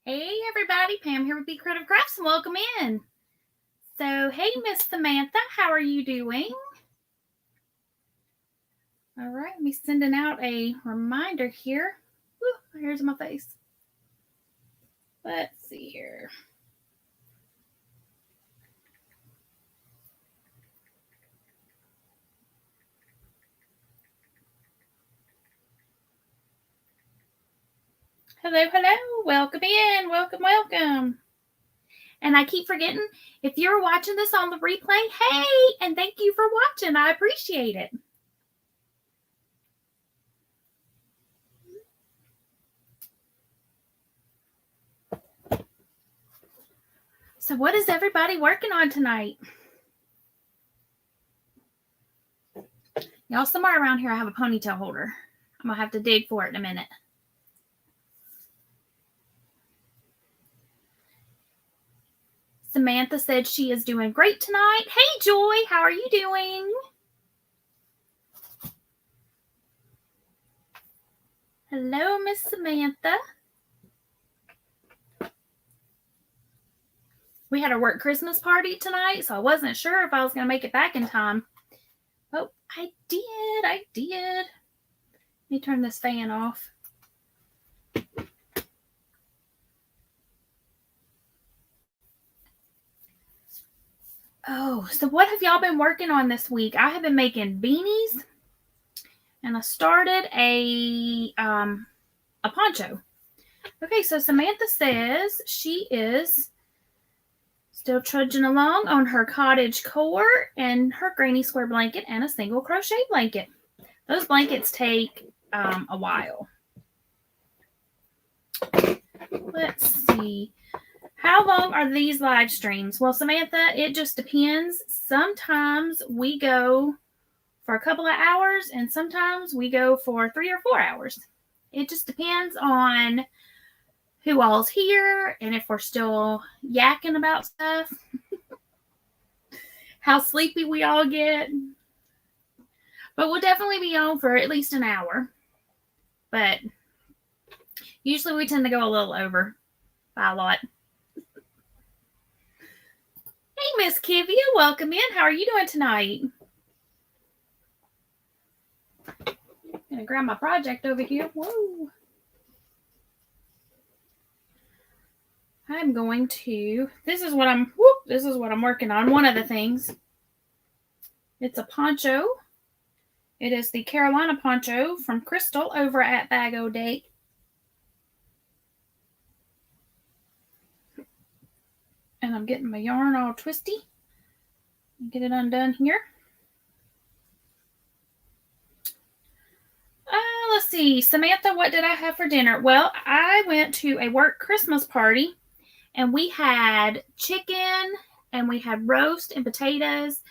Hey everybody, Pam here with BeeCreative Crafts and welcome in. So, hey Miss Samantha, how are you doing? All right, me sending out a reminder here. Woo, my hair's in my face. Let's see here. Hello, hello, welcome in, welcome. And I keep forgetting, if you're watching this on the replay, hey, and thank you for watching. I appreciate it. So what is everybody working on tonight? Y'all, somewhere around here I have a ponytail holder. I'm going to have to dig for it in a minute. Samantha said she is doing great tonight. Hey, Joy, how are you doing? Hello, Miss Samantha. We had a work Christmas party tonight, so I wasn't sure if I was going to make it back in time. Oh, I did. Let me turn this fan off. Oh, so what have y'all been working on this week? I have been making beanies, and I started a poncho. Okay, so Samantha says she is still trudging along on her cottage core and her granny square blanket and a single crochet blanket. Those blankets take a while. Let's see. How long are these live streams? Well, Samantha, it just depends. Sometimes we go for a couple of hours and sometimes we go for 3 or 4 hours. It just depends on who all's here and if we're still yakking about stuff, how sleepy we all get. But we'll definitely be on for at least an hour. But usually we tend to go a little over by a lot. Hey, Miss Kivia, welcome in. How are you doing tonight? I'm going to grab my project over here. Whoa. I'm going to, this is what I'm working on. One of the things. It's a poncho. It is the Carolina poncho from Crystal over at Bag O' Day. And I'm getting my yarn all twisty. Get it undone here. Let's see. Samantha, what did I have for dinner? Well, I went to a work Christmas party and we had chicken and we had roast and potatoes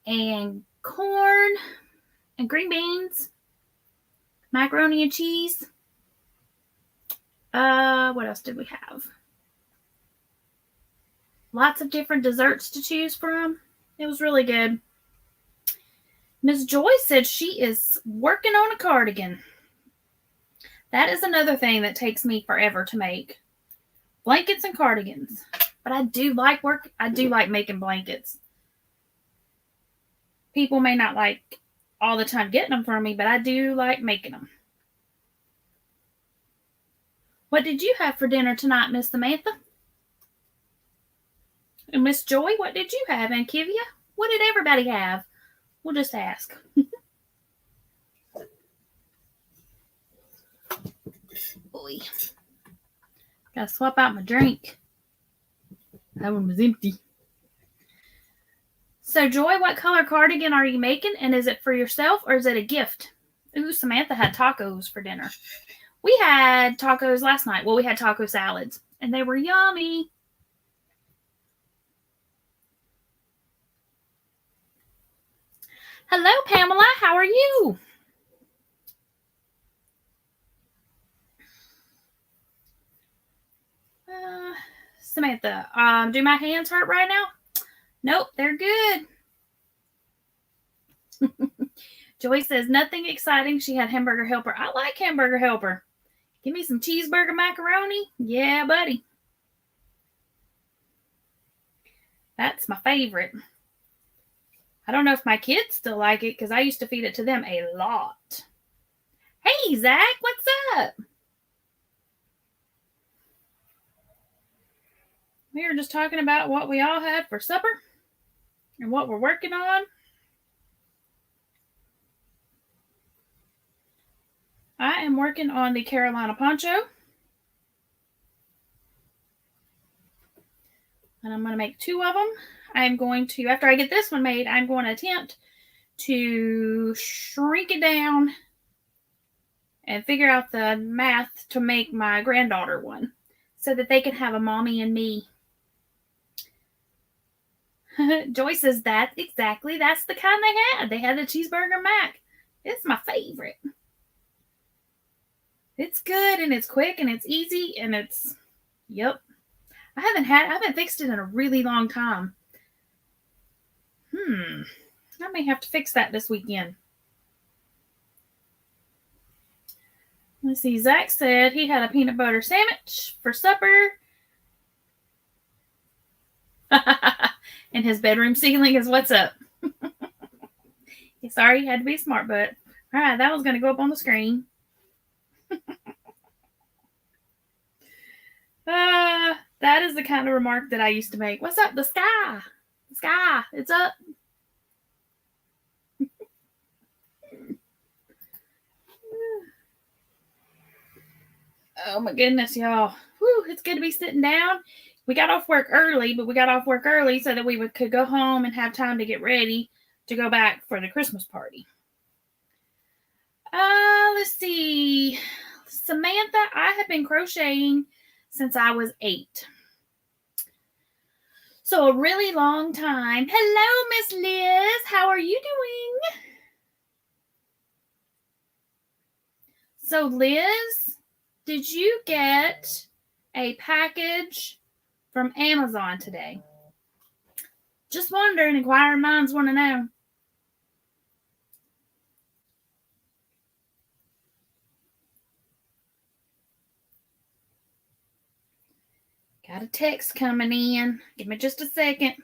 and corn and green beans, macaroni and cheese. What else did we have? Lots of different desserts to choose from. It was really good. Miss Joy said she is working on a cardigan. That is another thing that takes me forever to make. Blankets and cardigans. But I do like making blankets. People may not like all the time getting them from me, but I do like making them. What did you have for dinner tonight, Miss Samantha? And Miss Joy, what did you have? And Kivia, what did everybody have? We'll just ask. Boy. Gotta swap out my drink. That one was empty. So, Joy, what color cardigan are you making? And is it for yourself or is it a gift? Ooh, Samantha had tacos for dinner. We had tacos last night. Well, we had taco salads, and they were yummy. Hello, Pamela. How are you? Samantha, do my hands hurt right now? Nope, they're good. Joy says nothing exciting. She had hamburger helper. I like hamburger helper. Give me some cheeseburger macaroni. Yeah, buddy. That's my favorite. I don't know if my kids still like it because I used to feed it to them a lot. Hey, Zach, what's up? We were just talking about what we all had for supper and what we're working on. I am working on the Carolina poncho. And I'm going to make 2 of them. I'm going to, after I get this one made, I'm going to attempt to shrink it down and figure out the math to make my granddaughter one so that they can have a mommy and me. Joy says that exactly. That's the kind they had. They had the cheeseburger mac. It's my favorite. It's good and it's quick and it's easy and it's, yep. I haven't fixed it in a really long time. I may have to fix that this weekend. Let's see. Zach said he had a peanut butter sandwich for supper. And his bedroom ceiling is what's up. Sorry, you had to be smart, but all right, that was going to go up on the screen. That is the kind of remark that I used to make. What's up? The sky. The sky. It's up. Oh my goodness, y'all. Whew, it's good to be sitting down. We got off work early, but we got off work early so that we could go home and have time to get ready to go back for the Christmas party. Let's see. Samantha, I have been crocheting since I was 8. So a really long time. Hello, Miss Liz. How are you doing? So Liz, did you get a package from Amazon today? Just wondering, inquiring minds want to know. Got a text coming in. Give me just a second.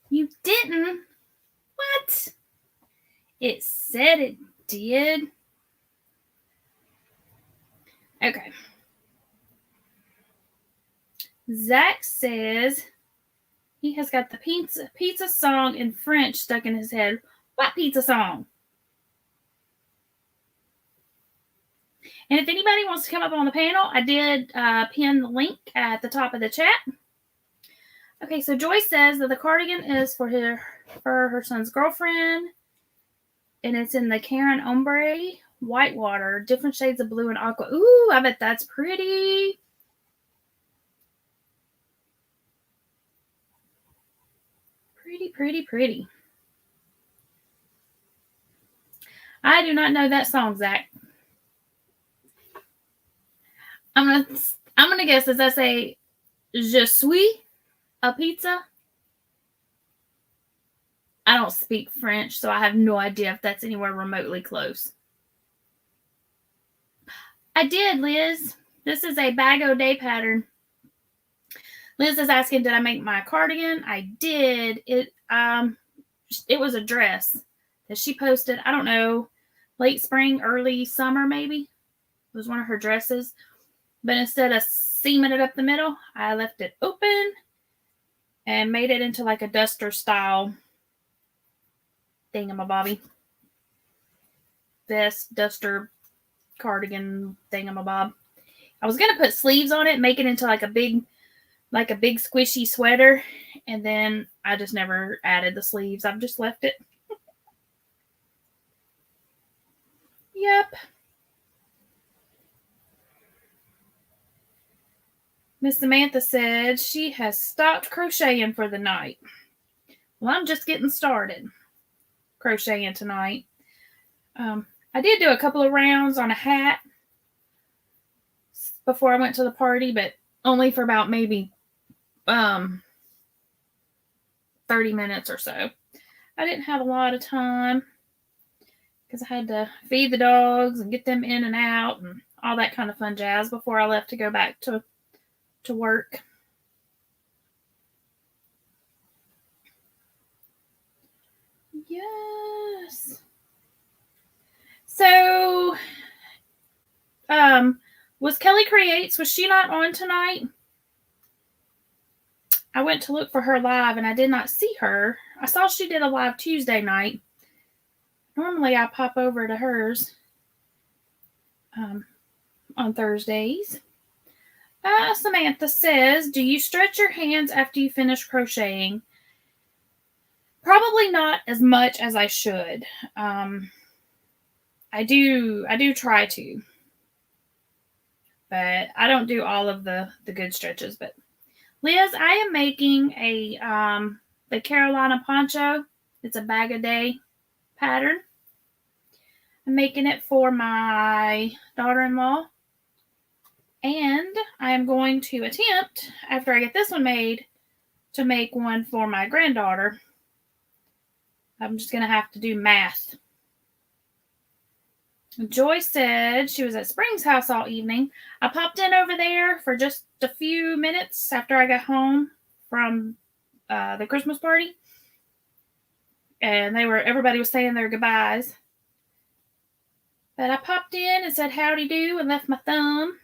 You didn't? What? It said it did. Okay. Zach says he has got the pizza song in French stuck in his head. What pizza song? And if anybody wants to come up on the panel, I did pin the link at the top of the chat. Okay, so Joy says that the cardigan is for her son's girlfriend, and it's in the Karen Ombre Whitewater, different shades of blue and aqua. Ooh, I bet that's pretty. Pretty. I do not know that song, Zach. I'm gonna guess. Does that say "Je suis a pizza"? I don't speak French, so I have no idea if that's anywhere remotely close. I did, Liz. This is a bag-o-day pattern. Liz is asking, did I make my cardigan? I did. It was a dress that she posted, I don't know, late spring, early summer maybe. It was one of her dresses. But instead of seaming it up the middle, I left it open and made it into like a duster style thingamabobby. Vest, duster, cardigan thingamabob. I was going to put sleeves on it, make it into like a big squishy sweater, and then I just never added the sleeves. I've just left it. Yep. Miss Samantha said she has stopped crocheting for the night. Well, I'm just getting started crocheting tonight. I did do a couple of rounds on a hat before I went to the party, but only for about maybe 30 minutes or so. I didn't have a lot of time because I had to feed the dogs and get them in and out and all that kind of fun jazz before I left to go back to work. Yes. So, was Kelly Creates, was she not on tonight? I went to look for her live and I did not see her. I saw she did a live Tuesday night. Normally I pop over to hers on Thursdays. Samantha says, do you stretch your hands after you finish crocheting? Probably not as much as I should. I do try to, but I don't do all of the good stretches. But Liz, I am making the Carolina poncho. It's a bag a day pattern. I'm making it for my daughter-in-law. And I am going to attempt, after I get this one made, to make one for my granddaughter. I'm just going to have to do math. Joy said she was at Spring's house all evening. I popped in over there for just a few minutes after I got home from the Christmas party. And everybody was saying their goodbyes. But I popped in and said howdy do and left my thumb.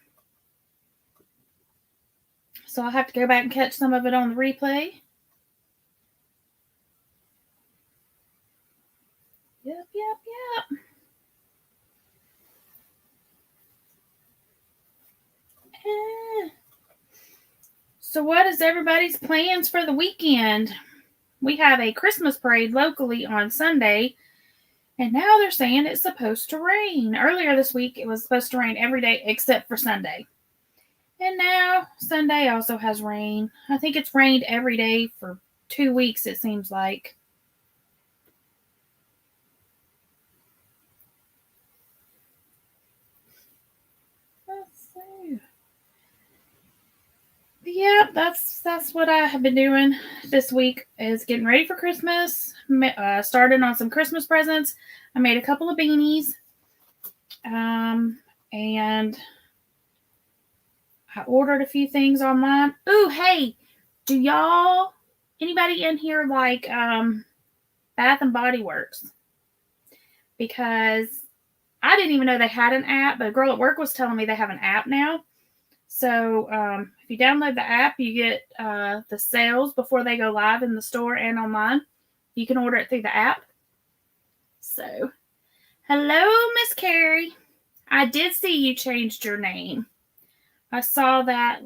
So I'll have to go back and catch some of it on the replay. Yep. So what is everybody's plans for the weekend? We have a Christmas parade locally on Sunday, and now they're saying it's supposed to rain. Earlier this week, it was supposed to rain every day except for Sunday. And now Sunday also has rain. I think it's rained every day for 2 weeks, it seems like. Let's see. Yeah, that's what I have been doing this week, is getting ready for Christmas. Started on some Christmas presents. I made a couple of beanies. And I ordered a few things online. Ooh, hey, do anybody in here like Bath and Body Works? Because I didn't even know they had an app, but a girl at work was telling me they have an app now. So if you download the app, you get the sales before they go live in the store and online. You can order it through the app. So, hello, Miss Carrie. I did see you changed your name. I saw that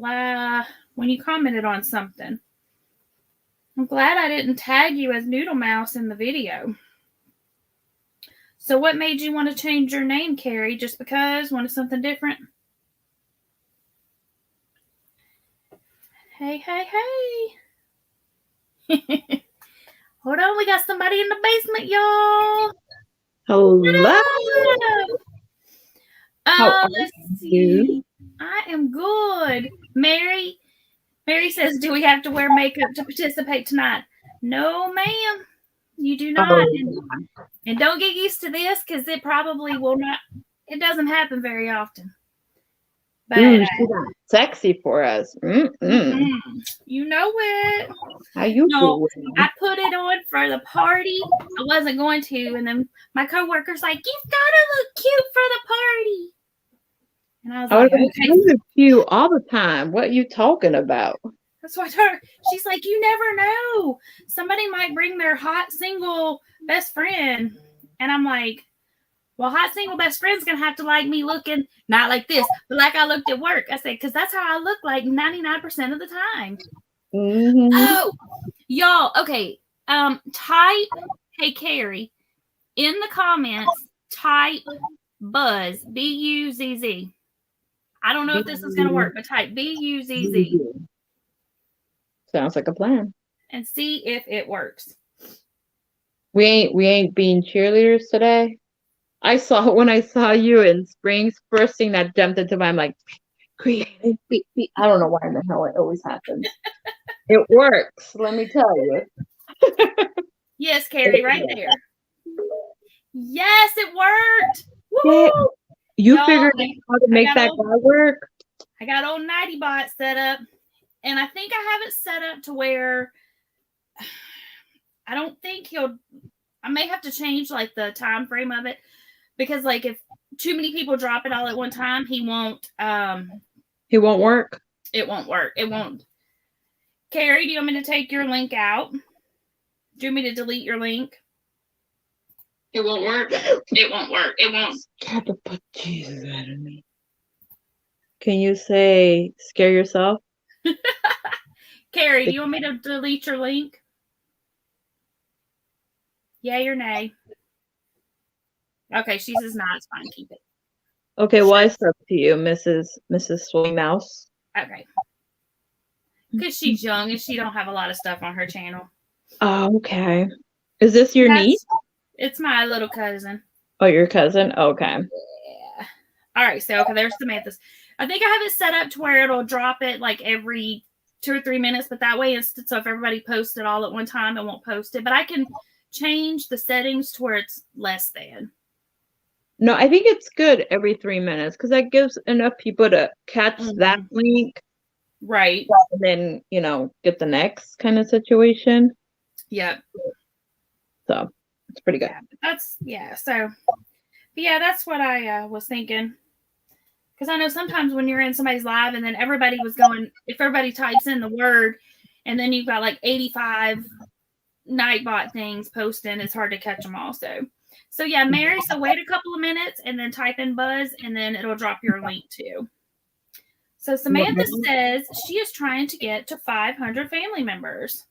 when you commented on something. I'm glad I didn't tag you as Noodle Mouse in the video. So what made you want to change your name, Carrie? Just because? Wanted something different? Hey. Hold on, we got somebody in the basement, y'all. Hello. Let's see. I am good. Mary says, do we have to wear makeup to participate tonight? No, ma'am. You do not. And don't get used to this because it probably will not. It doesn't happen very often. But she's sexy for us. You know it. How you doing? I put it on for the party. I wasn't going to, and then my coworker's like, "You've got to look cute for the party." And I was like, "Okay." You look cute all the time. What are you talking about? That's what I told her. She's like, "You never know. Somebody might bring their hot single best friend," and I'm like, well, hot single best friend's going to have to like me looking, not like this, but like I looked at work. I said, because that's how I look like 99% of the time. Mm-hmm. Oh, y'all. Okay. Type, hey, Carrie, in the comments, type Buzz, B-U-Z-Z. I don't know if this is going to work, but type B-U-Z-Z. Sounds like a plan. And see if it works. We ain't being cheerleaders today. When I saw you in Springs, first thing that jumped into my mind, like, Creative. I don't know why in the hell it always happens. It works. Let me tell you. Yes, Carrie, right there. Yes, it worked. Yeah. Woohoo! You Y'all, figured out how to make that guy work? I got old Nighty Bot set up, and I think I have it set up to where I don't think I may have to change like the time frame of it, because like if too many people drop it all at one time, he won't work. It won't work. It won't. Carrie, do you want me to take your link out? Do you want me to delete your link? It won't work. It won't work. It won't. Scared to put Jesus out of me. Can you say scare yourself? Carrie, do you want me to delete your link? Yay or nay? Okay, she says not. It's fine. Keep it. Okay, well, it's up to you, Mrs. Swing Mouse. Okay. Because she's young and she don't have a lot of stuff on her channel. Oh, okay. Is this your niece? It's my little cousin. Oh, your cousin? Okay. Yeah. All right, so okay, there's Samantha's. I think I have it set up to where it'll drop it like every 2 or 3 minutes, but that way so if everybody posts it all at one time, it won't post it. But I can change the settings to where it's less than. No, I think it's good every 3 minutes because that gives enough people to catch that link. Right. And then, get the next kind of situation. Yep. So it's pretty good. That's what I was thinking. Because I know sometimes when you're in somebody's live and then everybody was going, if everybody types in the word and then you've got like 85 Nightbot things posting, it's hard to catch them all. So yeah, Mary, so wait a couple of minutes and then type in Buzz and then it'll drop your link too. So Samantha says she is trying to get to 500 family members.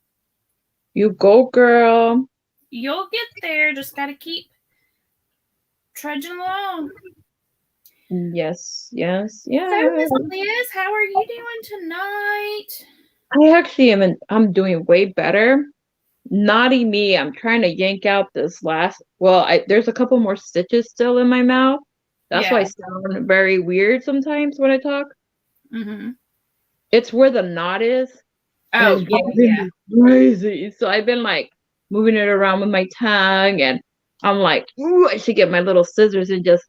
You go, girl. You'll get there. Just got to keep trudging along. Yes. So, Miss Liz, how are you doing tonight? I actually I'm doing way better. Naughty me. I'm trying to yank out this last. Well, there's a couple more stitches still in my mouth. That's why I sound very weird sometimes when I talk. Mm-hmm. It's where the knot is. Oh, yeah. Crazy. So I've been like moving it around with my tongue, and I'm like, ooh, I should get my little scissors and just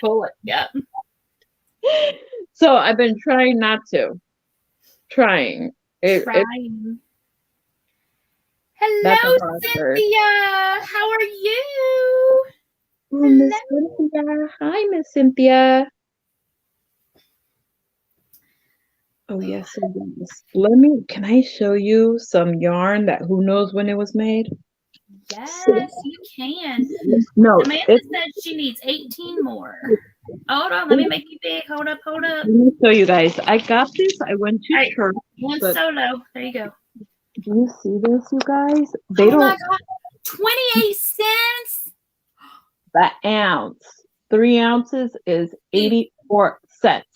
pull it. Yeah. So I've been trying not to. Trying. Hello, Cynthia. How are you? Oh, Miss Cynthia. Hi, Miss Cynthia. Oh, yes. Can I show you some yarn that who knows when it was made? Yes, you can. No. Samantha said she needs 18 more. Hold on, let me make you big. Hold up. Let me show you guys. I got this. I went to church. One solo. There you go. Do you see this, you guys? My God. 28 cents? The ounce. 3 ounces is 84 cents.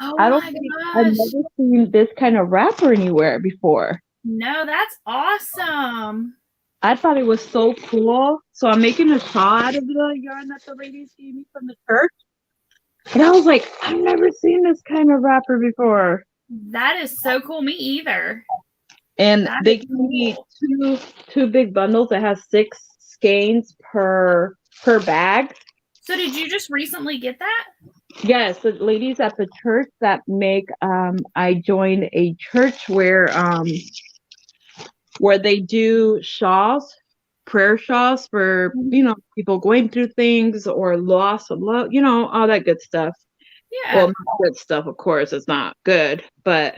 Oh, I don't think I've never seen this kind of wrapper anywhere before. No, that's awesome. I thought it was so cool. So I'm making a shawl out of the yarn that the ladies gave me from the church. And I was like, I've never seen this kind of wrapper before. That is so cool. Me either. And they gave me two big bundles that has 6 skeins per bag. So did you just recently get that? Yes, the ladies at the church that make I joined a church where they do shawls, prayer shawls for people going through things or loss of love, all that good stuff. Yeah. Well, not good stuff, of course, it's not good, but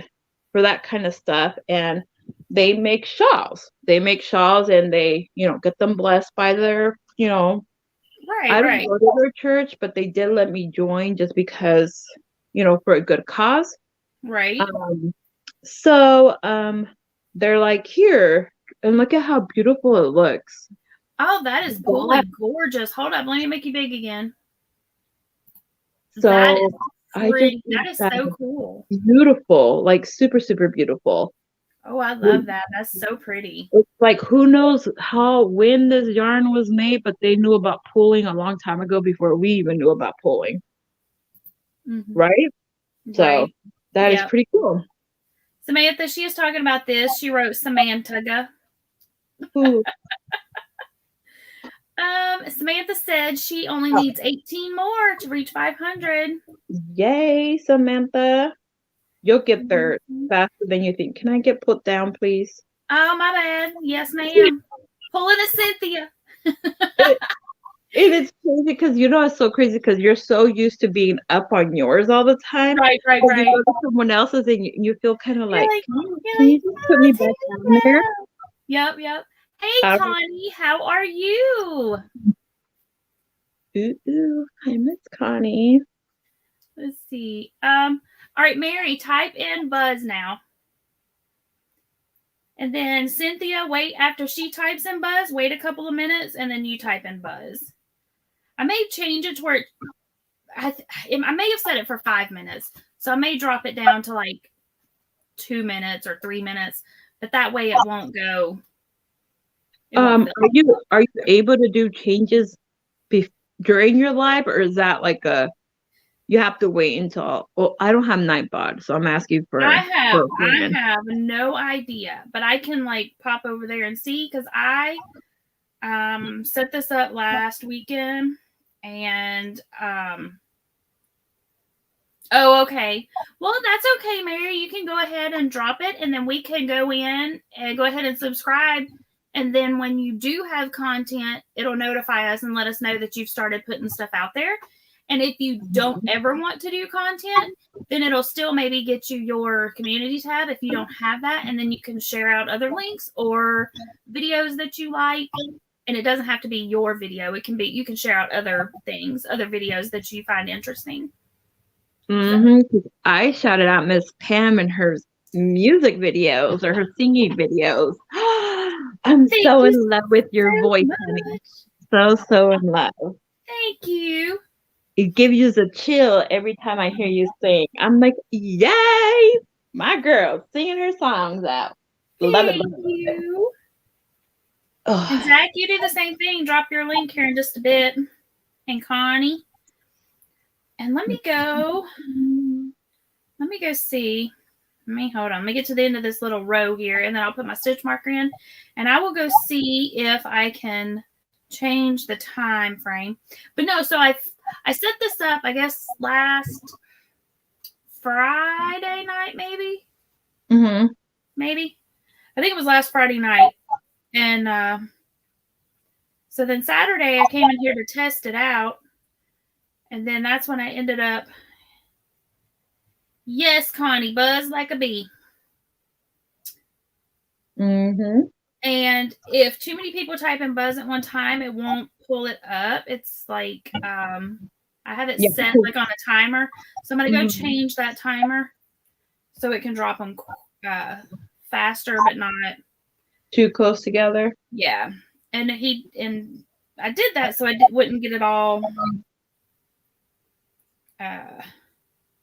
for that kind of stuff. And they make shawls. And they, get them blessed by their, I don't go to their church, but they did let me join just because, for a good cause. Right. So they're like, here, and look at how beautiful it looks. Oh, that is really gorgeous. Hold up, let me make you big again. So that is so cool. Beautiful, like super, super beautiful. Oh, I love that. That's so pretty. It's like, who knows when this yarn was made, but they knew about pulling a long time ago before we even knew about pulling. Mm-hmm. Right? So Right. that is Yep. pretty cool. Samantha, she is talking about this. She wrote Samantha. Ooh. Samantha said she only needs 18 more to reach 500. Yay, Samantha. You'll get there Mhm. faster than you think. Can I get put down, please? Oh, my bad. Yes, ma'am. Pulling a Cynthia. It, it is crazy because it's so crazy because you're so used to being up on yours all the time. Right. But you go to someone else's and you feel kind of like, You're can like, you just put oh, me take back it down there? down. Yep. Hey, Connie, how are you? Hi, Miss Connie. Let's see. All right, Mary, type in buzz now. And then Cynthia, wait after she types in buzz, wait a couple of minutes, and then you type in buzz. I may change it to where I may have set it for 5 minutes. So I may drop it down to like 2 minutes or 3 minutes, but that way it won't go. Are you able to do changes during your live, or is that like you have to wait until? Well, I don't have Nightbot, so I'm asking for. I have no idea, but I can like pop over there and see because I set this up last weekend and oh, okay. Well, that's okay, Mary. You can go ahead and drop it, and then we can go in and go ahead and subscribe. And then when you do have content, it'll notify us and let us know that you've started putting stuff out there. And if you don't ever want to do content, then it'll still maybe get you your community tab if you don't have that. And then you can share out other links or videos that you like. And it doesn't have to be your video. It can be, you can share out other things, other videos that you find interesting. I shouted out Miss Pam and her music videos or her singing videos. I'm so in love with your voice, honey. So in love. Thank you. It gives you a chill every time I hear you sing. I'm like, yay! My girl singing her songs out. Love it. Thank you. And Zach, you do the same thing. Drop your link here in just a bit. And Connie. And let me go see. Hold on. Let me get to the end of this little row here, and then I'll put my stitch marker in, and I will go see if I can change the time frame. But no, so I set this up, I guess, last Friday night, maybe. Maybe. I think it was last Friday night, and so then Saturday I came in here to test it out, and then that's when I ended up. Yes, Connie, buzz like a bee. And if too many people type in buzz at one time, it won't pull it up. It's like I have it set like on a timer. So I'm going to go change that timer so it can drop them faster, but not too close together. Yeah. And I did that so I wouldn't get it all.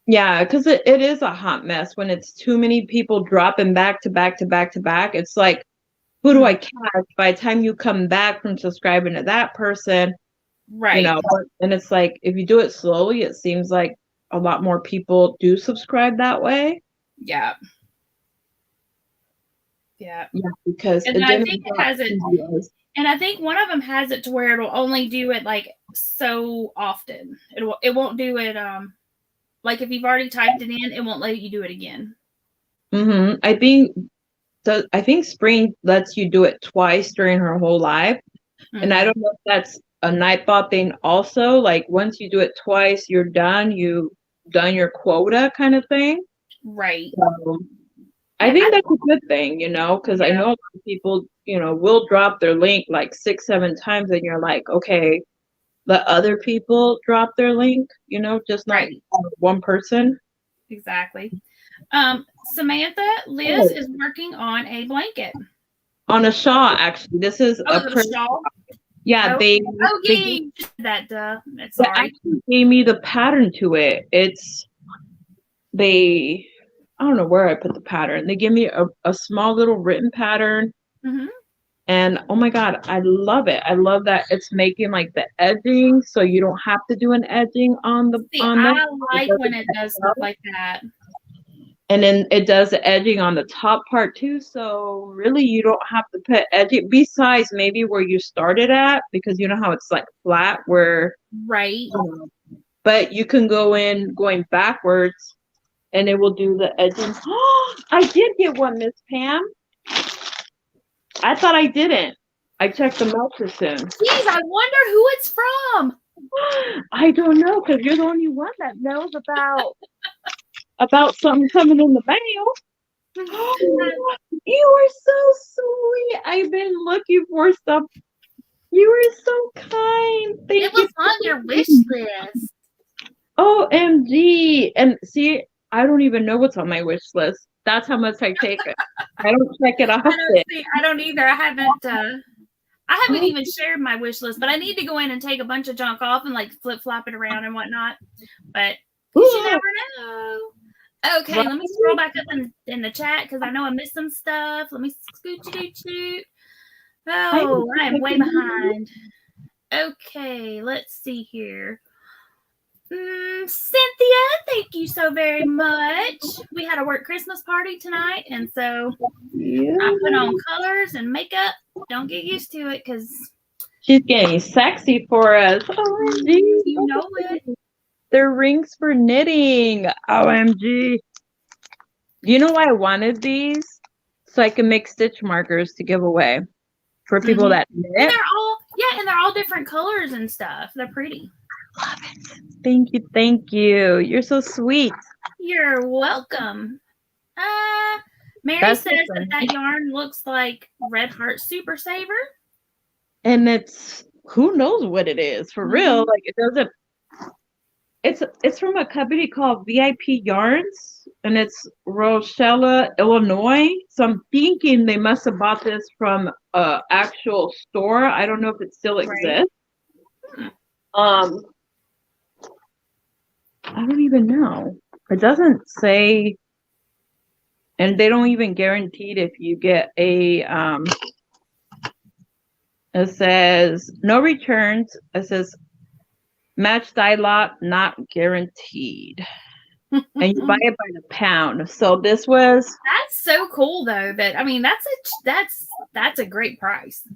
Yeah, because it is a hot mess when it's too many people dropping back to back to back to back. It's like, who do I catch by the time you come back from subscribing to that person? Right. And it's like, if you do it slowly, it seems like a lot more people do subscribe that way. Yeah. Yeah, because and I think it has it. And I think one of them has it to where it'll only do it like so often. It won't do it like if you've already typed it in, it won't let you do it again. I think Spring lets you do it twice during her whole live. And I don't know if that's a Nightbot thing also. Like once you do it twice, you're done. You've done your quota kind of thing. Right. So, I think that's a good thing, because I know a lot of people, will drop their link like 6-7 times and you're like, okay, let other people drop their link, just not one person. Exactly. Samantha, Liz is working on a blanket. On a shawl, actually. This is a shawl? Yeah, they gave that they actually gave me the pattern to it. I don't know where I put the pattern. They give me a small little written pattern. And oh my God, I love it. I love that it's making like the edging so you don't have to do an edging on the See, I like when it does stuff like that. And then it does the edging on the top part too. So really you don't have to put edging besides maybe where you started at, because you know how it's like flat where right. But you can go in going backwards and it will do the edging. Oh, I did get one, Miss Pam. I thought I didn't. I checked the mail too soon. Jeez, I wonder who it's from. I don't know, because you're the only one that knows about something coming in the mail. Oh, you are so sweet. I've been looking for stuff. You are so kind. Thank you. It was on your wish list. OMG. And see, I don't even know what's on my wish list. That's how much I take it. I don't check it off. I don't either. I haven't even shared my wish list, but I need to go in and take a bunch of junk off and like flip flop it around and whatnot. But you never know. Okay, let me scroll back up in the chat because I know I missed some stuff. Let me scoot. Oh, I am way behind. Okay, let's see here. Cynthia, thank you so very much. We had a work Christmas party tonight, and so I put on colors and makeup. Don't get used to it because she's getting sexy for us. OMG. You know it. They're rings for knitting. OMG. You know why I wanted these? So I can make stitch markers to give away for people that knit. And they're all different colors and stuff. They're pretty. Love it. Thank you. You're so sweet. You're welcome. Mary says that yarn looks like Red Heart Super Saver. And it's who knows what it is for real. Like it doesn't. It's from a company called VIP Yarns, and it's Rochelle, Illinois. So I'm thinking they must have bought this from a actual store. I don't know if it still exists. Right. I don't even know. It doesn't say, and they don't even guarantee it if you get a. It says no returns. It says match dye lot not guaranteed, and you buy it by the pound. So this was. That's so cool, though. That I mean, that's a great price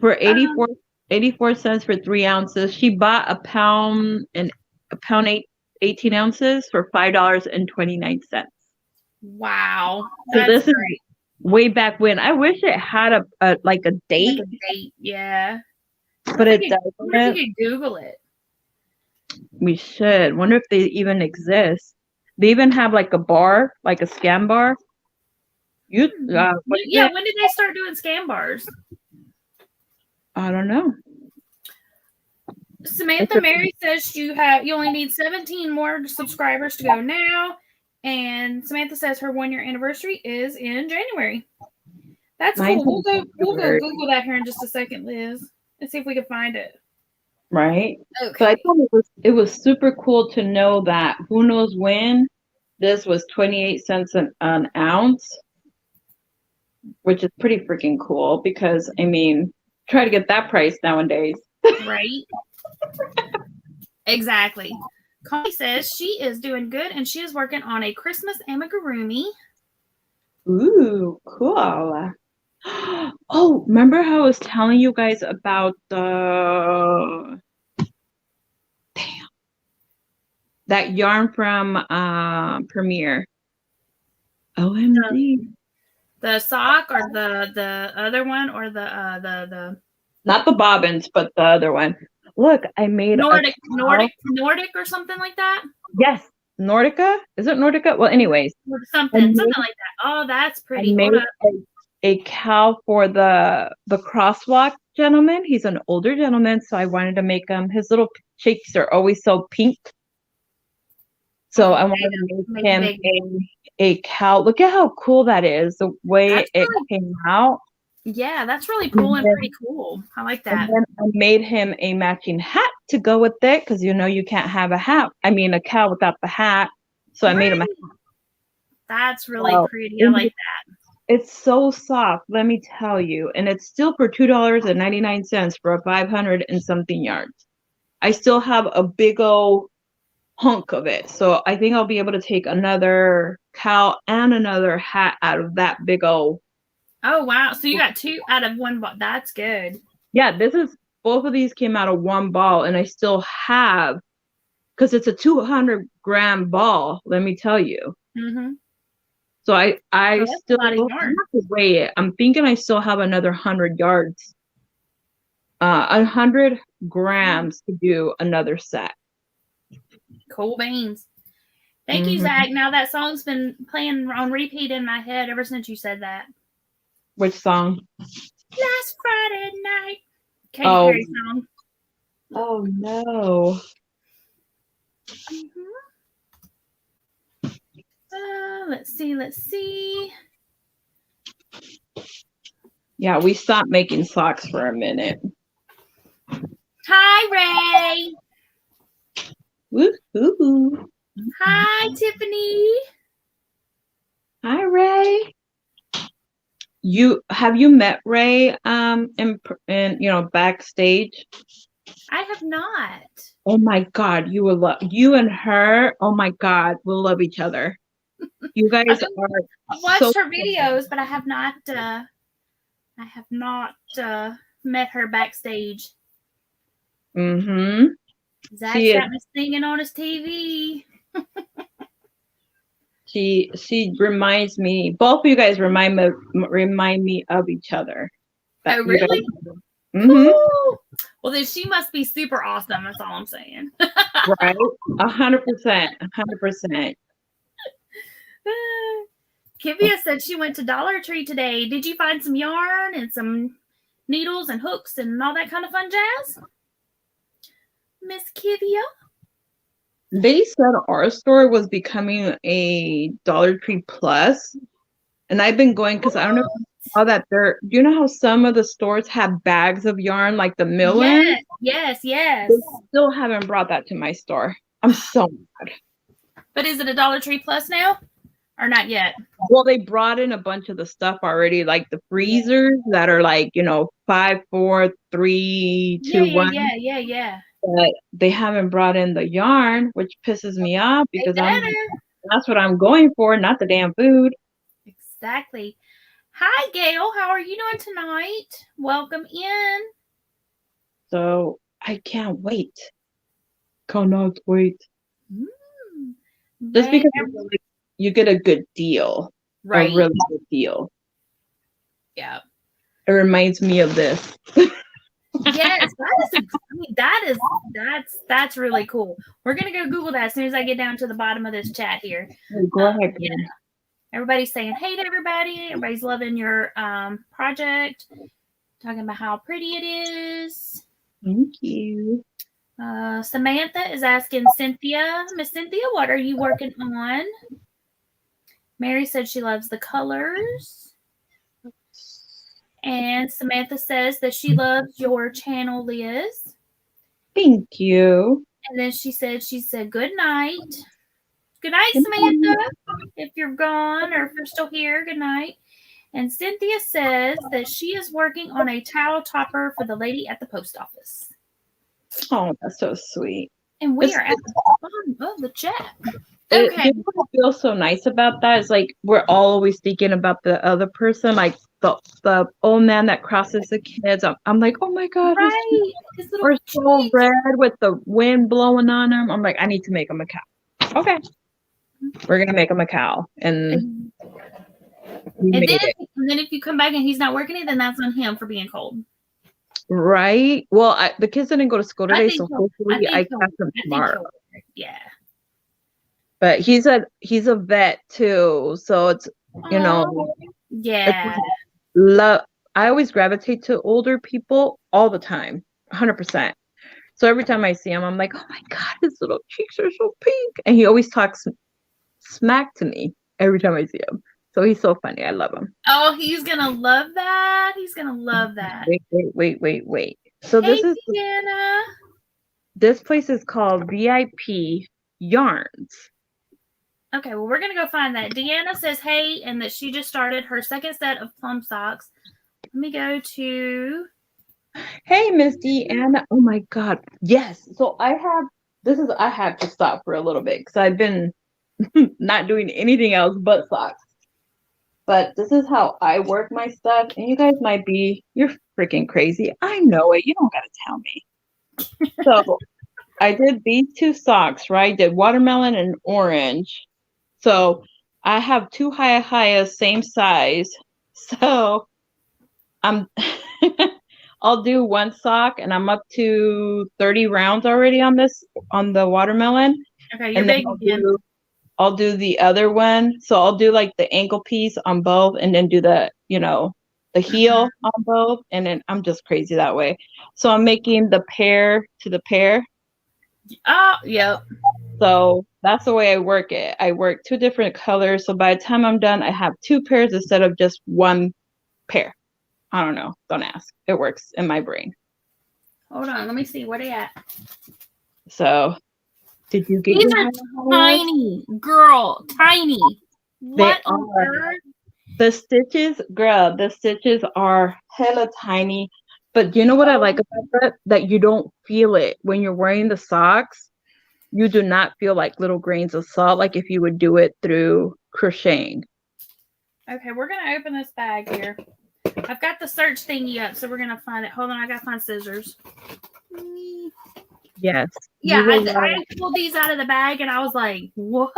For 84 cents for 3 ounces. She bought a pound 18 ounces for $5.29. Wow. So this is way back when. I wish it had a date. Like a date, yeah. But it doesn't. I wonder if you could Google it. We should. Wonder if they even exist. They even have like a bar, like a scan bar. When did they start doing scan bars? I don't know. Samantha Mary says you only need 17 more subscribers to go now. And Samantha says her 1-year anniversary is in January. That's cool. We'll go Google that here in just a second, Liz, and see if we can find it. Right. Okay. So I thought it was super cool to know that who knows when this was 28 cents an ounce, which is pretty freaking cool because I mean, try to get that price nowadays. Right. Exactly. Connie says she is doing good and she is working on a Christmas amigurumi. Ooh, cool. Oh, remember how I was telling you guys about that yarn from Premiere? OMG. The sock or the other one or the not the bobbins, but the other one. Look, I made Nordic or something like that. Yes, Nordica. Is it Nordica? Well, anyways, something like that. Oh, that's pretty. I made a cow for the crosswalk gentleman. He's an older gentleman, so I wanted to make him. His little cheeks are always so pink, so I wanted to make him a cow. Look at how cool that is. The way it came out. Yeah, that's really cool and pretty cool. I like that. And then I made him a matching hat to go with it because you can't have a cow without the hat. So I made him a hat. That's really pretty. I like that. It's so soft, let me tell you. And it's still for $2.99 for a 500 and something yards. I still have a big old hunk of it. So I think I'll be able to take another cowl and another hat out of that big old. Oh, wow. So you got 2 out of 1 ball. That's good. Yeah, both of these came out of one ball, and I still have, because it's a 200-gram ball, let me tell you. Mm-hmm. So I still have to weigh it. I'm thinking I still have another 100 yards, 100 grams to do another set. Cool beans. Thank you, Zach. Now that song's been playing on repeat in my head ever since you said that. Which song? Last Friday night. Katy Perry song. Oh no. Let's see. Yeah, we stopped making socks for a minute. Hi, Ray. Woo-hoo. Hi, Tiffany. Hi, Ray. Have you met Ray in backstage? I have not. Oh my God, you will love you and her. Oh my God, will love each other. You guys I've watched her videos, but I have not met her backstage. Mm-hmm. Zach's got me singing on his TV. She reminds me. Both of you guys remind me of each other. Oh, really? Mm-hmm. Well, then she must be super awesome. That's all I'm saying. Right? 100%. 100%. Kivia said she went to Dollar Tree today. Did you find some yarn and some needles and hooks and all that kind of fun jazz? Miss Kivia? They said our store was becoming a Dollar Tree Plus, and I've been going because I don't know how that do you know how some of the stores have bags of yarn like the Millen? Yes. They still haven't brought that to my store. I'm so mad. But is it a Dollar Tree Plus now? Or not yet? Well, they brought in a bunch of the stuff already, like the freezers that are like, 5, 4, 3, 2, 1. Yeah. But they haven't brought in the yarn, which pisses me off because that's what I'm going for, not the damn food. Exactly. Hi, Gail. How are you doing tonight? Welcome in. So I can't wait. Cannot wait. Just because you get a good deal. Right. A really good deal. Yeah. It reminds me of this. Yes, that's really cool. We're gonna go Google that as soon as I get down to the bottom of this chat here. Go ahead. Yeah. Everybody's saying hey to everybody. Everybody's loving your project. Talking about how pretty it is. Thank you. Samantha is asking Cynthia, Miss Cynthia, what are you working on? Mary said she loves the colors. And Samantha says that she loves your channel, Liz. Thank you. And then she said good night. Good night, Samantha. If you're gone or if you're still here, good night. And Cynthia says that she is working on a towel topper for the lady at the post office. Oh, that's so sweet. And we are at the bottom of the chat. Okay. What I feel so nice about that is like we're always thinking about the other person, like the old man that crosses the kids. I'm like, oh my God, right. We're so red with the wind blowing on him. I'm like, I need to make him a cow. Okay, we're gonna make him a cow, and then if you come back and he's not working it, then that's on him for being cold. Right. Well, the kids didn't go to school today, so hopefully I catch them tomorrow. Yeah. But he's a vet too, so it's yeah. I always gravitate to older people all the time, 100%. So every time I see him, I'm like, oh my God, his little cheeks are so pink, and he always talks smack to me every time I see him. So he's so funny. I love him. Oh, he's gonna love that. He's gonna love that. Wait. So this place is called VIP Yarns. Okay, well, we're going to go find that. Deanna says, hey, and that she just started her second set of plum socks. Let me go to... Hey, Miss Deanna. Oh, my God. Yes. So I have to stop for a little bit because I've been not doing anything else but socks. But this is how I work my stuff. And you guys might be, you're freaking crazy. I know it. You don't got to tell me. So I did these two socks, right? Did watermelon and orange. So I have two high same size. So I'm I'll do one sock and I'm up to 30 rounds already on the watermelon. Okay, you're And then big again. I'll do the other one. So I'll do like the ankle piece on both and then do the heel on both. And then I'm just crazy that way. So I'm making the pair to the pair. Oh, yep. So that's the way I work it. I work two different colors. So by the time I'm done, I have two pairs instead of just one pair. I don't know. Don't ask. It works in my brain. Hold on. Let me see. Where they at? So did you get these are tiny, girl, tiny. What on earth? The stitches, girl, the stitches are hella tiny. But you know what I like about that? That you don't feel it when you're wearing the socks. You do not feel like little grains of salt like if you would do it through crocheting. Okay, we're going to open this bag here. I've got the search thingy up, so we're going to find it. Hold on, I got to find scissors. Yes. Yeah, I pulled these out of the bag, and I was like, what?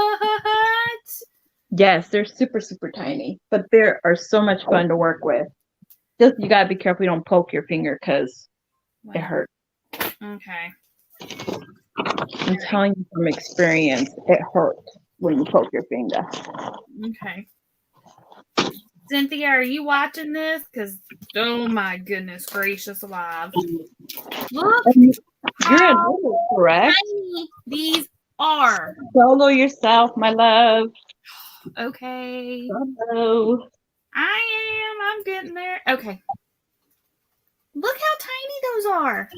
Yes, they're super, super tiny, but they are so much fun to work with. Just you got to be careful you don't poke your finger because it hurts. Okay. I'm telling you from experience, it hurts when you poke your finger. Okay. Cynthia, are you watching this? Because, oh my goodness gracious alive. Look you're in order, correct? tiny these are. Solo yourself, my love. Okay. Solo. I'm getting there. Okay. Look how tiny those are.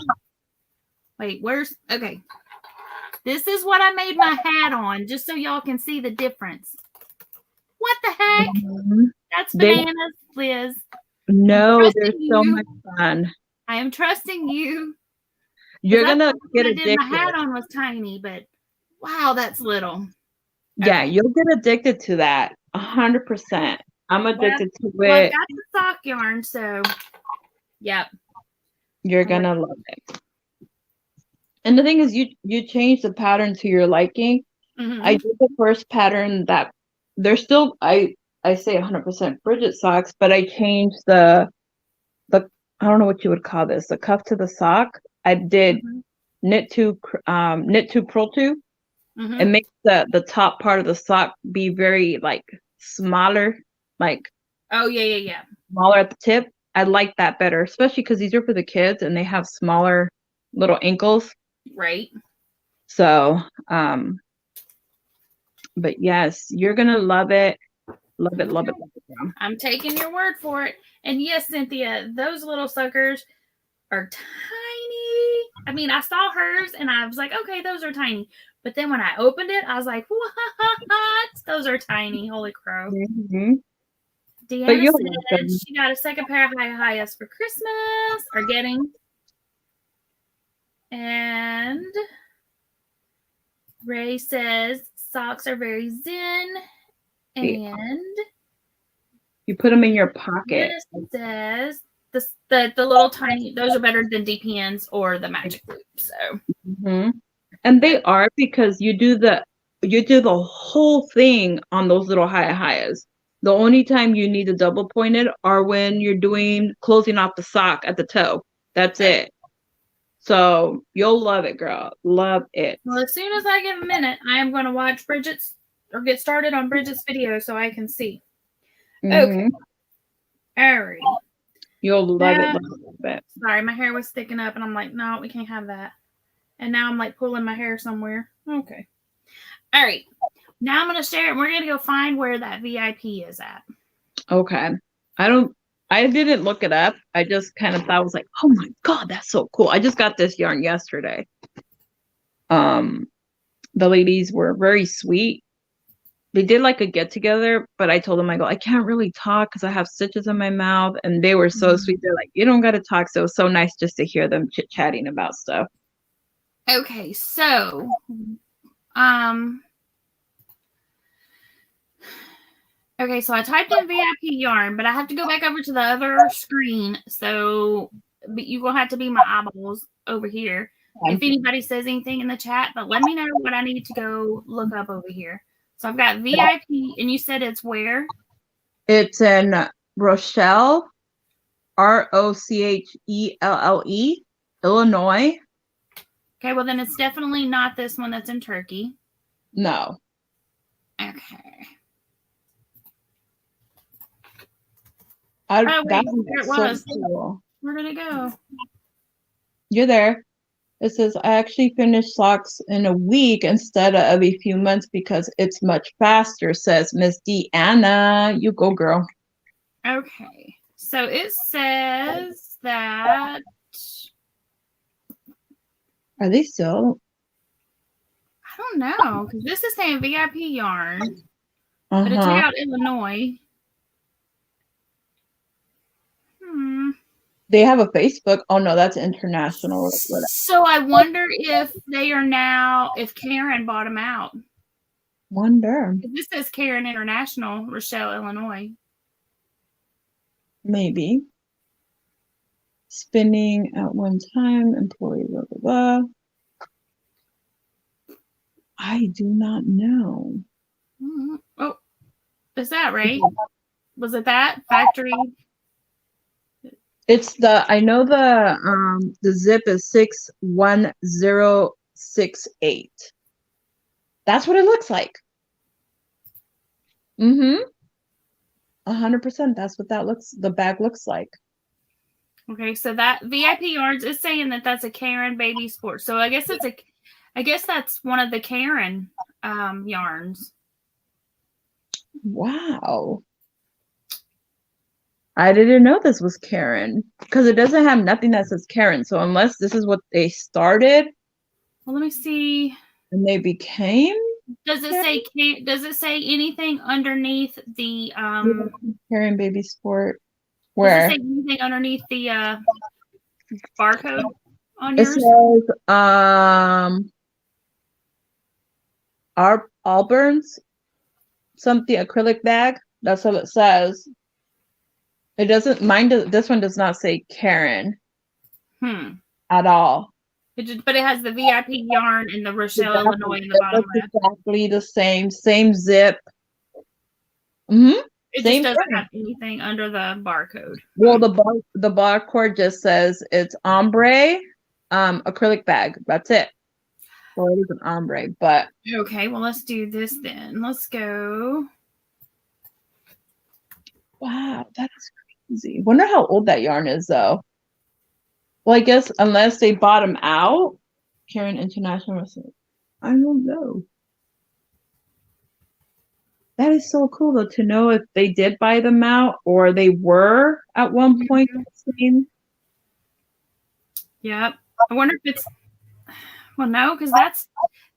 Wait, okay. This is what I made my hat on, just so y'all can see the difference. What the heck? Mm-hmm. That's bananas, Liz. No, they're so much fun. I am trusting you. You're gonna get addicted. My hat on was tiny, but wow, that's little. Yeah, you'll get addicted to that 100%. I'm addicted to it. Well, I've got the sock yarn, so yep. You're gonna love it. And the thing is, you change the pattern to your liking. Mm-hmm. I did the first pattern that they're still I say 100% Bridget socks, but I changed the I don't know what you would call this, the cuff to the sock. I did knit to purl to, and make the top part of the sock be very like smaller, like smaller at the tip. I like that better, especially because these are for the kids and they have smaller little ankles. Right. So, but yes, you're gonna love it. Love it, love it, love it. I'm taking your word for it. And yes, Cynthia, those little suckers are tiny. I mean, I saw hers and I was like, okay, those are tiny. But then when I opened it, I was like, what? Those are tiny. Holy crow. Mm-hmm. Deanna said she got a second pair of high for Christmas, or getting. And Ray says socks are very zen. And you put them in your pocket. This says the little tiny, those are better than DPNs or the magic loop. So, and they are, because you do the whole thing on those little highs. The only time you need to double point it are when you're closing off the sock at the toe. That's it. So you'll love it, girl. Love it. Well, as soon as I get a minute, I am going to watch Bridget's or get started on Bridget's video so I can see. Okay. All right. You'll love it. Love it. Sorry, my hair was sticking up and I'm like, no, we can't have that. And now I'm like pulling my hair somewhere. Okay. All right. Now I'm going to share it. We're going to go find where that VIP is at. Okay. I didn't look it up. I just kind of thought, I was like, oh my God, that's so cool. I just got this yarn yesterday. The ladies were very sweet. they did like a get together, but I told them, I go, I can't really talk because I have stitches in my mouth. And they were so sweet. They're like, you don't got to talk. So it was so nice just to hear them chit chatting about stuff. Okay, so okay, so I typed in VIP yarn, but I have to go back over to the other screen. So but you're gonna have to be my eyeballs over here. If anybody says anything in the chat, but let me know what I need to go look up over here. So I've got VIP, and you said it's where? It's in Rochelle, Rochelle, Illinois. Okay, well then it's definitely not this one that's in Turkey. No. Okay. Wait, there it was. So cool. Where did it go? You're there. It says, I actually finished socks in a week instead of a few months because it's much faster, says Miss Deanna. You go, girl. Okay. So it says that. Are they still? I don't know, because this is saying VIP yarn, but it took out Illinois. They have a Facebook. Oh no, that's international. So I wonder if they are now, if Karen bought them out. Wonder. This says Karen International, Rochelle, Illinois. Maybe. Spinning at one time, employee, blah, blah, blah. I do not know. Oh, is that right? Was it that factory? It's I know the zip is 61068. That's what it looks like. 100%. That's what the bag looks like. Okay, so that VIP yarns is saying that that's a Karen baby sport. So I guess that's one of the Karen yarns. Wow. I didn't know this was Karen because it doesn't have nothing that says Karen. So unless this is what they started. Well, let me see. And they became. Does it say anything underneath the Karen baby sport? Where? Does it say anything underneath the barcode on yours? It says Auburn's something acrylic bag. That's what it says. It doesn't. This one does not say Karen. At all. But it has the VIP yarn and the Rochelle, Illinois in the bottom left. Exactly the same zip. It just doesn't have anything under the barcode. Well, the barcode just says it's ombre, acrylic bag. That's it. Well, it is an ombre, but okay. Well, let's do this then. Let's go. Wow, that is crazy. Wonder how old that yarn is, though. Well, I guess unless they bought them out, Karen International. I don't know. That is so cool, though, to know if they did buy them out or they were at one point the same. Yep. I wonder if it's. Well, no, because that's.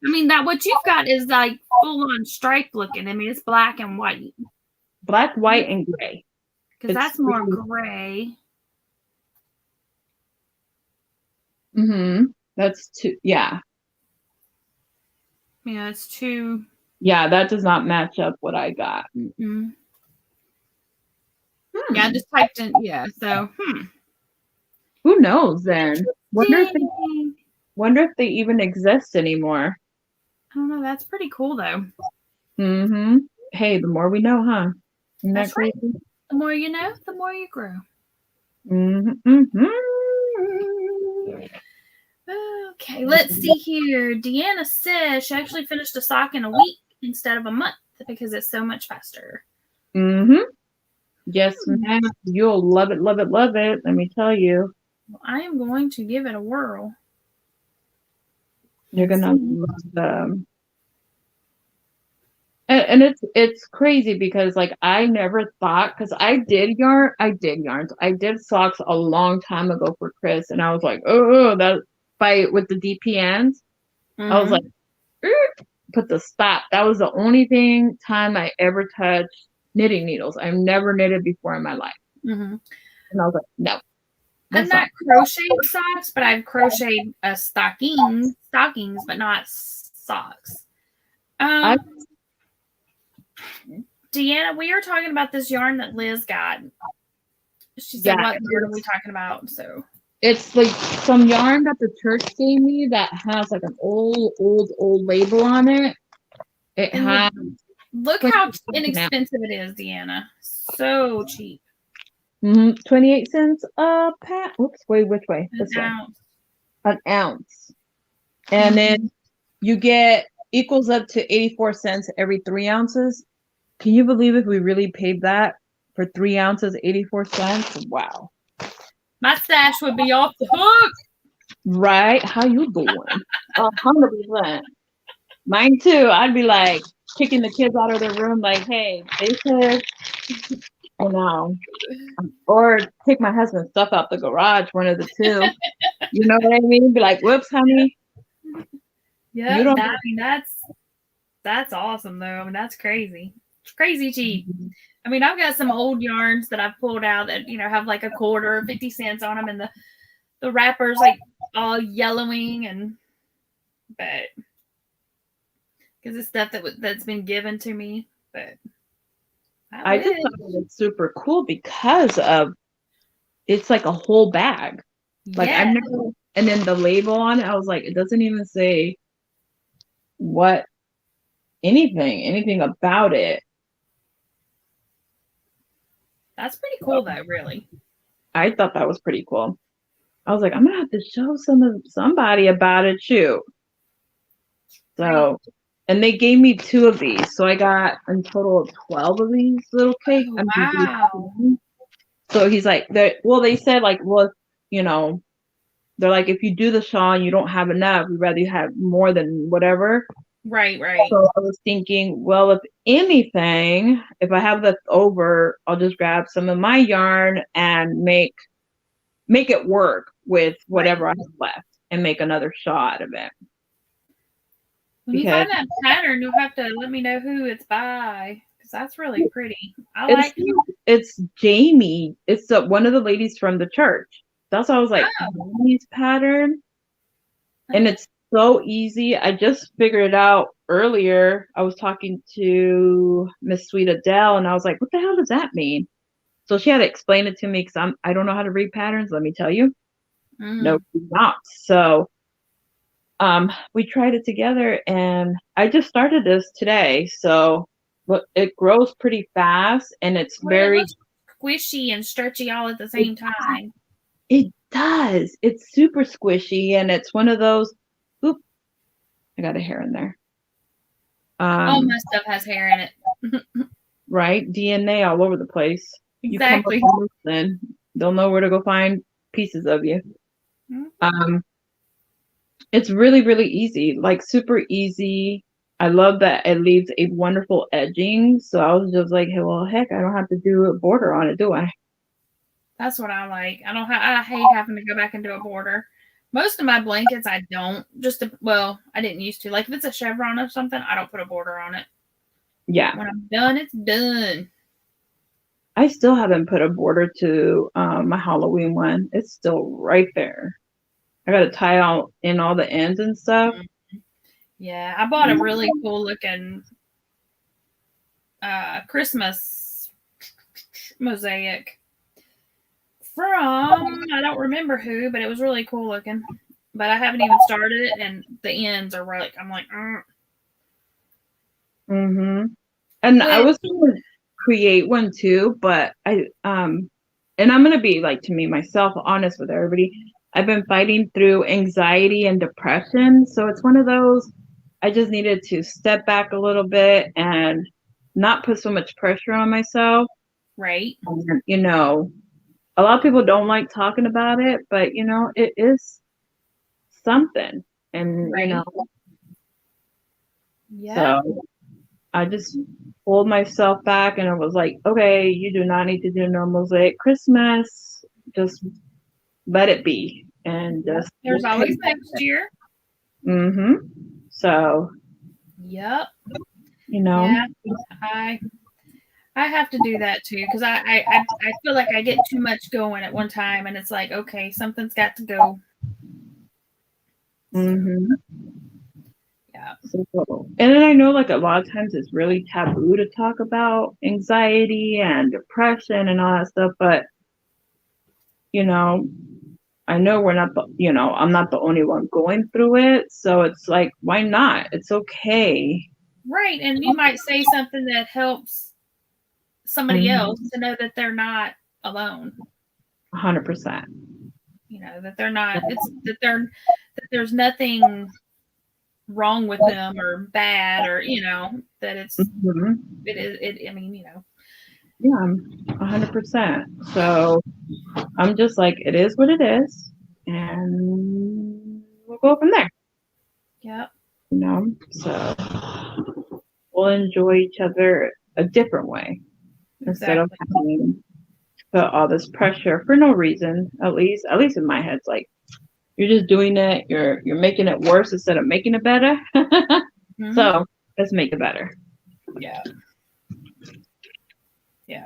I mean, what you've got is like full on stripe looking. I mean, it's black and white. Black, white, and gray. Because that's more gray. That's two. Yeah. Yeah, it's two. Yeah, that does not match up what I got. Yeah, I just typed in. Yeah, so. Who knows then? Wonder if they even exist anymore. I don't know. That's pretty cool, though. Hey, the more we know, huh? Isn't that crazy? Right. The more you know, the more you grow. Okay, let's see here. Deanna says she actually finished a sock in a week instead of a month because it's so much faster. Yes, ma'am. You'll love it, love it, love it. Let me tell you. Well, I am going to give it a whirl. You're gonna love them. And it's crazy because like I never thought, because I did yarns. I did socks a long time ago for Chris, and I was like, oh, that fight with the DPNs. I was like, put the stop. That was the only time I ever touched knitting needles. I've never knitted before in my life. Mm-hmm. And I was like, no. I've not crocheted socks, but I've crocheted stockings, but not socks. Deanna, we are talking about this yarn that Liz got. She said, what yarn are we talking about? So it's like some yarn that the church gave me that has like an old label on it. It has. Look how inexpensive it is, Deanna. So cheap. 28 cents a pound. Whoops, wait, which way? This way. An ounce. And then you get equals up to 84 cents every 3 ounces. Can you believe if we really paid that for 3 ounces, 84 cents? Wow. My stash would be off the hook. Right? How you doing? 100%. Mine too. I'd be like kicking the kids out of their room, like, hey, they said, I know. Or take my husband's stuff out the garage, one of the two. You know what I mean? Be like, whoops, honey. Yeah, that's awesome though. I mean, that's crazy. It's crazy cheap. I mean, I've got some old yarns that I've pulled out that, have like a quarter, 50 cents on them, and the wrapper's like all yellowing, but because it's stuff that's been given to me. But I just thought it was super cool because of it's like a whole bag. Like I've never, and then the label on it, I was like, it doesn't even say what anything about it. That's pretty cool though, really. I thought that was pretty cool. I was like, I'm gonna have to show somebody about it too. So, and they gave me 2 of these, so I got in total of 12 of these little cakes. Oh, wow. So he's like, they said like, well, they're like, if you do the shawl and you don't have enough, we'd rather you have more than whatever. Right. So I was thinking, well, if anything, if I have left over, I'll just grab some of my yarn and make it work with whatever I have left and make another shawl out of it. When you find that pattern, you'll have to let me know who it's by, because that's really pretty. It's Jamie. It's one of the ladies from the church. That's why I was like, Jamie's pattern. And it's so easy. I just figured it out earlier. I was talking to Miss Sweet Adele, and I was like, what the hell does that mean? So she had to explain it to me because I don't know how to read patterns, let me tell you. No, not. So we tried it together, and I just started this today. So it grows pretty fast, and it's very squishy and stretchy all at the same time. It does. It's super squishy, and it's one of those. Oop! I got a hair in there. All my stuff has hair in it. Right? DNA all over the place. Exactly. You come up then they'll know where to go find pieces of you. It's really, really easy, like super easy. I love that it leaves a wonderful edging. So I was just like, hey, well, heck, I don't have to do a border on it, do I? That's what I like. I hate having to go back and do a border. Most of my blankets, I don't. I didn't used to. Like if it's a chevron or something, I don't put a border on it. Yeah. When I'm done, it's done. I still haven't put a border to my Halloween one. It's still right there. I got to tie out in all the ends and stuff. Yeah, I bought a really cool looking Christmas mosaic from, I don't remember who, but it was really cool looking. But I haven't even started it, and the ends are like, I'm like, And I was going to create one too, but and I'm going to be like, to me, myself, honest with everybody. I've been fighting through anxiety and depression. So it's one of those, I just needed to step back a little bit and not put so much pressure on myself. Right. And, a lot of people don't like talking about it, but, it is something. And, so I just pulled myself back and I was like, okay, you do not need to do no mosaic Christmas. Just let it be. And just there's always next year. So Yep. You know? Yeah. I have to do that too because I feel like I get too much going at one time, and it's like, okay, something's got to go. Mm-hmm. Yeah. So, and then I know like a lot of times it's really taboo to talk about anxiety and depression and all that stuff, but you know, I know we're not the, you know, I'm not the only one going through it. So it's like, why not? It's okay. Right. And you might say something that helps somebody else to know that they're not alone. 100%. You know, that they're not, that there's nothing wrong with them or bad or, you know, that Mm-hmm. I mean, you know. Yeah, 100%. So I'm just like, it is what it is. And we'll go from there. Yep. You know, so we'll enjoy each other a different way instead of Exactly. having put all this pressure for no reason. At least in my head, it's like you're just doing it. You're making it worse instead of making it better. Mm-hmm. So let's make it better. Yeah. Yeah.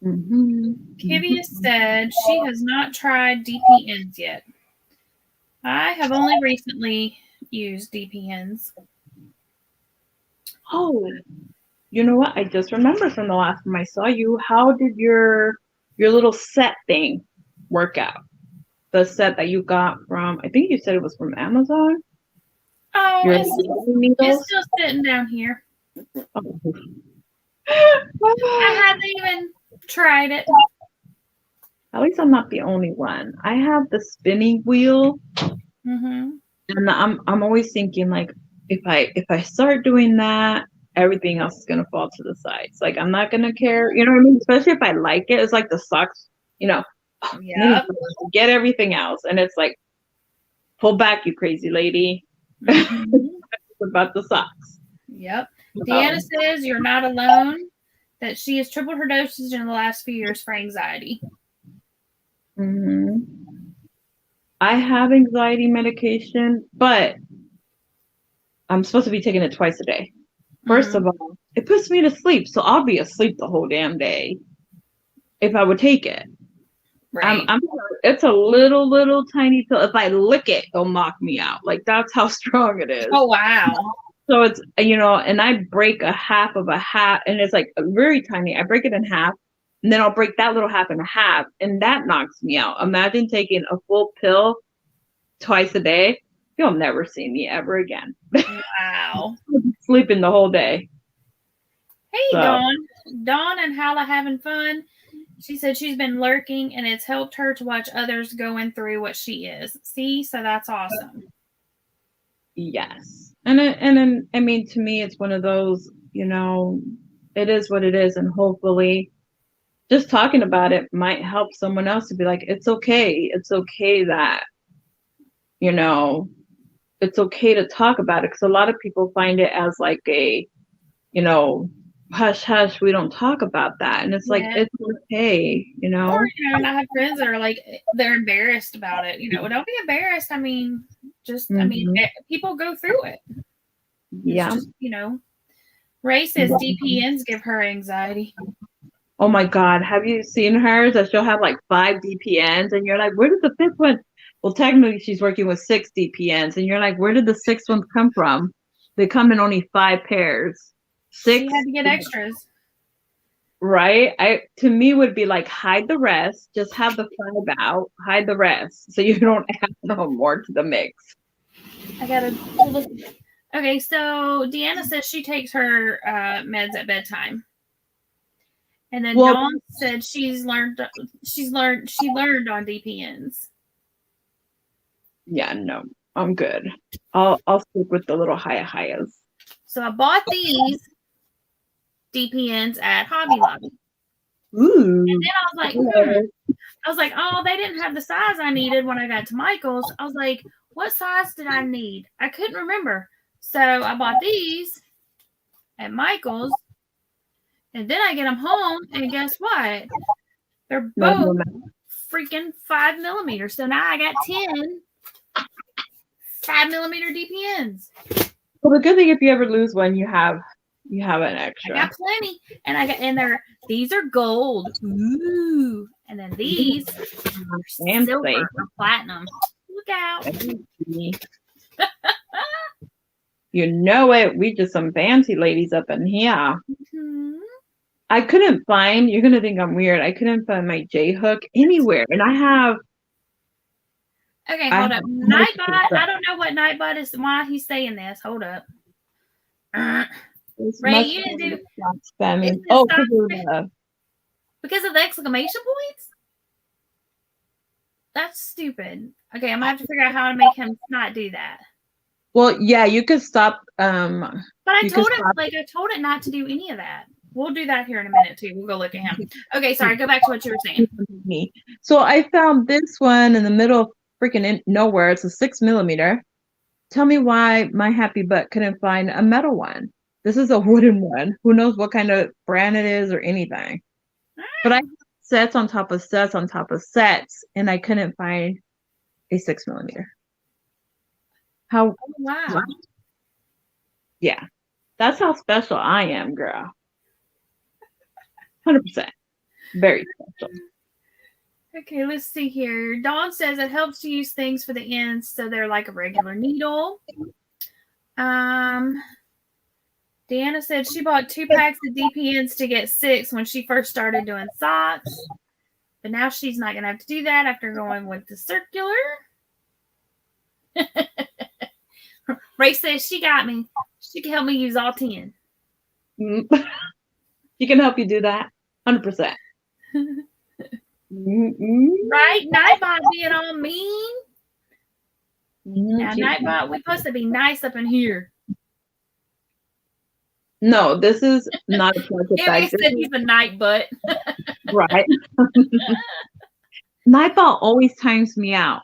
Mm-hmm. Kivia said she has not tried DPNs yet. I have only recently used DPNs. Oh, you know what? I just remembered from the last time I saw you. How did your little set thing work out? The set that you got from, I think you said it was from Amazon. Oh, Your it's needles. still sitting down here. Oh. I haven't even tried it. At least I'm not the only one. I have the spinning wheel, Mm-hmm. and I'm always thinking like if I start doing that, everything else is gonna fall to the sides. Like I'm not gonna care, you know what I mean? Especially if I like it. It's like the socks, you know. Oh, I need Yep. to get everything else, and it's like pull back, you crazy lady. Mm-hmm. About the socks. Yep. So, Deanna says you're not alone, that she has tripled her dosage in the last few years for anxiety. mhm. I have anxiety medication, but I'm supposed to be taking it twice a day. First Mm-hmm. of all, it puts me to sleep, so I'll be asleep the whole damn day if I would take it. Right. It's a little tiny pill. If I lick it, it'll knock me out. Like that's how strong it is. Oh, wow. So it's, and I break a half of a half, and it's like very tiny. I break it in half, and then I'll break that little half in half, and that knocks me out. Imagine taking a full pill twice a day. You'll never see me ever again. Wow. Sleeping the whole day. Hey, So Dawn. Dawn and Hala having fun. She said she's been lurking and it's helped her to watch others going through what she is. See, so that's awesome. yes, and then I mean, to me, it's one of those. It is what it is, and hopefully, just talking about it might help someone else to be like, it's okay. It's okay that you know, it's okay to talk about it because a lot of people find it as like a you know, hush hush, we don't talk about that. And it's like, Yeah. it's okay, Or, and I have friends that are like, they're embarrassed about it. Don't be embarrassed. I mean, Mhm. people go through it. It's Yeah. just, Ray says DPNs give her anxiety. Oh my God. Have you seen hers that she'll have like 5 DPNs and you're like, where did the fifth one? Well, technically she's working with 6 DPNs and you're like, where did the sixth ones come from? They come in only 5 pairs. She Six, had to get extras. right? To me would be like hide the rest, just have the 5 out, hide the rest, so you don't add no more to the mix. I gotta pull this. Okay, so Deanna says she takes her meds at bedtime. And then Well, Dawn said she learned on DPNs. yeah, no, I'm good. I'll stick with the little highs. So I bought these DPNs at Hobby Lobby. Ooh. And then I was like, I was like, oh, they didn't have the size I needed when I got to Michael's. I was like, what size did I need? I couldn't remember. So I bought these at Michael's. And then I get them home, and guess what? They're both freaking 5mm. So now I got 10 5mm DPNs. Well, the good thing if you ever lose one, you have an extra. I got plenty, and these are gold. Ooh, and then these are silver or platinum. Look out! You know it. We just some fancy ladies up in here. Mm-hmm. I couldn't find. You're gonna think I'm weird. I couldn't find my J hook anywhere, and I have. Okay, hold up. Nightbot. I don't know what Nightbot is. Why he's saying this? Hold up. Ray, you didn't do. Oh, because of the exclamation points. That's stupid. Okay, I'm gonna have to figure out how to make him not do that. Well, yeah, you could stop. But I told it not to do any of that. We'll do that here in a minute too. We'll go look at him. Okay, sorry. Go back to what you were saying. So I found this one in the middle of freaking nowhere. It's a 6 millimeter. Tell me why my happy butt couldn't find a metal one. This is a wooden one. Who knows what kind of brand it is or anything. But I sets on top of sets on top of sets, and I couldn't find a 6 millimeter. How? Oh, wow. Yeah, that's how special I am, girl. 100%. Very special. Okay, let's see here. Dawn says it helps to use things for the ends so they're like a regular needle. Deanna said she bought 2 packs of DPNs to get 6 when she first started doing socks. But now she's not going to have to do that after going with the circular. Ray says she got me. She can help me use all 10. She can help you do that. 100%. Right? Nightbot being all mean. Now, Nightbot, we're supposed to be nice up in here. No, this is not a project bag. He said he's a Nightbot. Right. Nightbot always times me out.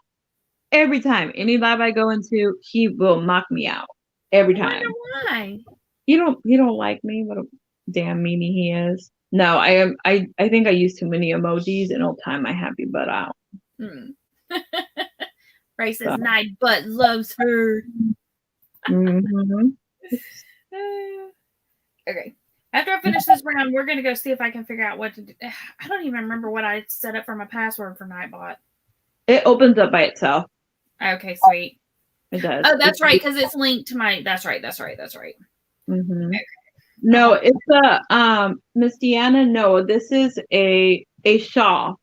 Every time. Any live I go into, he will knock me out. Every time. I wonder why. You don't like me? What a damn meanie he is. No, I think I use too many emojis and it'll time my happy butt out. Ray says Nightbot loves her. Mm-hmm. Okay. After I finish this round, we're gonna go see if I can figure out what to do. I don't even remember what I set up for my password for Nightbot. It opens up by itself. Okay, sweet. It does. Oh, that's right, because it's linked to my. That's right. Mm-hmm. Okay. No, it's a Miss Deanna. No, this is a shawl.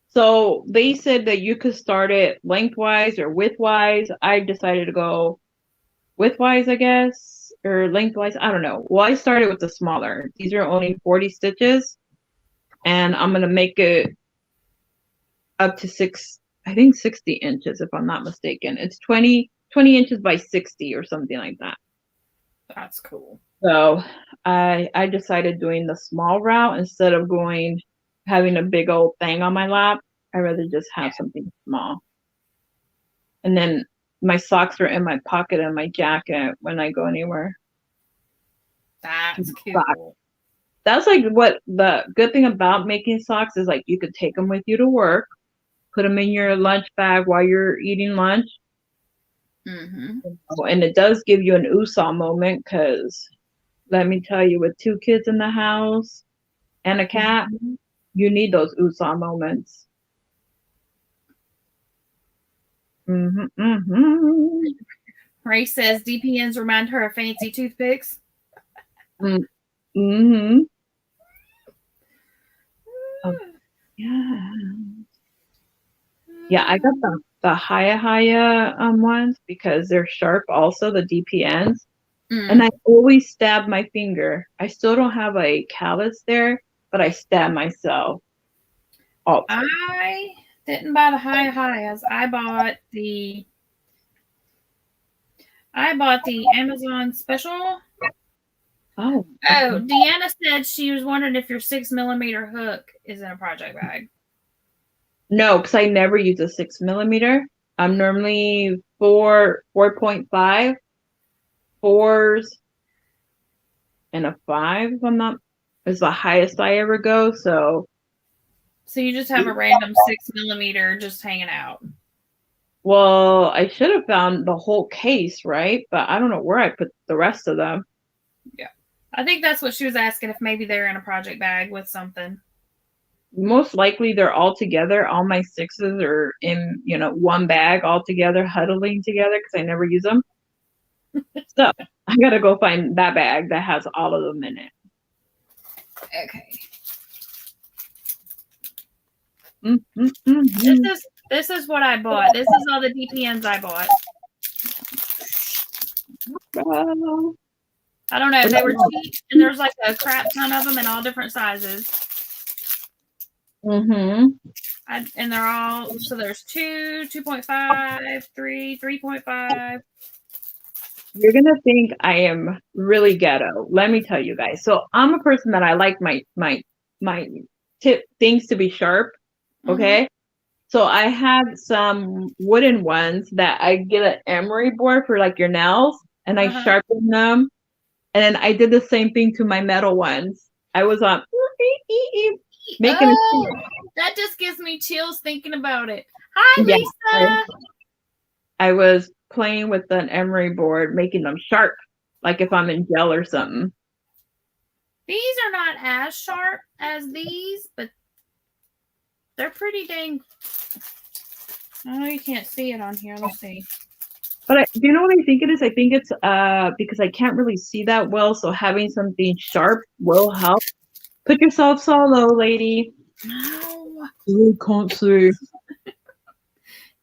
So they said that you could start it lengthwise or widthwise. I decided to go widthwise, I guess, or lengthwise. I don't know. Well, I started with the smaller. These are only 40 stitches, and I'm gonna make it up to 60 inches, if I'm not mistaken. It's 20 inches by 60 or something like that. That's cool. So I decided doing the small route instead of having a big old thing on my lap. I'd rather just have something small. And then my socks are in my pocket and my jacket when I go anywhere. That's cool. That's like what the good thing about making socks is, like, you could take them with you to work, put them in your lunch bag while you're eating lunch. Mm-hmm. And it does give you an ooh-saw moment, because let me tell you, with 2 kids in the house and a cat, you need those ooh-saw moments. Ray says DPNs remind her of fancy toothpicks. Mm-hmm. Oh, yeah. Yeah, I got the higher ones because they're sharp also, the DPNs. And I always stab my finger. I still don't have a callus there, but I stab myself. I didn't buy the high-as. I bought the Amazon special. Oh, Deanna said she was wondering if your 6 millimeter hook is in a project bag. No, because I never use a 6 millimeter. I'm normally 4.5, 4s, and a 5. If I'm not, is the highest I ever go. So you just have a random 6 millimeter just hanging out. Well, I should have found the whole case, right? But I don't know where I put the rest of them. Yeah. I think that's what she was asking, if maybe they're in a project bag with something. Most likely they're all together. All my sixes are in, one bag all together, huddling together because I never use them. So I gotta go find that bag that has all of them in it. Okay. Mm-hmm. This is what I bought. This is all the DPNs I bought. Oh. I don't know. They were cheap, and there's like a crap ton of them in all different sizes. Mm-hmm. And they're all, so there's 2, 2.5, 3, 3.5. You're gonna think I am really ghetto. Let me tell you guys. So I'm a person that I like my tip things to be sharp. Okay. So I have some wooden ones that I get an emery board for like your nails, and I sharpen them. And then I did the same thing to my metal ones. I was on making that just gives me chills thinking about it. Hi, Lisa. I was playing with an emery board, making them sharp, like if I'm in gel or something. These are not as sharp as these, but they're pretty dang. I know you can't see it on here. Let's see. But do you know what I think it is? I think it's because I can't really see that well, so having something sharp will help. Put yourself solo, lady. No. You can't see.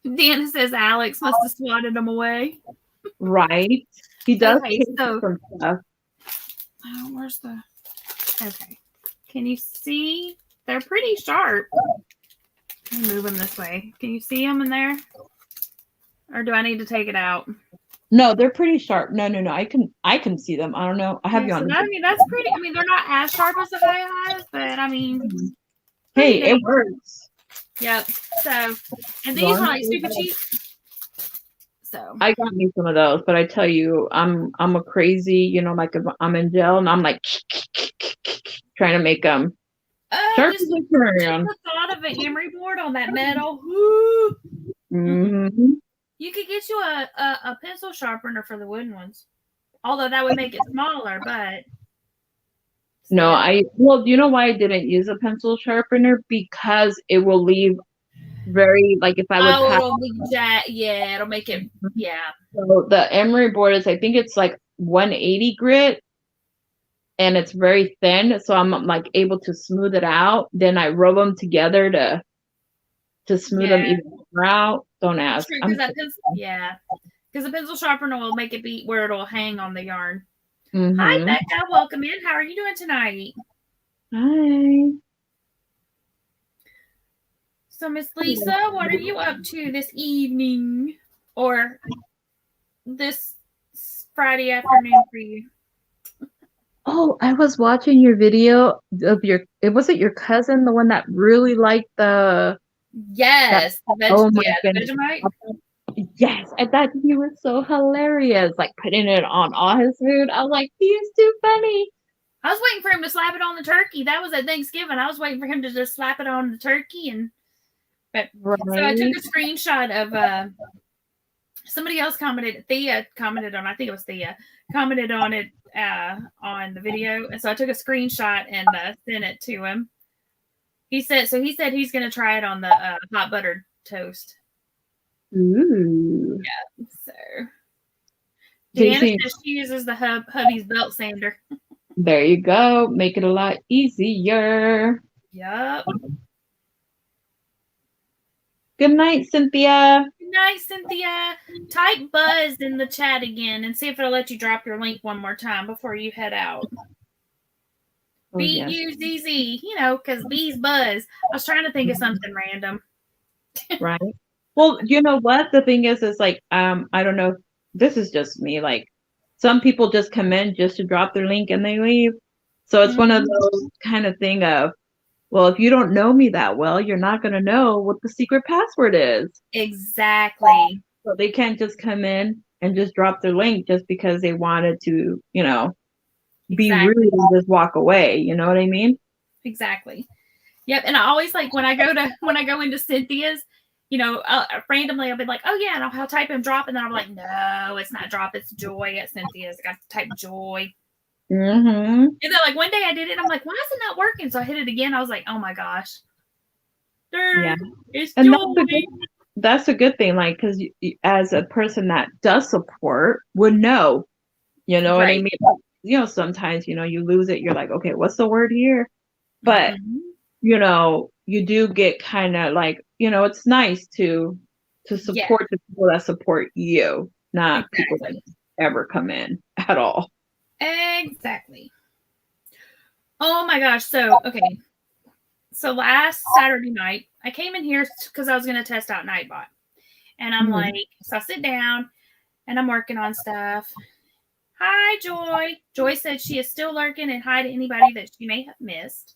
Dana says Alex must have swatted them away. Right. He does so some stuff. Oh, where's the okay. Can you see? They're pretty sharp. Let me move them this way. Can you see them in there? Or do I need to take it out? No, they're pretty sharp. No. I can see them. I don't know. I have you on. So that's pretty. I mean, they're not as sharp as the high highs, but I mean, hey, it works. Yep. So, and these are like super cheap. So I got me some of those, but I tell you, I'm a crazy, like I'm in gel and I'm like trying to make them sharp as they turn. The thought of an emery board on that metal. Mm-hmm. You could get you a pencil sharpener for the wooden ones, although that would make it smaller. But no, you know why I didn't use a pencil sharpener? Because it will leave very like if I would it'll make it So the emery board is I think it's like 180 grit and it's very thin, so I'm like able to smooth it out. Then I rub them together to smooth them even more out. Don't ask. Because the pencil sharpener will make it be where it'll hang on the yarn. Mm-hmm. Hi Becca, welcome in. How are you doing tonight? Hi. So, Miss Lisa, what are you up to this evening or this Friday afternoon for you? Oh, I was watching your video of was it your cousin, the one that really liked the Yes, Vegemite? Yes, I thought he was so hilarious, like putting it on all his food. I was like, he is too funny. I was waiting for him to slap it on the turkey. That was at Thanksgiving. I was waiting for him to just slap it on the turkey So I took a screenshot of somebody else commented. Thea commented on. I think it was Thea commented on it on the video, and so I took a screenshot and sent it to him. He said he's going to try it on the hot buttered toast. Ooh. Yeah. So Deanna says she uses the hubby's belt sander. There you go. Make it a lot easier. Yep. Good night, Cynthia. Good night, Cynthia. Type buzz in the chat again and see if it'll let you drop your link one more time before you head out. B-U-Z-Z, because bees buzz. I was trying to think of something random. Right. Well, you know what? The thing is like, I don't know. This is just me. Like, some people just come in just to drop their link and they leave. So it's one of those kind of thing of, well, if you don't know me that well, you're not going to know what the secret password is. Exactly. So they can't just come in and just drop their link just because they wanted to, be rude and just walk away. You know what I mean? Exactly. Yep. And I always like when I go into Cynthia's, randomly I'll be like, oh yeah, and I'll type in drop, and then I'm like, no, it's not drop, it's joy at Cynthia's. I got to type joy. Mm-hmm. And then like one day I did it, and I'm like, why is it not working? So I hit it again. I was like, oh my gosh. Yeah. It's And joy. that's a good thing, like, because as a person that does support would know, you know what I mean? Sometimes, you lose it. You're like, okay, what's the word here? But, you do get kind of like, it's nice to support the people that support you, not people that ever come in at all. Exactly. Oh my gosh. So, okay. So last Saturday night, I came in here because I was going to test out Nightbot. And I'm like, so I sit down and I'm working on stuff. Hi, Joy. Joy said she is still lurking, and hi to anybody that she may have missed.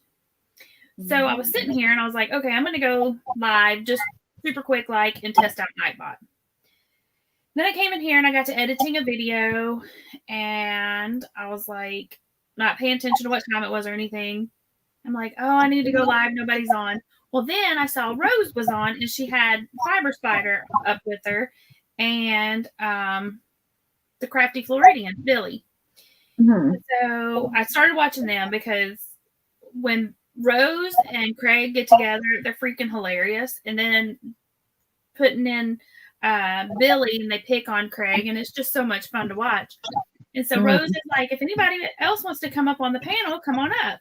So I was sitting here and I was like, okay, I'm going to go live just super quick, and test out Nightbot. Then I came in here and I got to editing a video, and I was like, not paying attention to what time it was or anything. I'm like, oh, I need to go live. Nobody's on. Well, then I saw Rose was on, and she had Fiber Spider up with her, and the Crafty Floridian, Billy. So I started watching them because when Rose and Craig get together, they're freaking hilarious. And then putting in Billy, and they pick on Craig, and it's just so much fun to watch. And so Rose is like, if anybody else wants to come up on the panel, come on up.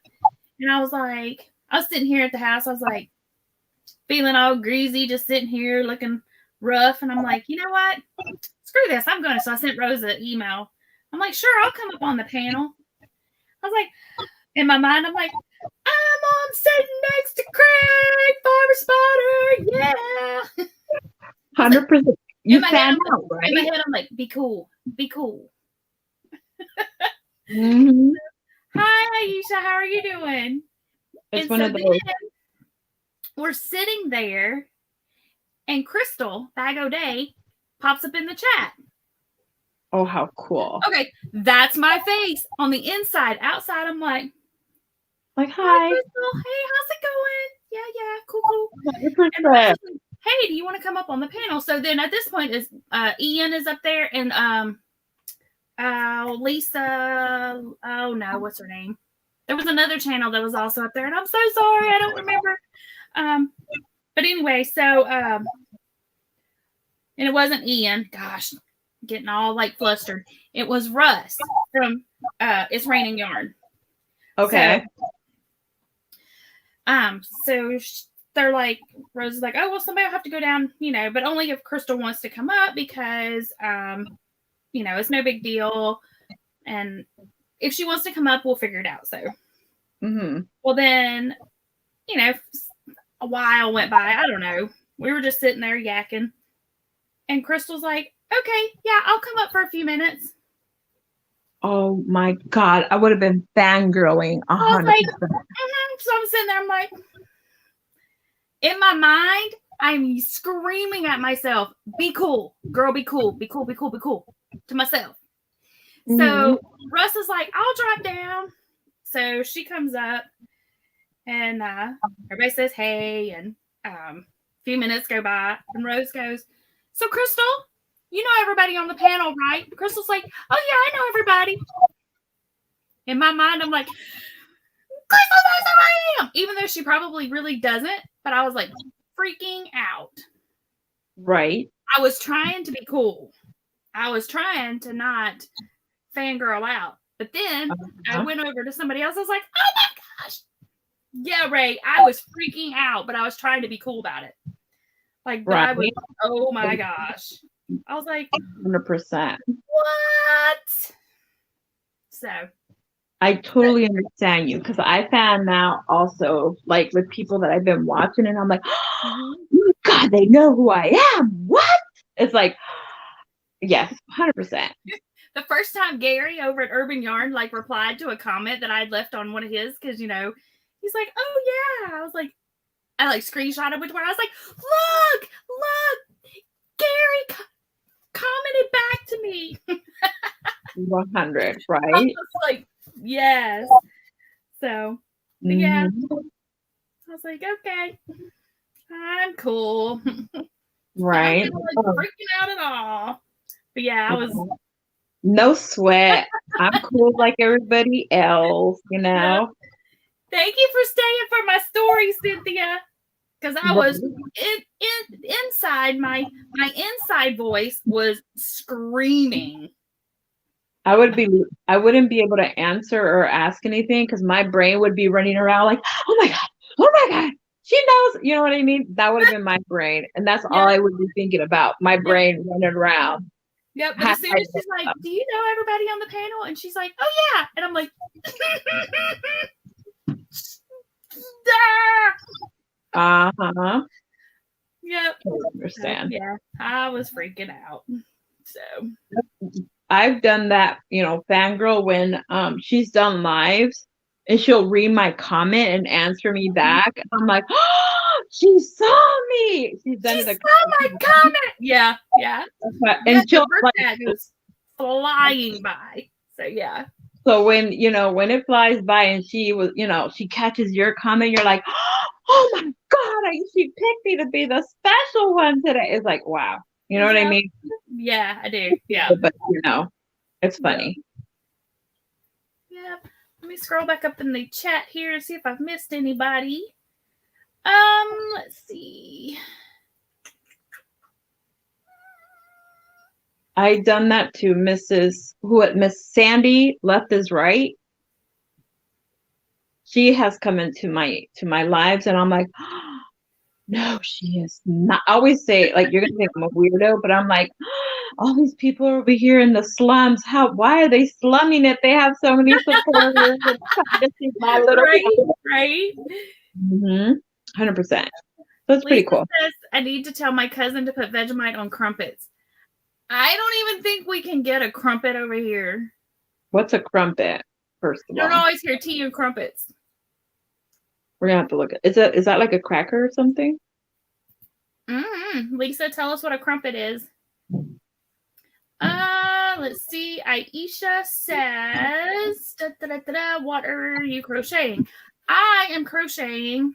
And I was sitting here at the house. I was like, feeling all greasy, just sitting here looking rough. And I'm like, you know what? Screw this. I'm going to. So I sent Rose an email. I'm like, sure, I'll come up on the panel. I was like, in my mind, I'm like, I'm sitting next to Craig, Fiber Spider. Yeah. 100%. You stand out, right? In my head, I'm like, be cool. Be cool. Hi, Aisha. How are you doing? It's one of those. We're sitting there, and Crystal, Bag O'Day, pops up in the chat. Oh, how cool. Okay, that's my face on the inside. Outside, I'm like, hi. Crystal. Hey, how's it going? Yeah, cool. And like, hey, do you want to come up on the panel? So then at this point, Ian is up there, and Lisa, oh no, what's her name? There was another channel that was also up there, and I'm so sorry, I don't remember. But anyway, so and it wasn't Ian. Gosh, getting all flustered. It was Russ from It's Raining Yarn. Okay. So they're like, Rose is like, oh well, somebody will have to go down, but only if Crystal wants to come up because it's no big deal, and if she wants to come up, we'll figure it out. So, well then, a while went by. I don't know. We were just sitting there yakking. And Crystal's like, okay, yeah, I'll come up for a few minutes. Oh my God. I would have been fangirling 100%. So I'm sitting there, I'm like, in my mind, I'm screaming at myself, be cool, girl, be cool, be cool, be cool, be cool, to myself. So Russ is like, I'll drop down. So she comes up, and everybody says hey, and a few minutes go by, and Rose goes, so Crystal, you know everybody on the panel, right? Crystal's like, oh yeah, I know everybody. In my mind, I'm like, Crystal knows who I am, even though she probably really doesn't. But I was like freaking out. Right. I was trying to be cool. I was trying to not fangirl out. But then I went over to somebody else. I was like, oh my gosh. Yeah, Ray, I was freaking out, but I was trying to be cool about it. I was, oh my gosh. I was like, 100%. What? So. I totally understand you, because I found out also, with people that I've been watching, and I'm like, oh my God, they know who I am. What? It's like, yes, 100%. The first time Gary over at Urban Yarn replied to a comment that I'd left on one of his, because he's like, oh yeah. I was like, I screenshotted which one. I was like, look, Gary commented back to me. 100, right? I was like, yes. So yeah. I was like, okay, I'm cool. Right. I'm not like freaking out at all. But yeah, I was. No sweat. I'm cool like everybody else, you Yeah. know. Thank you for staying for my story, Cynthia. Because I was inside my inside voice was screaming. I wouldn't be able to answer or ask anything because my brain would be running around like, oh my God, she knows, you know what I mean? That would have been my brain. And that's all I would be thinking about. My brain running around. Yep, but as soon as she's like, do you know everybody on the panel? And she's like, oh yeah. And I'm like, uh-huh. Yep. I understand. Yeah, I was freaking out. So I've done that, fangirl when she's done lives and she'll read my comment and answer me back. And I'm like, oh, she saw me. She's done she it. Saw my comment. Yeah. And she'll that goes flying by. So yeah. So when it flies by and she was, she catches your comment, you're like, oh my God, she picked me to be the special one today. It's like, wow. You know what I mean? Yeah, I do. Yeah. But it's funny. Yeah. Let me scroll back up in the chat here and see if I've missed anybody. Let's see. I done that to Miss Sandy, Left is Right. She has come into my lives and I'm like, oh, no, she is not. I always say, like, you're gonna think I'm a weirdo, but I'm like, all these people are over here in the slums. Why are they slumming it? They have so many supporters. Right. 100%. So it's pretty cool. Says, I need to tell my cousin to put Vegemite on crumpets. I don't even think we can get a crumpet over here. What's a crumpet? First of all, you don't always hear tea and crumpets. We're gonna have to look at. Is that like a cracker or something? Lisa, tell us what a crumpet is. Let's see. Aisha says, what are you crocheting? I am crocheting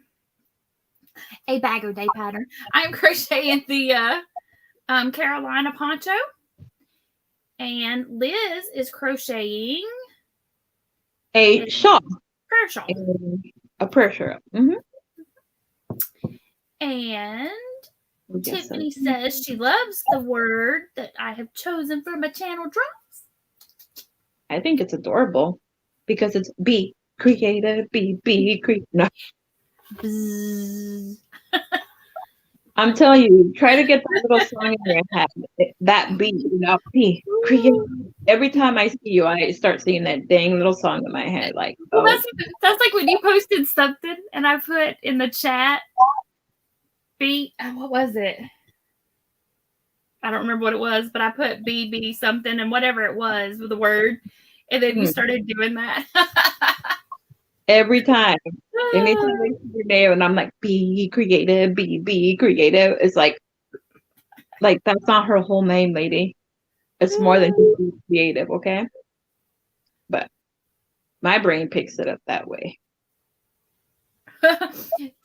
a bag or day pattern. I'm crocheting the Carolina poncho, and Liz is crocheting a shawl. Prayer shawl. A prayer shawl. And Tiffany says she loves the word that I have chosen for my channel drops. I think it's adorable because it's be creative, be creative. No. I'm telling you, try to get that little song in your head. That beat, be creative. Every time I see you, I start singing that dang little song in my head. Like, well, that's like when you posted something and I put in the chat, what was it? I don't remember what it was, but I put be something and whatever it was with the word, and then you started doing that. Every time. Anytime I see your name and I'm like, be creative, be creative. It's like that's not her whole name, lady. It's more than be creative, okay? But my brain picks it up that way.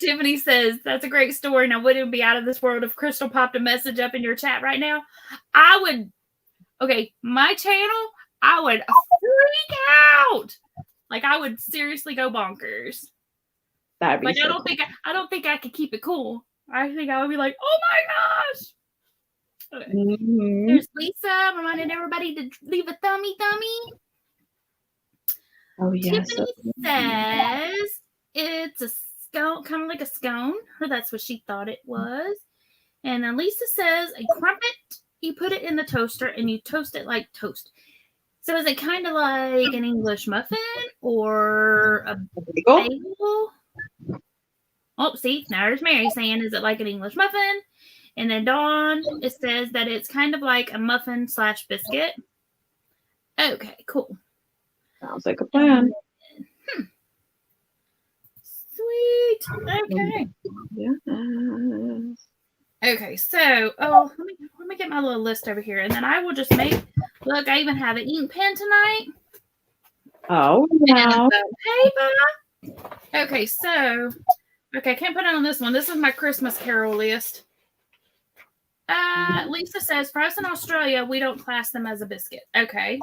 Tiffany says, that's a great story. Now, would it be out of this world if Crystal popped a message up in your chat right now? My channel, I would freak out. Like, I would seriously go bonkers. That'd be like, so I don't think I could keep it cool. I think I would be like, oh my gosh. Okay. There's Lisa reminding everybody to leave a thummy. Oh, yes. Tiffany says it's a scone, kind of like a scone. Or that's what she thought it was. And then Lisa says a crumpet, you put it in the toaster and you toast it like toast. So is it kind of like an English muffin or a bagel? Oh, see, now there's Mary saying, is it like an English muffin? And then Dawn, it says that it's kind of like a muffin / biscuit. Okay, cool. Sounds like a plan. Sweet. Okay. Yes. Okay, so let me get my little list over here, and then I will just make. Look, I even have an ink pen tonight. Oh wow! Paper. Okay, so I can't put it on this one. This is my Christmas Carol list. Lisa says, for us in Australia, we don't class them as a biscuit. Okay.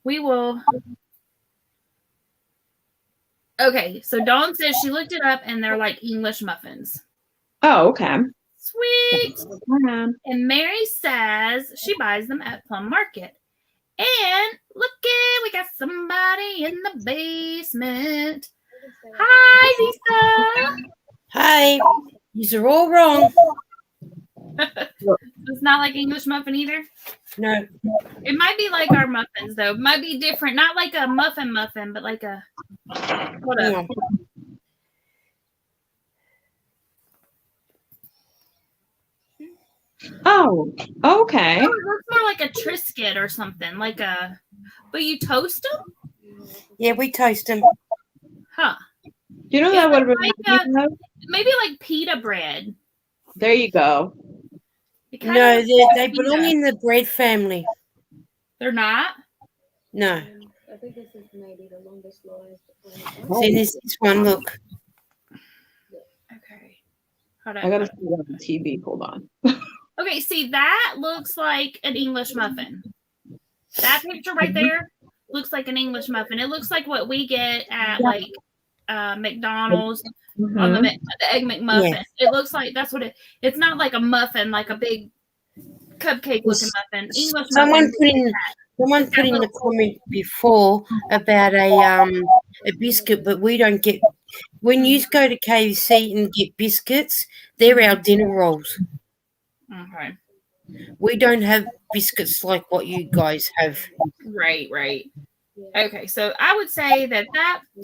We will. Okay, so Dawn says she looked it up and they're like English muffins. Oh, okay. Sweet. And Mary says she buys them at Plum Market. And look it, we got somebody in the basement. Hi, Lisa. Hi. These are all wrong. It's not like English muffin either? No. It might be like our muffins, though. It might be different. Not like a muffin, but like a... Hold up. Oh, okay. Oh, it looks more like a Triscuit or something. Like a... But you toast them? Yeah, we toast them. Huh. You know that would have been maybe like pita bread. There you go. No, they belong in the bread family. They're not? No. I think this is maybe the longest lived. See, this one, look. Okay. Hold on. I gotta see it on the TV. Hold on. Okay, see, that looks like an English muffin. That picture right there looks like an English muffin. It looks like what we get at like McDonald's on the Egg McMuffin. Yeah. It looks like that's what it's not like a muffin, like a big cupcake looking muffin. English Someone muffin. put in the comment before about a biscuit, but we don't get. When you go to KFC and get biscuits, they're our dinner rolls. Okay. We don't have biscuits like what you guys have. Right. Okay, so I would say that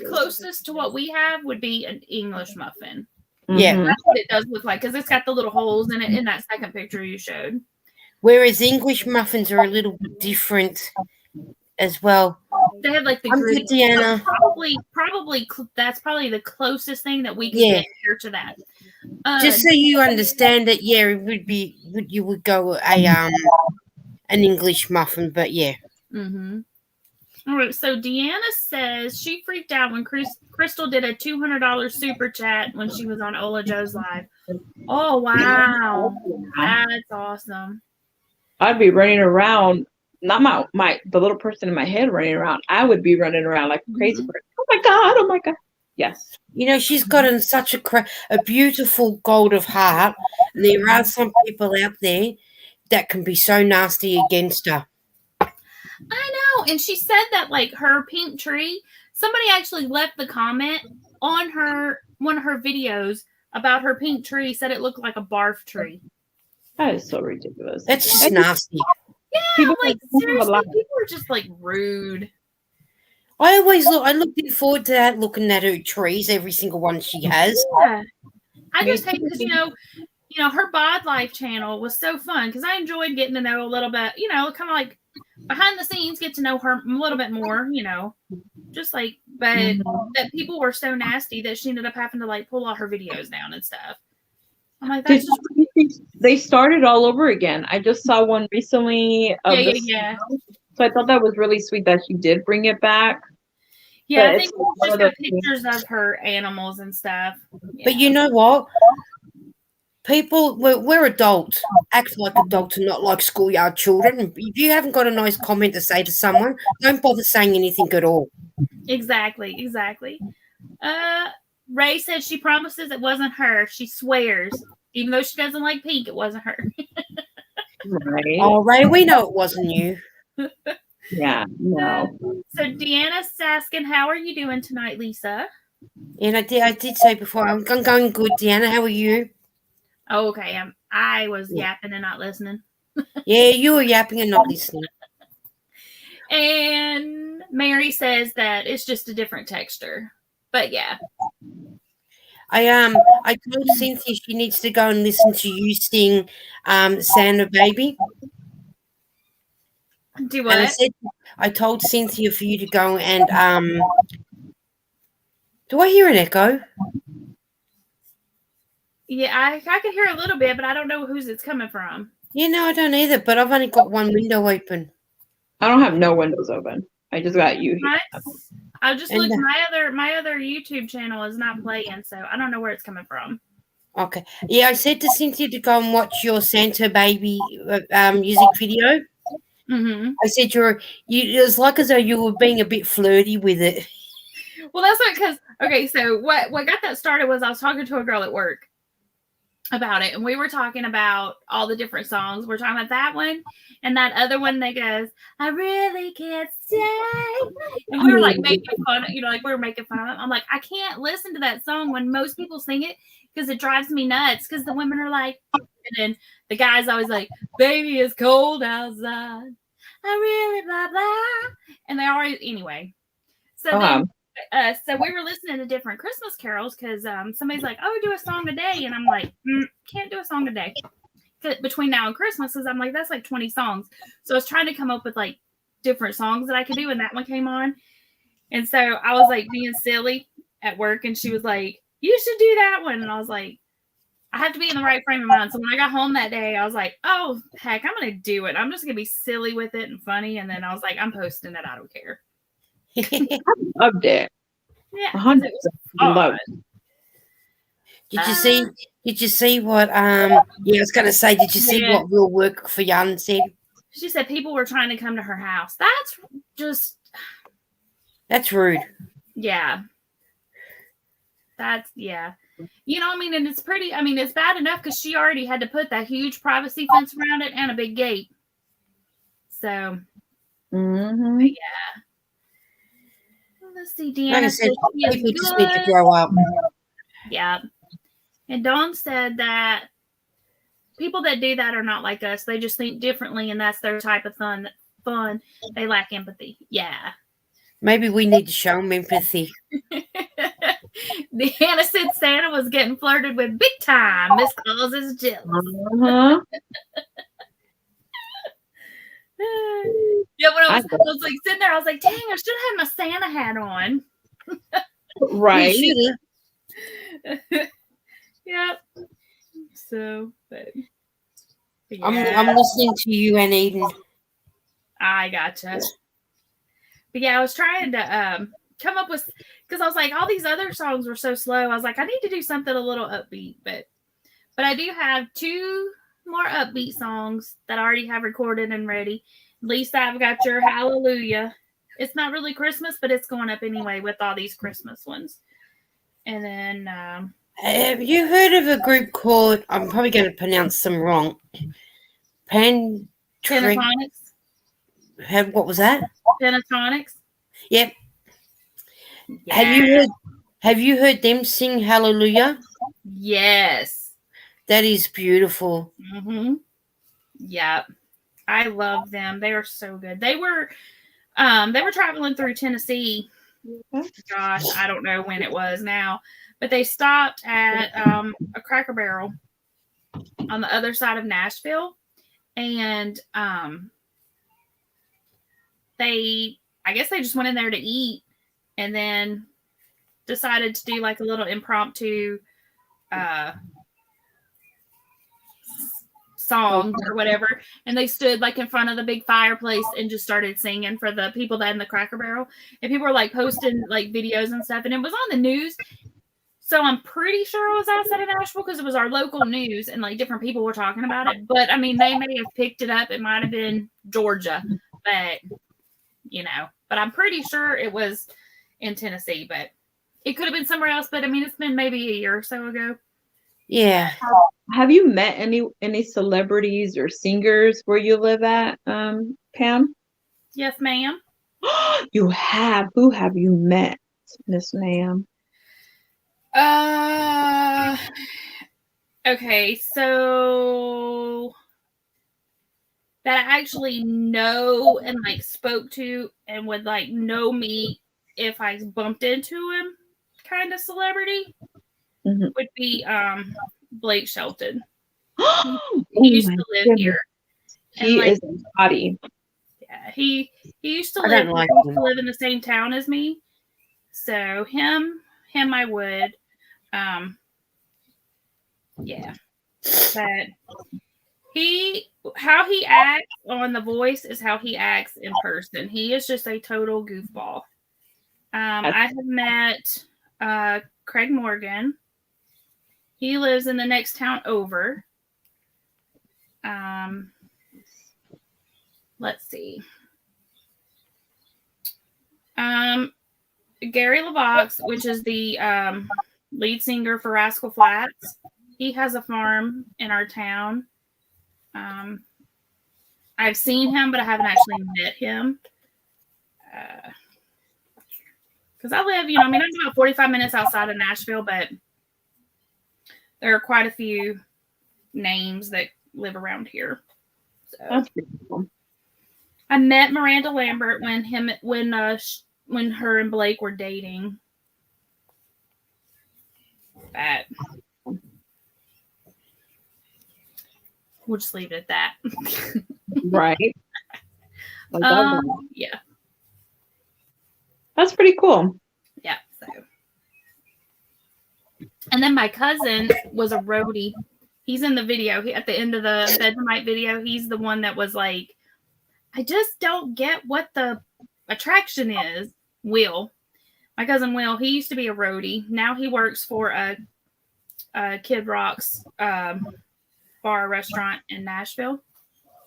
closest to what we have would be an English muffin. Yeah. That's what it does look like because it's got the little holes in it in that second picture you showed. Whereas English muffins are a little bit different as well. They have like the green. Deanna. Probably that's probably the closest thing that we can get here to that. Just so you understand that, yeah, it would be you would go an English muffin, but yeah. Mm-hmm. All right, so Deanna says she freaked out when Crystal did a $200 super chat when she was on Ola Joe's live. Oh wow, that's awesome! I'd be running around, not the little person in my head running around. I would be running around like a crazy person. Oh my god! Yes. You know, she's gotten such a beautiful gold of heart, and there are some people out there that can be so nasty against her. I know, and she said that like her pink tree. Somebody actually left the comment on one of her videos about her pink tree. Said it looked like a barf tree. That is so ridiculous. That's just nasty. Yeah, people like seriously, people are just like rude. I looking forward to that, looking at her trees, every single one she has. Yeah. I just hate because you know her Bod Life channel was so fun because I enjoyed getting to know a little bit, kind of like behind the scenes, get to know her a little bit more, just like, but that people were so nasty that she ended up having to like pull all her videos down and stuff. I'm like, that's just they started all over again. I just saw one recently. Yeah. So I thought that was really sweet that she did bring it back. Yeah, I think she's just got pictures of her animals and stuff. Yeah. But you know what? People, we're adults. Act like adults and not like schoolyard children. If you haven't got a nice comment to say to someone, don't bother saying anything at all. Exactly. Ray said she promises it wasn't her. She swears. Even though she doesn't like pink, it wasn't her. Right. Oh, Ray, we know it wasn't you. Yeah, no. So Deanna's asking, how are you doing tonight, Lisa? And I did say before, I'm going good, Deanna. How are you? Oh, okay. I was yapping and not listening. Yeah, you were yapping and not listening. And Mary says that it's just a different texture. But yeah. I told Cynthia she needs to go and listen to you sing Santa Baby. Do what? And I told Cynthia for you to go and do I hear an echo? Yeah, I can hear a little bit, but I don't know whose it's coming from. Yeah, no, I don't either, but I've only got one window open. I don't have no windows open. I just got you here. I just looked. My other YouTube channel is not playing, so I don't know where it's coming from. Okay. Yeah, I said to Cynthia to go and watch your Santa baby music video. Mm-hmm. I said it was like as though you were being a bit flirty with it. Well, that's what, because, okay, so what got that started was I was talking to a girl at work about it, and we were talking about all the different songs. We're talking about that one and that other one that goes, I really can't stay. And we were like making fun, like we were making fun of it. I'm like, I can't listen to that song when most people sing it because it drives me nuts because the women are like, and then the guy's always like, baby, it's cold outside. I really blah blah. And they always, anyway. So then so we were listening to different Christmas carols because somebody's like, oh, do a song a day. And I'm like, can't do a song a day between now and Christmas because I'm like, that's like 20 songs. So I was trying to come up with like different songs that I could do. And that one came on. And so I was like being silly at work. And she was like, you should do that one. And I was like, I have to be in the right frame of mind. So when I got home that day, I was like, oh, heck, I'm going to do it. I'm just going to be silly with it and funny. And then I was like, I'm posting it. I don't care. I loved it. Yeah, 100% loved it. Did you see what I was gonna say, did you see what will work for Jan said? She said people were trying to come to her house. That's rude. Yeah. And it's pretty, it's bad enough because she already had to put that huge privacy fence around it and a big gate. So yeah. Let's see, Deanna. Like I said, people just need to grow up. Yeah. And Dawn said that people that do that are not like us. They just think differently, and that's their type of fun. They lack empathy. Yeah. Maybe we need to show them empathy. Deanna said Santa was getting flirted with big time. Miss Claus is jealous. Yeah, when I was like sitting there, I was like, dang, I should have had my Santa hat on. Right. Yep. So, but yeah. I'm listening to you and Eden. I gotcha. But yeah, I was trying to come up with, because I was like, all these other songs were so slow. I was like, I need to do something a little upbeat, but I do have 2 more upbeat songs that I already have recorded and ready. Lisa, I've got your Hallelujah. It's not really Christmas, but it's going up anyway with all these Christmas ones. And then have you heard of a group called, I'm probably going to pronounce them wrong, Pentatonics? What was that? Pentatonics? Yep. Yeah. Have you heard them sing Hallelujah? Yes. That is beautiful. Yeah. I love them. They are so good. They were traveling through Tennessee. Gosh, I don't know when it was now, but they stopped at a Cracker Barrel on the other side of Nashville, and I guess they just went in there to eat, and then decided to do like a little impromptu song or whatever, and they stood like in front of the big fireplace and just started singing for the people that in the Cracker Barrel, and people were like posting like videos and stuff, and it was on the news. So I'm pretty sure it was outside of Nashville because it was our local news and like different people were talking about it. But they may have picked it up. It might have been Georgia, but but I'm pretty sure it was in Tennessee, but it could have been somewhere else. But it's been maybe a year or so ago. Yeah. Have you met any celebrities or singers where you live at, Pam? Yes, ma'am. You have. Who have you met, Miss Ma'am? Okay, so that I actually know and like spoke to and would like know me if I bumped into him, kind of celebrity, would be Blake Shelton. He used to live here. He is a body. Yeah, he used to live in the same town as me. So him I would. Yeah. But how he acts on The Voice is how he acts in person. He is just a total goofball. I have met Craig Morgan. He lives in the next town over. Let's see. Gary LaVox, which is the lead singer for Rascal Flatts, he has a farm in our town. I've seen him, but I haven't actually met him. Because I live, I'm about 45 minutes outside of Nashville, but there are quite a few names that live around here. So That's pretty cool. I met Miranda Lambert when her and Blake were dating. But we'll just leave it at that. Right. Yeah. That's pretty cool. Yeah. So, and then my cousin was a roadie. He's in the video. At the end of the Vegemite video, he's the one that was like, I just don't get what the attraction is. Will. My cousin Will, he used to be a roadie. Now he works for a Kid Rock's bar restaurant in Nashville.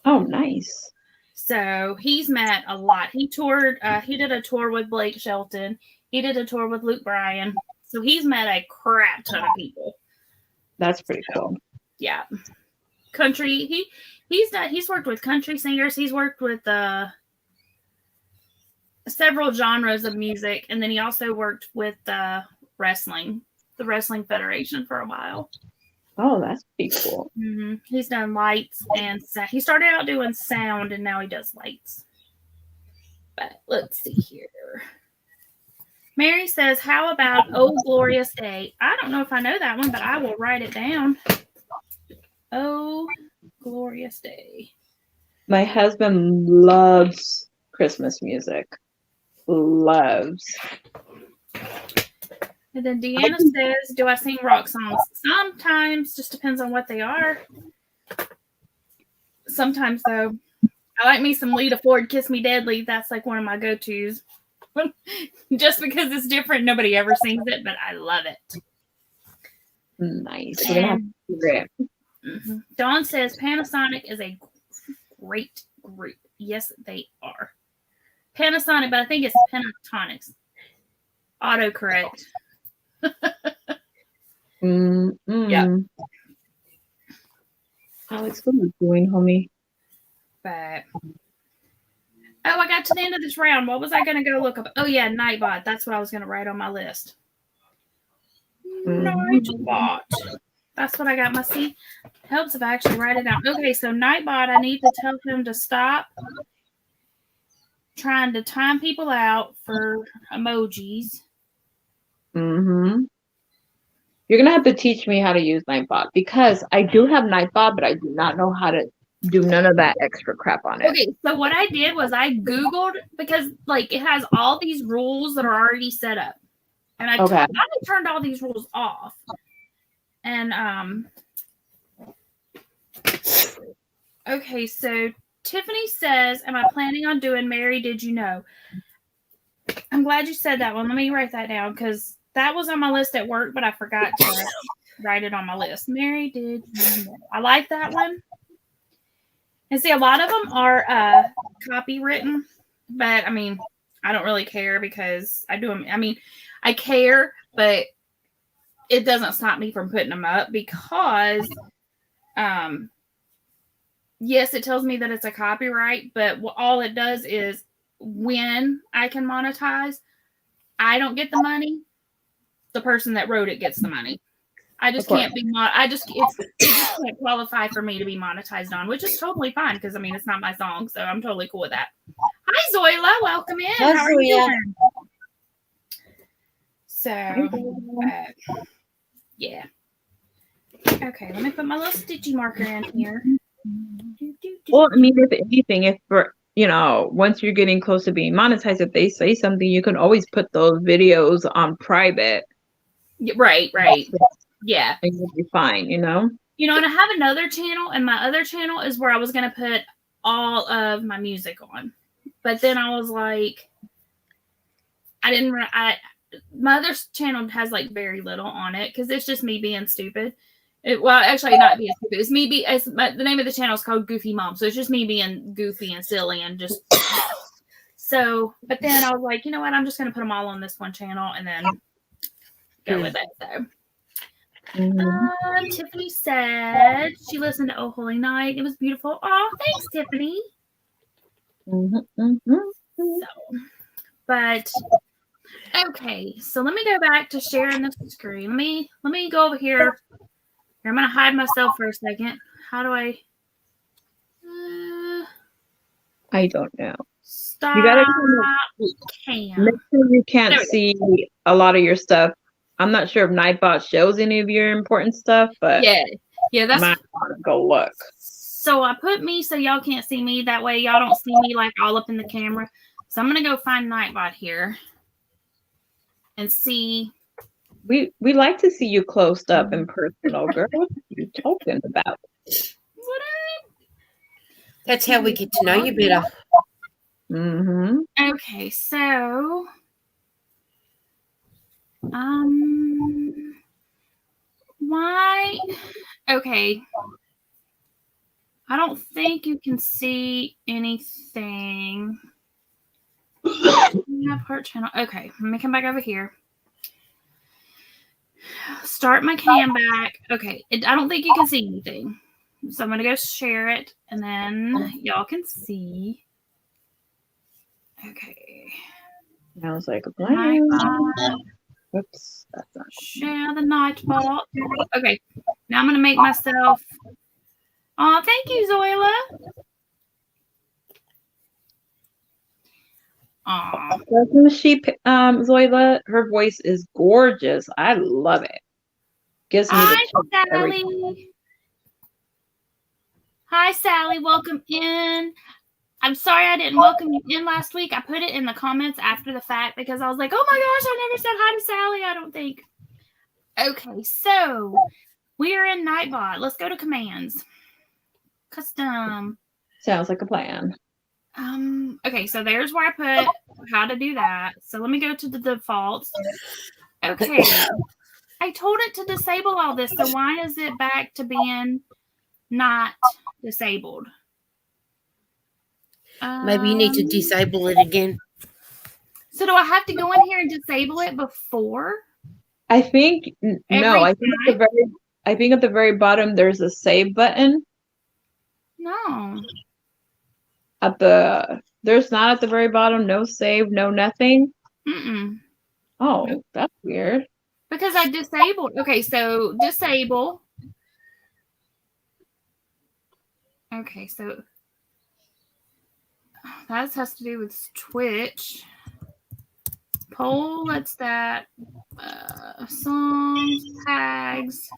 Oh, nice. So he's met a lot. He toured, he did a tour with Blake Shelton. He did a tour with Luke Bryan. So he's met a crap ton of people. That's pretty cool. Yeah. Country, he's worked with country singers. He's worked with several genres of music. And then he also worked with the Wrestling Federation for a while. Oh, that's pretty cool. Mm-hmm. He's done lights and sound. He started out doing sound and now he does lights. But let's see here. Mary says, how about Oh Glorious Day? I don't know if I know that one, but I will write it down. Oh Glorious Day. My husband loves Christmas music. Loves. And then Deanna says, do I sing rock songs? Sometimes, just depends on what they are. Sometimes, though, I like me some Lita Ford, Kiss Me Deadly. That's like one of my go-tos. Just because it's different, nobody ever sings it, but I love it. Nice. We're gonna have to do it. Mm-hmm. Dawn says, Panasonic is a great group. Yes, they are. Panasonic, but I think it's Pentatonics. Autocorrect. Yeah. Alex, what are you doing, homie? But I got to the end of this round. What was I going to go look up? Oh yeah, Nightbot. That's what I was going to write on my list. Nightbot. That's what I got. See, helps if I actually write it down. Okay, so Nightbot, I need to tell him to stop trying to time people out for emojis. Mm-hmm. You're gonna have to teach me how to use Nightbot because I do have Nightbot, but I do not know how to do none of that extra crap on it. Okay, so what I did was I Googled because it has all these rules that are already set up, and I turned all these rules off. And okay, so Tiffany says, "Am I planning on doing Mary? Did you know?" I'm glad you said that one. Let me write that down because that was on my list at work, but I forgot to write it on my list. Mary, did you know? I like that one. And see, a lot of them are copywritten, but I mean, I don't really care because I do them. I mean, I care, but it doesn't stop me from putting them up because, yes, it tells me that it's a copyright, but all it does is when I can monetize, I don't get the money. The person that wrote it gets the money. I just can't be it just can't qualify for me to be monetized on, which is totally fine because I mean it's not my song, so I'm totally cool with that. Hi Zoila, welcome in. Hi, How are you Zoila. doing? So yeah. Okay, let me put my little stitchy marker in here. Well, I mean, if anything, if for once you're getting close to being monetized, if they say something, you can always put those videos on private. Right. Yeah. And you'll be fine, and I have another channel, and my other channel is where I was going to put all of my music on. But then I was like, my other channel has like very little on it because it's just me being stupid. Well, actually, not being stupid. It's me the name of the channel is called Goofy Mom, so it's just me being goofy and silly and just. So, but then I was like, you know what? I'm just gonna put them all on this one channel and then go with it. So. Tiffany said she listened to Oh Holy Night. It was beautiful. Oh, thanks, Tiffany. So, but okay, so let me go back to sharing the screen. Let me go over here. I'm gonna hide myself for a second. How do I? I don't know. Stop. You gotta Cam. make sure you can't see a lot of your stuff. I'm not sure if Nightbot shows any of your important stuff, but yeah, that's. might go look. So I put me so y'all can't see me. That way y'all don't see me like all up in the camera. So I'm gonna go find Nightbot here and see. We like to see you closed up and personal, girl. What are you talking about? That's how we get to know you better. Okay, so why? Okay, I don't think you can see anything. You have heart channel. Okay, let me come back over here. Start my cam back. Okay, I don't think you can see anything. So I'm going to go share it, and then y'all can see. Okay. Sounds like a plan. Whoops, that's not. Share the Nightbot. Okay, now I'm going to make myself. Oh, thank you, Zoila. Aw. Doesn't she, Zoila? Her voice is gorgeous. I love it. Gives me Hi, Sally. Hi, Sally. Welcome in. I'm sorry I didn't welcome you in last week. I put it in the comments after the fact because I was like, oh my gosh, I never said hi to Sally, I don't think. Okay, so we are in Nightbot. Let's go to commands. Custom. Sounds like a plan. Okay, so there's where I put how to do that. So let me go to the defaults. Okay. I told it to disable all this, so why is it back to being not disabled? Maybe you need to disable it again. So do I have to go in here and disable it before? I think no. I think at the very bottom there's a save button. No. There's not at the very bottom. No save. No nothing. Oh, Nope. That's weird. Because I disabled. Okay, so disable. Okay, so that has to do with Twitch. Poll, that's that. Songs, tags,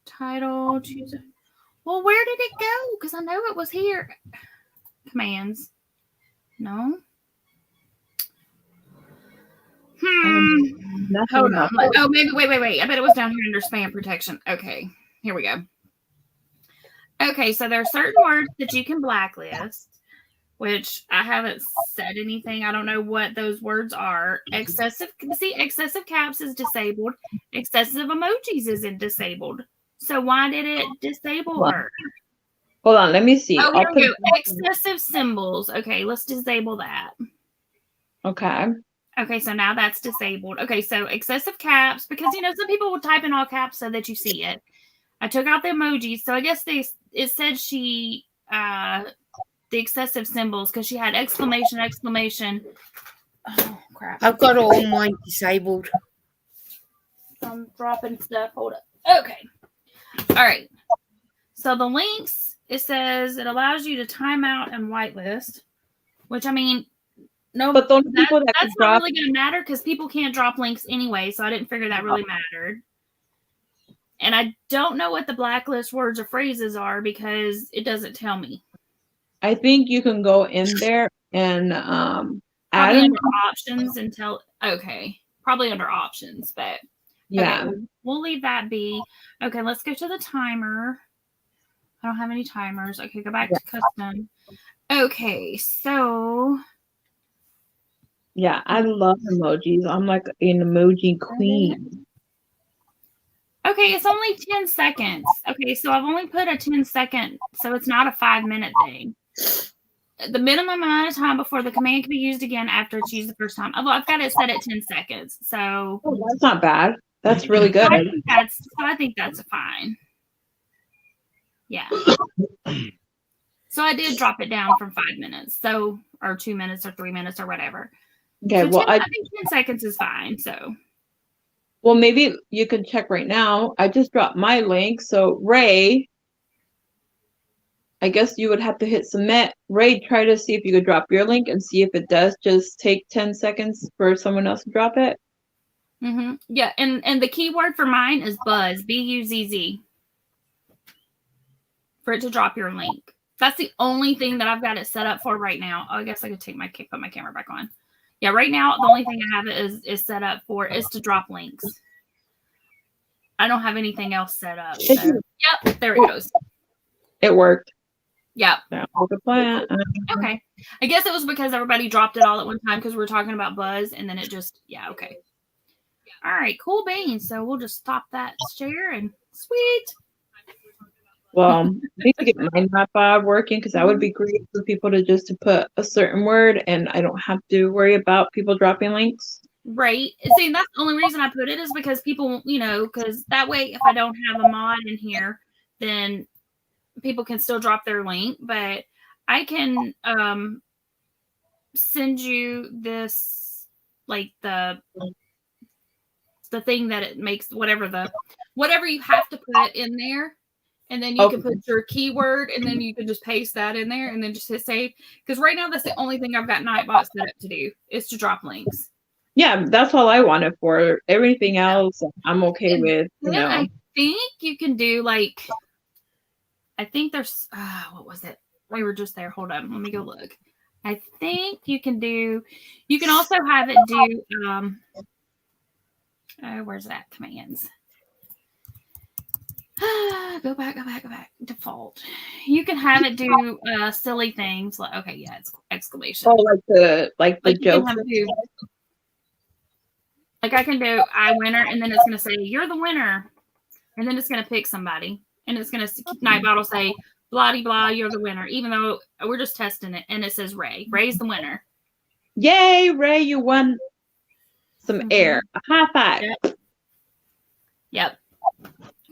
title, choose. Well, where did it go? Because I know it was here. Commands. No. Hold on. Oh, maybe. Wait. I bet it was down here under spam protection. Okay, here we go. Okay, so there are certain words that you can blacklist, which I haven't said anything. I don't know what those words are. Excessive caps is disabled. Excessive emojis isn't disabled. So why did it disable her? Hold on, let me see. Oh, here we go. Excessive symbols. Okay, let's disable that. Okay. Okay, so now that's disabled. Okay, so excessive caps, because, some people will type in all caps so that you see it. I took out the emojis. So I guess it said she, the excessive symbols, because she had exclamation. Oh, crap. I've got all mine disabled. I'm dropping stuff. Hold up. Okay. All right. So the links, it says it allows you to time out and whitelist, which, I mean, no, but that's not really going to matter because people can't drop links anyway, so I didn't figure that really mattered. And I don't know what the blacklist words or phrases are because it doesn't tell me. I think you can go in there and probably under options and tell. Okay, probably under options, but yeah, okay, we'll leave that be. Okay, let's go to the timer. I don't have any timers. Okay, go back to custom. Okay, so Yeah, I love emojis. I'm like an emoji queen. Okay, it's only 10 seconds. Okay, so I've only put a 10-second, so it's not a 5-minute thing. The minimum amount of time before the command can be used again after it's used the first time. I've got it set at 10 seconds. So That's not bad. That's really good. I think that's fine. Yeah. So I did drop it down from 5 minutes. So, or 2 minutes or 3 minutes or whatever. Okay, So well, 10, I think 10 seconds is fine. So well, maybe you can check right now. I just dropped my link. So Ray, I guess you would have to hit submit. Ray, try to see if you could drop your link and see if it does just take 10 seconds for someone else to drop it. yeah, and the keyword for mine is buzz, BUZZ, for it to drop your link. That's the only thing that I've got it set up for right now. Oh, I guess I could put my camera back on. Yeah, right now the only thing I have it is set up for is to drop links. I don't have anything else set up. So. Yep, there it goes. It worked. Yep. Good plan. Okay. I guess it was because everybody dropped it all at one time because we were talking about buzz, and then it just okay. All right, cool beans. So we'll just stop that share and sweet. Well, I need to get my Notepad working because that would be great for people to put a certain word, and I don't have to worry about people dropping links. Right. See, that's the only reason I put it is because people, because that way if I don't have a mod in here, then people can still drop their link. But I can send you this, like the thing that it makes whatever you have to put in there. And then you can put your keyword, and then you can just paste that in there, and then just hit save. Because right now, that's the only thing I've got Nightbot set up to do is to drop links. Yeah, that's all I wanted for. Everything else, I'm okay with. I think you can do I think there's what was it? We were just there. Hold on, let me go look. I think you can do. You can also have it do. Where's that commands? Go back. Default. You can have it do silly things like it's exclamation. Oh, like the joke. Like I can do I winner, and then it's gonna say you're the winner, and then it's gonna pick somebody, and it's gonna Nightbot will say blah blah you're the winner, even though we're just testing it, and it says Ray. Ray's the winner. Yay, Ray! You won some air. A high five. Yep.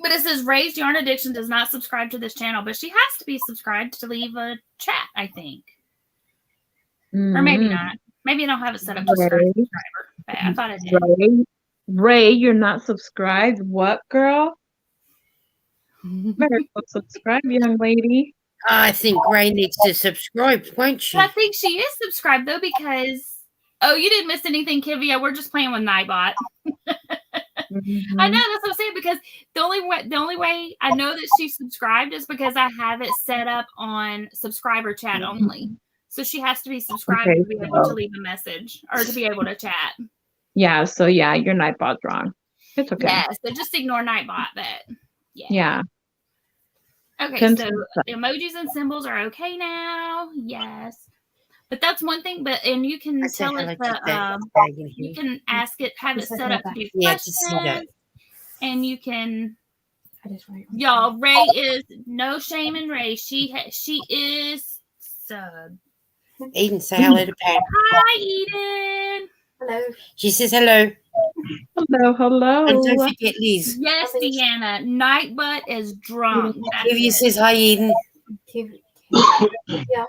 But it says Ray's Yarn Addiction does not subscribe to this channel, but she has to be subscribed to leave a chat, I think. Or maybe not. Maybe I don't have it set up to subscriber. But I thought it did. Ray, you're not subscribed? What, girl? Better go subscribe, young lady. I think Ray needs to subscribe, won't she? I think she is subscribed, though, because... Oh, you didn't miss anything, Kivia. We're just playing with Nightbot. I know, that's what I'm saying, because the only way I know that she's subscribed is because I have it set up on subscriber chat only. So she has to be subscribed to be able to leave a message or to be able to chat. Yeah, so your Nightbot's wrong. It's okay. Yeah, so just ignore Nightbot, but yeah. Okay, so emojis and symbols are okay now. Yes. But that's one thing, and you can tell it you can ask it, have it set up to do questions, and you can, y'all, Ray is, no shame in Ray, she is sub. Eden, say hello to Pam. Hi, Eden. Hello. She says hello. Hello. And don't forget Liz. Yes, Deanna, Nightbot is drunk. Kivia says hi, Eden. Yeah.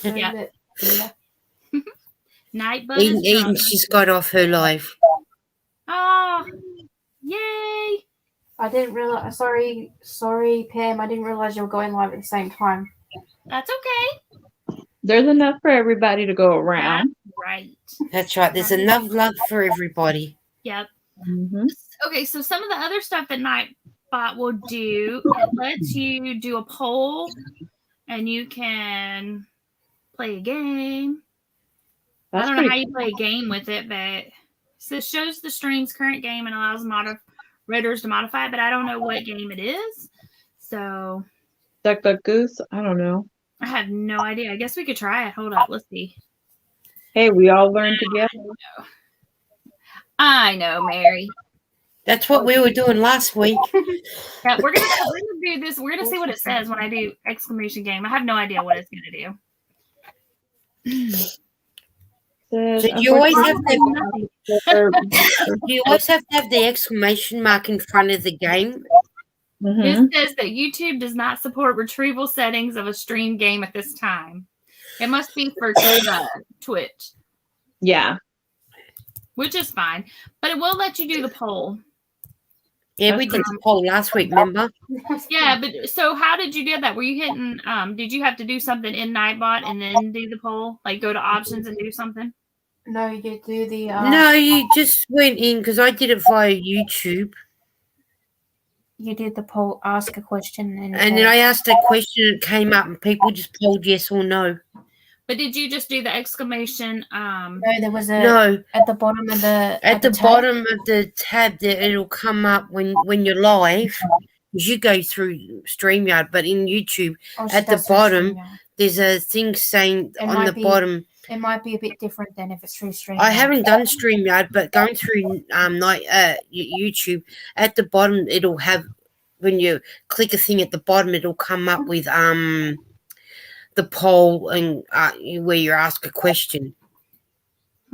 Yeah. Nightbot Eden, she's got off her live. Oh, yay! I didn't realize. Sorry, Pam. I didn't realize you were going live at the same time. That's okay. There's enough for everybody to go around. That's right. That's right. There's enough love for everybody. Yep. Mm-hmm. Okay, so some of the other stuff that Nightbot will do, it lets you do a poll, and you can play a game. I don't know how you play a game with it, but so it shows the stream's current game and allows moderators to modify it, but I don't know what game it is. So Duck Goose? I don't know. I have no idea. I guess we could try it. Hold up. Let's see. Hey, we all learn together. I know, Mary. That's what we were doing last week. Yeah, we're gonna do this. We're gonna see what it says when I do exclamation game. I have no idea what it's gonna do. So you always have to have the exclamation mark in front of the game. It says that YouTube does not support retrieval settings of a stream game at this time. It must be for Twitch. Yeah. Which is fine. But it will let you do the poll. Yeah, we did the poll last week, remember? Yeah, but so how did you do that? Were you hitting did you have to do something in Nightbot and then do the poll? Like go to options and do something? No, you do the No, you just went in because I did it via YouTube. you did the poll, ask a question, and then I asked a question and it came up and people just polled yes or no. But did you just do the exclamation? No, there was a No. at the bottom of the At the bottom of the tab there it'll come up when you're live. You go through StreamYard, but in YouTube at the bottom there's a thing saying on the bottom. It might be a bit different than if it's through StreamYard. I haven't done StreamYard, but going through YouTube at the bottom it'll have, when you click a thing at the bottom it'll come up with the poll and where you ask a question.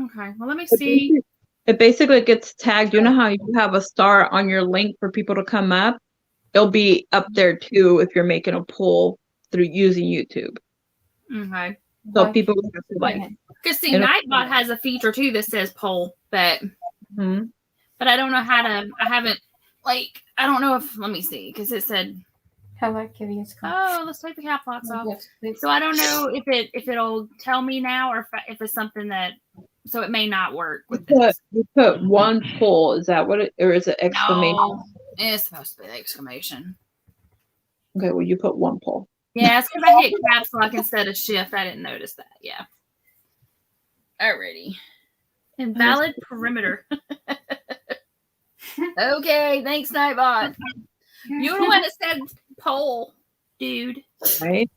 Okay, well let me see. It basically gets tagged. You know how you have a star on your link for people to come up? It'll be up there too if you're making a poll through using YouTube. Okay. So people will have to like. Because see, Nightbot has a feature too that says poll, but but I don't know how to. I haven't I don't know if. Let me see, because it said. Hello, Kivi's. Oh, let's take the cap locks off. So I don't know if it'll tell me now or if it's something that. So it may not work with this. You put one poll. Is that what it, or is it exclamation? No, it's supposed to be exclamation. Okay, well you put one poll. Yeah, it's because I hit caps lock instead of shift. I didn't notice that. Yeah. Alrighty. Invalid perimeter. Okay, thanks, Nightbot. You're the one that said poll, dude. Right.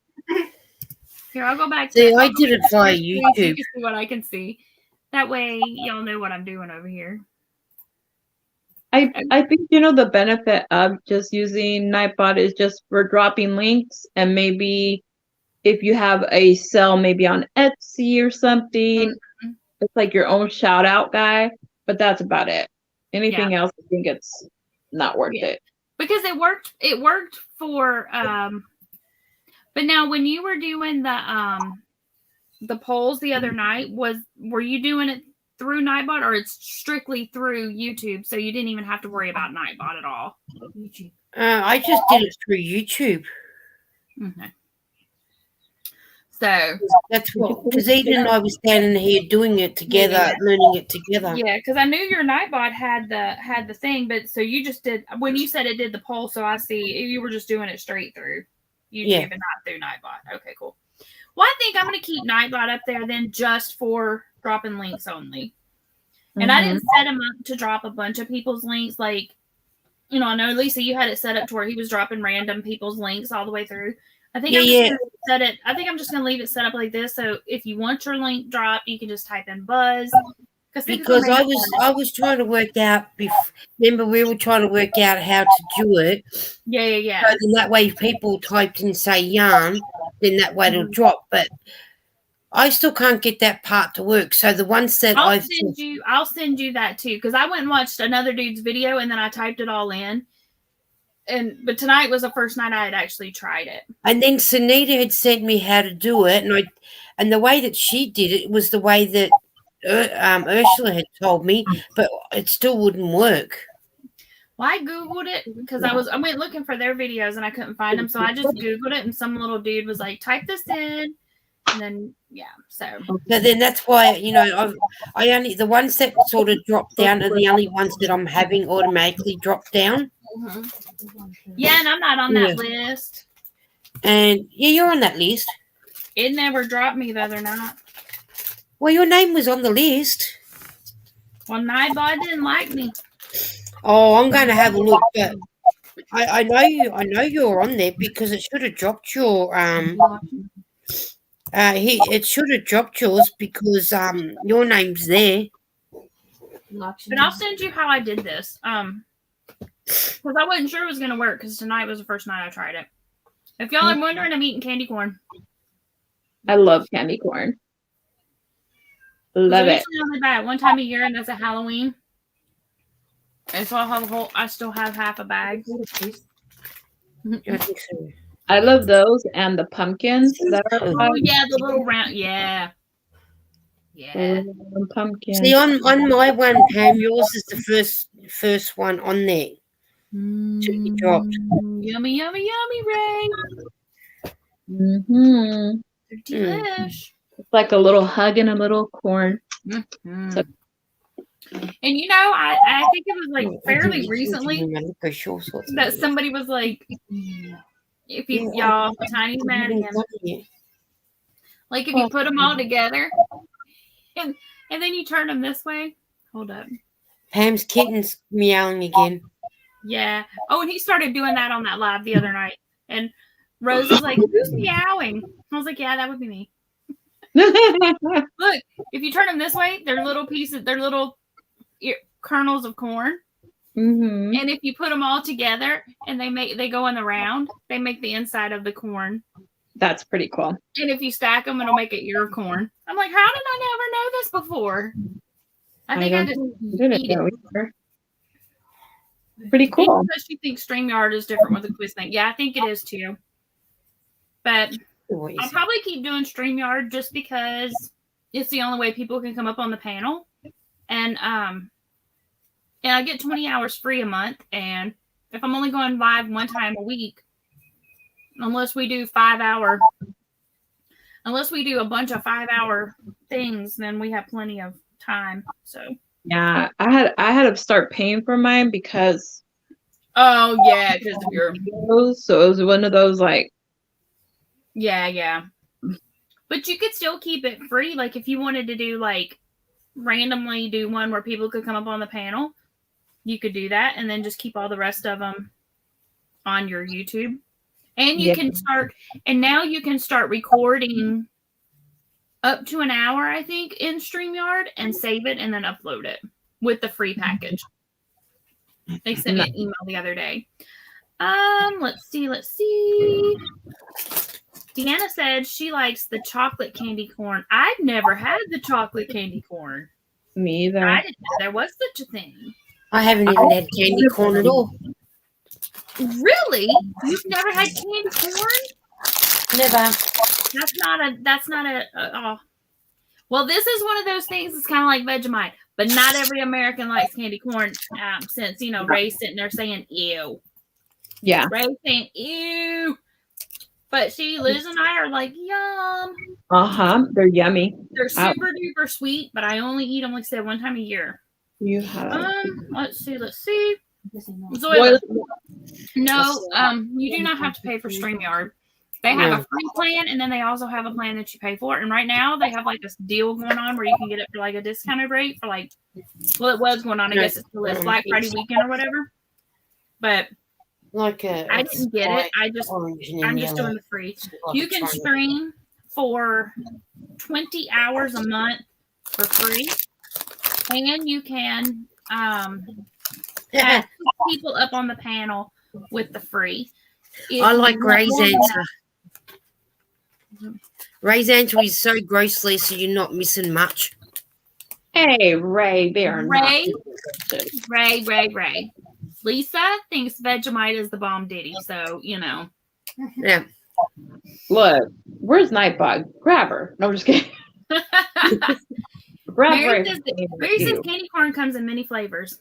Here, I'll go back to I did it via YouTube. You can see what I can see. That way, y'all know what I'm doing over here. I think the benefit of just using Nightbot is just for dropping links, and maybe if you have a sell maybe on Etsy or something, it's like your own shout out guy, but that's about it. Anything else, I think it's not worth it. Because it worked for but now when you were doing the polls the other night, were you doing it through Nightbot or it's strictly through YouTube, so you didn't even have to worry about Nightbot at all? YouTube. I just did it through YouTube. Okay. So that's what, because Eden and I was standing here doing it together, learning it together. Yeah, because I knew your Nightbot had the thing, but so you just did when you said it did the poll. So I see you were just doing it straight through YouTube and not through Nightbot. Okay, cool. Well, I think I'm going to keep Nightbot up there then just for dropping links only. And I didn't set him up to drop a bunch of people's links. Like, I know, Lisa, you had it set up to where he was dropping random people's links all the way through. I think I'm just going to leave it set up like this. So if you want your link dropped, you can just type in Buzz. Because I was trying to work out. Remember, we were trying to work out how to do it. Yeah. So then that way, if people typed in say yarn, then that way it'll drop. But I still can't get that part to work. So the ones that I'll send you that too, because I went and watched another dude's video and then I typed it all in. But tonight was the first night I had actually tried it. And then Sunita had sent me how to do it, and the way that she did it was the way that Ursula had told me, but it still wouldn't work. Well, I Googled it because I went looking for their videos and I couldn't find them. So I just Googled it and some little dude was like, type this in. And then, so then that's why, I only, the ones that sort of drop down are the only ones that I'm having automatically drop down. Yeah, and I'm not on that list. And you're on that list. It never dropped me the other night. Well, your name was on the list. Well, Nightbot didn't like me. Oh, I'm going to have a look, but I know you're on there because it should have dropped your It should have dropped yours because your name's there. But I'll send you how I did this. Because I wasn't sure it was gonna work because tonight was the first night I tried it. If y'all are wondering, I'm eating candy corn. I love candy corn. Love it. I only buy it one time a year, and that's at Halloween. And so I still have half a bag. I love those and the pumpkins that are. Oh yeah, the little round. Yeah. Yeah. Pumpkins. See, on my one, Pam, yours is the first one on there. It dropped. Yummy, yummy, yummy, Ray. Mm-hmm. They're delish. It's like a little hug and a little corn. Mm-hmm. So, and you know, I think it was like fairly recently that somebody was like, if you y'all Tiny's mad again. Like if you put them all together and then you turn them this way. Hold up. Pam's kitten's meowing again. Yeah. Oh, and he started doing that on that live the other night. And Rose was like, who's meowing? I was like, yeah, that would be me. Look, if you turn them this way, they're little pieces, they're little kernels of corn. Mm-hmm. And if you put them all together and they go in the round, they make the inside of the corn. That's pretty cool. And if you stack them, it'll make it your corn. I'm like, how did I never know this before? I think I just eat it. Pretty cool. Because she thinks StreamYard is different with the quiz thing. Yeah, I think it is too. But I'll probably keep doing StreamYard just because it's the only way people can come up on the panel. And I get 20 hours free a month. And if I'm only going live one time a week, unless we do a bunch of 5-hour things, then we have plenty of time. So yeah, I had to start paying for mine because because of your so it was one of those like yeah. But you could still keep it free. Like if you wanted to do like randomly do one where people could come up on the panel, you could do that and then just keep all the rest of them on your YouTube. And you can start, and now you can start recording up to an hour, I think, in StreamYard and save it and then upload it with the free package. They sent me an email the other day. Let's see. Deanna said she likes the chocolate candy corn. I've never had the chocolate candy corn. Me either. I didn't know there was such a thing. I haven't even had candy corn at all. Really? You've never had candy corn? Never. That's not a well, this is one of those things that's kind of like Vegemite, but not every American likes candy corn. Since Ray's sitting there saying ew. Yeah. Ray's saying ew. But Liz and I are like, yum. They're yummy. They're super duper sweet, but I only eat them, like I said, one time a year. You have let's see. Zoila. No, you do not have to pay for StreamYard. They have a free plan, and then they also have a plan that you pay for. And right now, they have like this deal going on where you can get it for like a discounted rate for like, well, it was going on. I guess it's still is Black Friday weekend or whatever. But I didn't get it. I'm just doing the free. You can stream for 20 hours a month for free, and you can have people up on the panel with the free. I like Ray's answer. Ray's answer is so grossly, so you're not missing much. Hey, Ray, they are Ray. not. Ray. Lisa thinks Vegemite is the bomb ditty, so Yeah. Look, where's Nightbug? Grab her. No, I'm just kidding. Mary says candy corn comes in many flavors.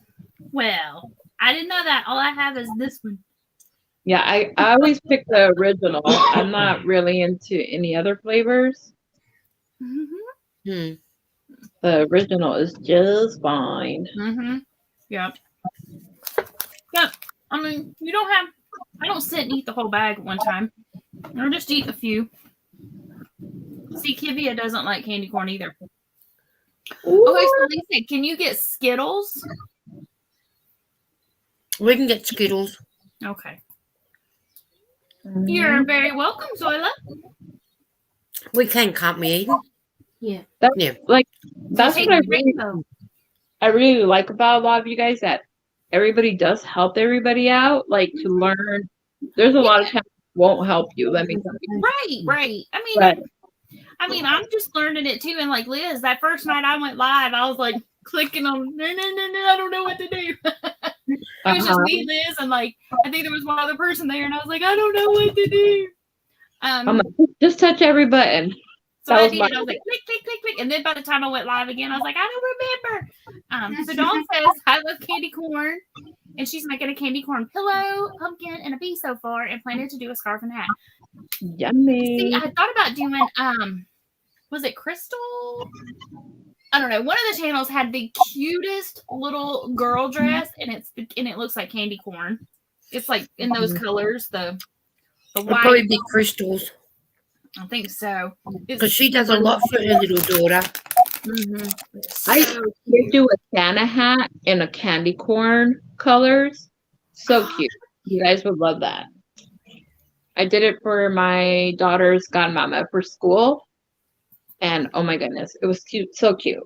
Well, I didn't know that. All I have is this one. Yeah, I always pick the original. I'm not really into any other flavors. Mm-hmm. The original is just fine. Mm-hmm. Yep. I mean, I don't sit and eat the whole bag at one time. I'll just eat a few. See, Kivia doesn't like candy corn either. Ooh. Okay, so Lisa, can you get Skittles? We can get Skittles. Okay. You're very welcome, Zoila. We can't we, Eden? Yeah. That's Yeah. like that's Take what I the really, rainbow. I really like about a lot of you guys, that everybody does help everybody out, like to learn. There's a lot of times won't help you. Let me tell you. Right. But I mean, I'm just learning it too. And like Liz, that first night I went live, I was like clicking on no, I don't know what to do. It was just me, Liz, and like I think there was one other person there, and I was like, I don't know what to do. I'm like, just touch every button. So That I was did. my- I was like, click, click, click, click. And then by the time I went live again, I was like, I don't remember. So Dawn says, I love candy corn. And she's making a candy corn pillow, pumpkin, and a bee so far, and planning to do a scarf and hat. Yummy. See, I thought about doing, was it Crystal? I don't know. One of the channels had the cutest little girl dress, and it looks like candy corn. It's like in those colors, the It'll white. probably be Crystals. I think so. Because she does a lot for her little daughter. I did do a Santa hat in a candy corn colors. So cute. You guys would love that. I did it for my daughter's godmama for school. And oh my goodness, it was cute. So cute.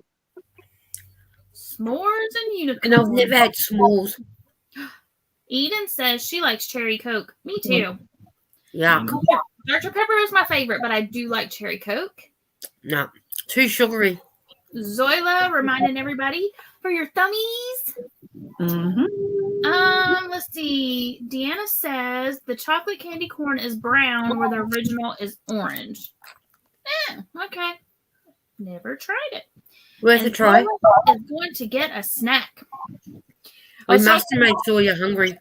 S'mores and unicorns. And I've never had s'mores. Eden says she likes cherry Coke. Me too. Yeah. Dr. Pepper is my favorite, but I do like cherry Coke. No. Too sugary. Zoila reminding everybody for your thummies. Let's see. Deanna says the chocolate candy corn is brown where the original is orange. Okay. Never tried it. Worth a try. Zoila is going to get a snack. We must make sure you're hungry.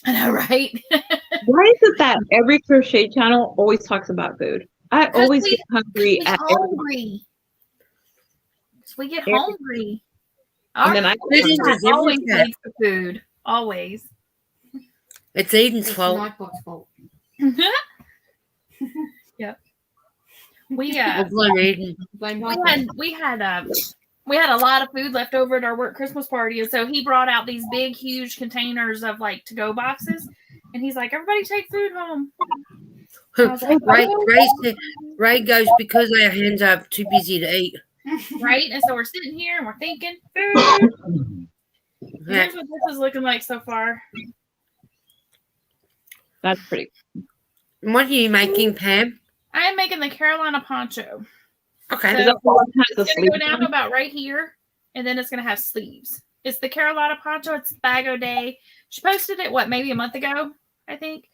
I know, right? Why is it that every crochet channel always talks about food? I always get hungry at hungry. We get hungry. And then I always needs the food. Always. It's Eden's fault. Nightbot's fault. Yep. We blame Eden. we had a lot of food left over at our work Christmas party, and so he brought out these big, huge containers of like to-go boxes, and he's like, "Everybody take food home." Like, Ray goes because our hands are too busy to eat. Right, and so we're sitting here and we're thinking food. Here's what this is looking like so far. That's pretty. What are you making, Pam? I am making the Carolina poncho. Okay. So it's going to go down to about right here, and then it's going to have sleeves. It's the Carolina poncho. It's Bago Day. She posted it, maybe a month ago, I think.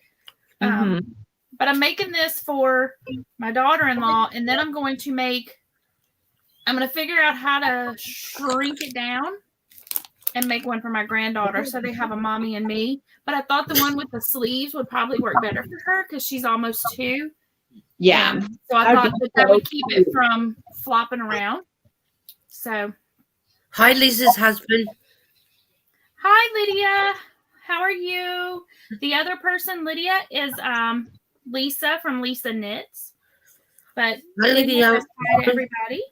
But I'm making this for my daughter-in-law, and then I'm going to figure out how to shrink it down and make one for my granddaughter so they have a mommy and me. But I thought the one with the sleeves would probably work better for her because she's almost 2. Yeah. So I thought that would keep it from flopping around. So. Hi, Liz's husband. Hi, Lydia. How are you? The other person, Lydia, is Lisa from Lisa Knits. But hi, Lydia. Hi to everybody.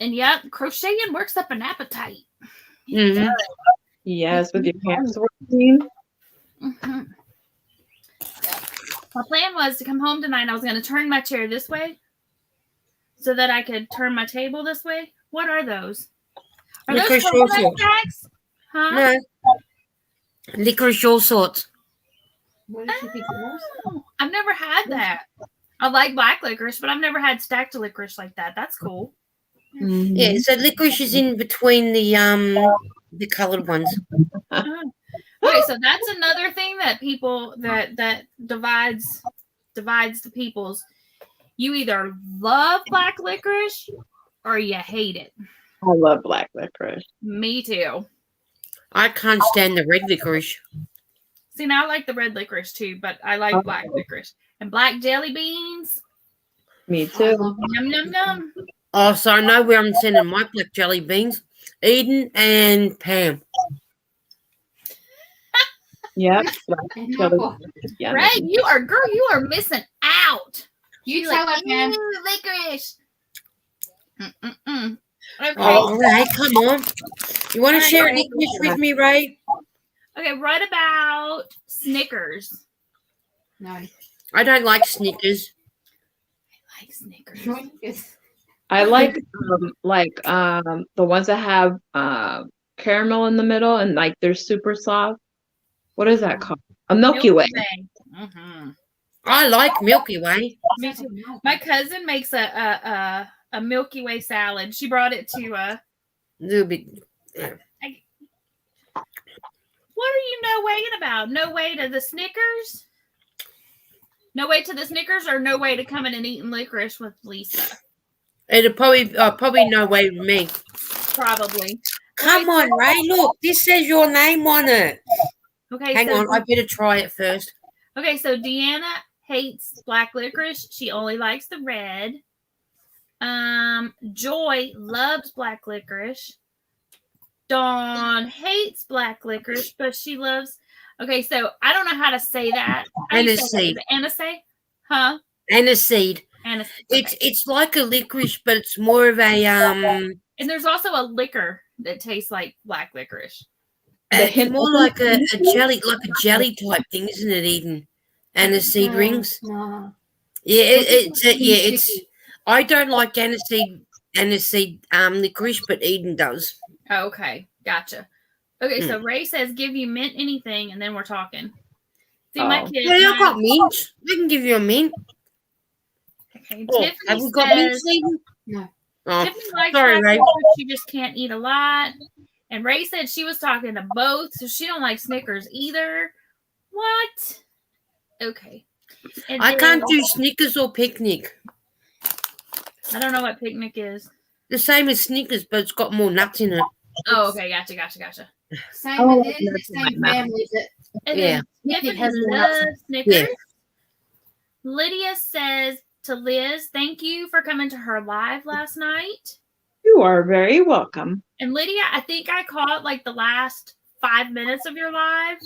And yep, crocheting works up an appetite. Mm-hmm. Yes, with your hands working. Mm-hmm. My plan was to come home tonight. I was going to turn my chair this way so that I could turn my table this way. What are those? Are those coconut sacks? Huh? No. Licorice all sorts. Oh, I've never had that. I like black licorice, but I've never had stacked licorice like that. That's cool. Yeah, so licorice is in between the coloured ones. Okay, so that's another thing that people that divides the peoples. You either love black licorice or you hate it. I love black licorice. Me too. I can't stand the red licorice. See, now I like the red licorice too, but I like black licorice and black jelly beans. Me too. Yum yum yum. Oh, so I know where I'm sending my black jelly beans. Eden and Pam. Yep. Right, you are missing out. You tell her, Pam. Licorice. Okay. Oh, Ray, come on. You want to share licorice with me, Ray? Okay, what about Snickers? No. I don't like Snickers. like Snickers. I like the ones that have caramel in the middle and like they're super soft. What is that called? A Milky Way. Mm-hmm. I like Milky Way. Me too. My cousin makes a Milky Way salad. She brought it to A little bit. What are you no waiting about? No way to the Snickers? No way to the Snickers or no way to coming and eating licorice with Lisa? It'll probably no way with me. Probably. Come on, Ray. Look, this says your name on it. Okay, Hang on, I better try it first. Okay, so Deanna hates black licorice. She only likes the red. Joy loves black licorice. Dawn hates black licorice, but she loves. Okay, so I don't know how to say that. Aniseed. Aniseed? Huh? Aniseed. Aniseed. Okay. It's like a licorice, but it's more of a And there's also a liquor that tastes like black licorice. It's more like a jelly type thing, isn't it, Eden? Aniseed rings. No. Yeah, it's. I don't like aniseed licorice, but Eden does. Oh, okay, gotcha. Okay, so Ray says, "Give you mint anything," and then we're talking. See, my kids. Hey, I got mint. I can give you a mint. Okay, Tiffany have we got mint, Eden? No. Oh, Tiffany likes sorry, Ray. She just can't eat a lot. And Ray said she was talking to both, so she don't like Snickers either. What? Okay. And I can't do Snickers or picnic. I don't know what picnic is. The same as Snickers, but it's got more nuts in it. Oh, okay. Gotcha. Same as it is, same family. And Yeah. then Tiffany has loves Snickers. Yeah. Lydia says to Liz, "Thank you for coming to her live last night." You are very welcome. And Lydia, I think I caught like the last 5 minutes of your live.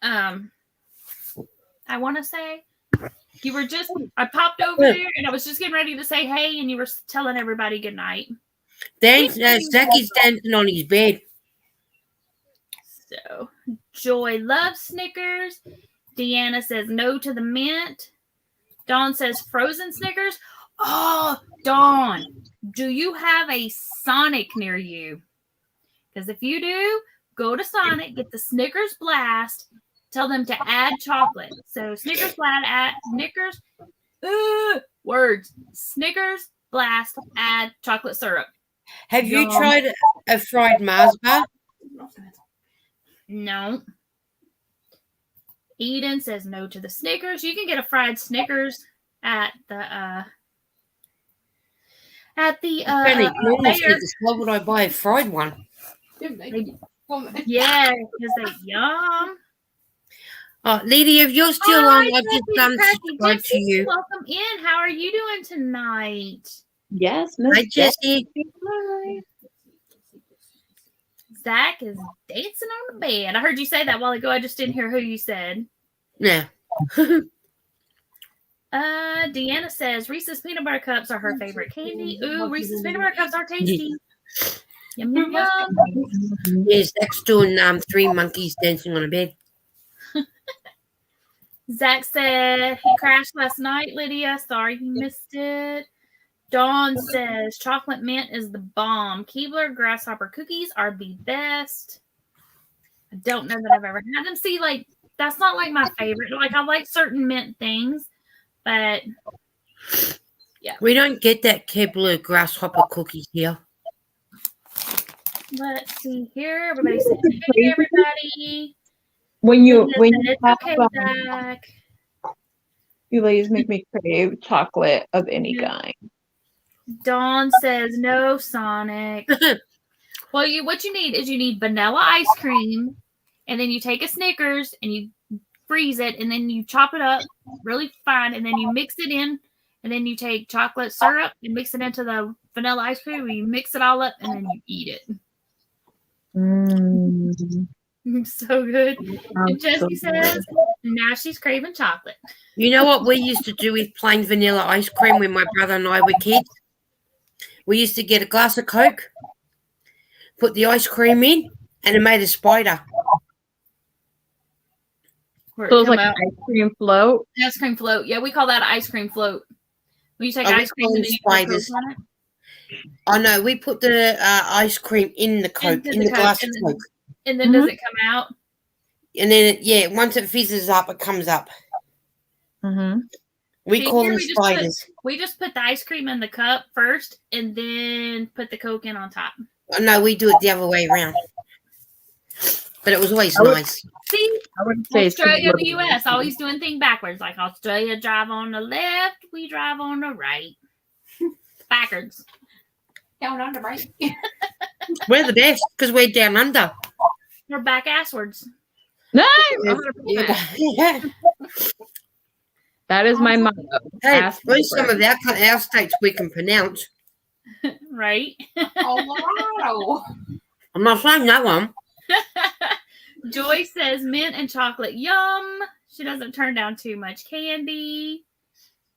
I want to say you were just, I popped over there and I was just getting ready to say hey, and you were telling everybody good night. Zacky's dancing on his bed. So Joy loves Snickers. Deanna says no to the mint. Dawn says frozen Snickers. Oh, Dawn, do you have a Sonic near you? Because if you do, go to Sonic, get the Snickers Blast, tell them to add chocolate. So Snickers Blast, add Snickers, Snickers Blast, add chocolate syrup. Have you tried a fried Mars bar? No. Eden says no to the Snickers. You can get a fried Snickers at the Why would I buy a fried one? Yeah, because they yum. Oh, Lydia, if you're still on, I've just subscribed to you. Welcome in. How are you doing tonight? Yes, Hi, Jessie. Zach is dancing on the bed. I heard you say that a while ago. I just didn't hear who you said. Yeah. Deanna says Reese's peanut butter cups are her favorite candy. Ooh, Reese's peanut butter cups are tasty. Yum, yum, yum. Yes, Zach's doing 3 monkeys dancing on a bed. Zach said he crashed last night, Lydia. Sorry he missed it. Dawn says chocolate mint is the bomb. Keebler grasshopper cookies are the best. I don't know that I've ever had them. See, like, that's not like my favorite. Like, I like certain mint things, but yeah. We don't get that Keebler grasshopper cookies here. Let's see here. Everybody say hey, everybody. When you have, okay, Zach. you ladies make me crave chocolate of any kind. Dawn says no, Sonic. Well, what you need is you need vanilla ice cream, and then you take a Snickers and you freeze it, and then you chop it up really fine, and then you mix it in, and then you take chocolate syrup and mix it into the vanilla ice cream, and you mix it all up, and then you eat it. So good. And Jessie says now she's craving chocolate. You know what we used to do with plain vanilla ice cream when my brother and I were kids? We used to get a glass of Coke, put the ice cream in, and it made a spider. So it was like an ice cream float? Ice cream float. Yeah, we call that ice cream float. When you take Oh, we ice cream call and them then you put Coke spiders. on it? Oh no, we put the ice cream in the Coke, Into in the Coke, glass of and Coke. then does it come out? And then once it fizzes up, it comes up. Mm-hmm. We See, call here them spiders. We just put the ice cream in the cup first and then put the Coke in on top. Oh, no, we do it the other way around. But it was always nice. See, I wouldn't say it's Australia, the US, always doing things backwards. Like Australia drive on the left, we drive on the right. Backwards. Down under, right? We're the best because we're down under. We're back asswards. No, Yeah. that is my motto. Hey, Ask at least for some it. of our states we can pronounce. Right? Colorado. I'm not saying that one. Joy says mint and chocolate. Yum. She doesn't turn down too much candy.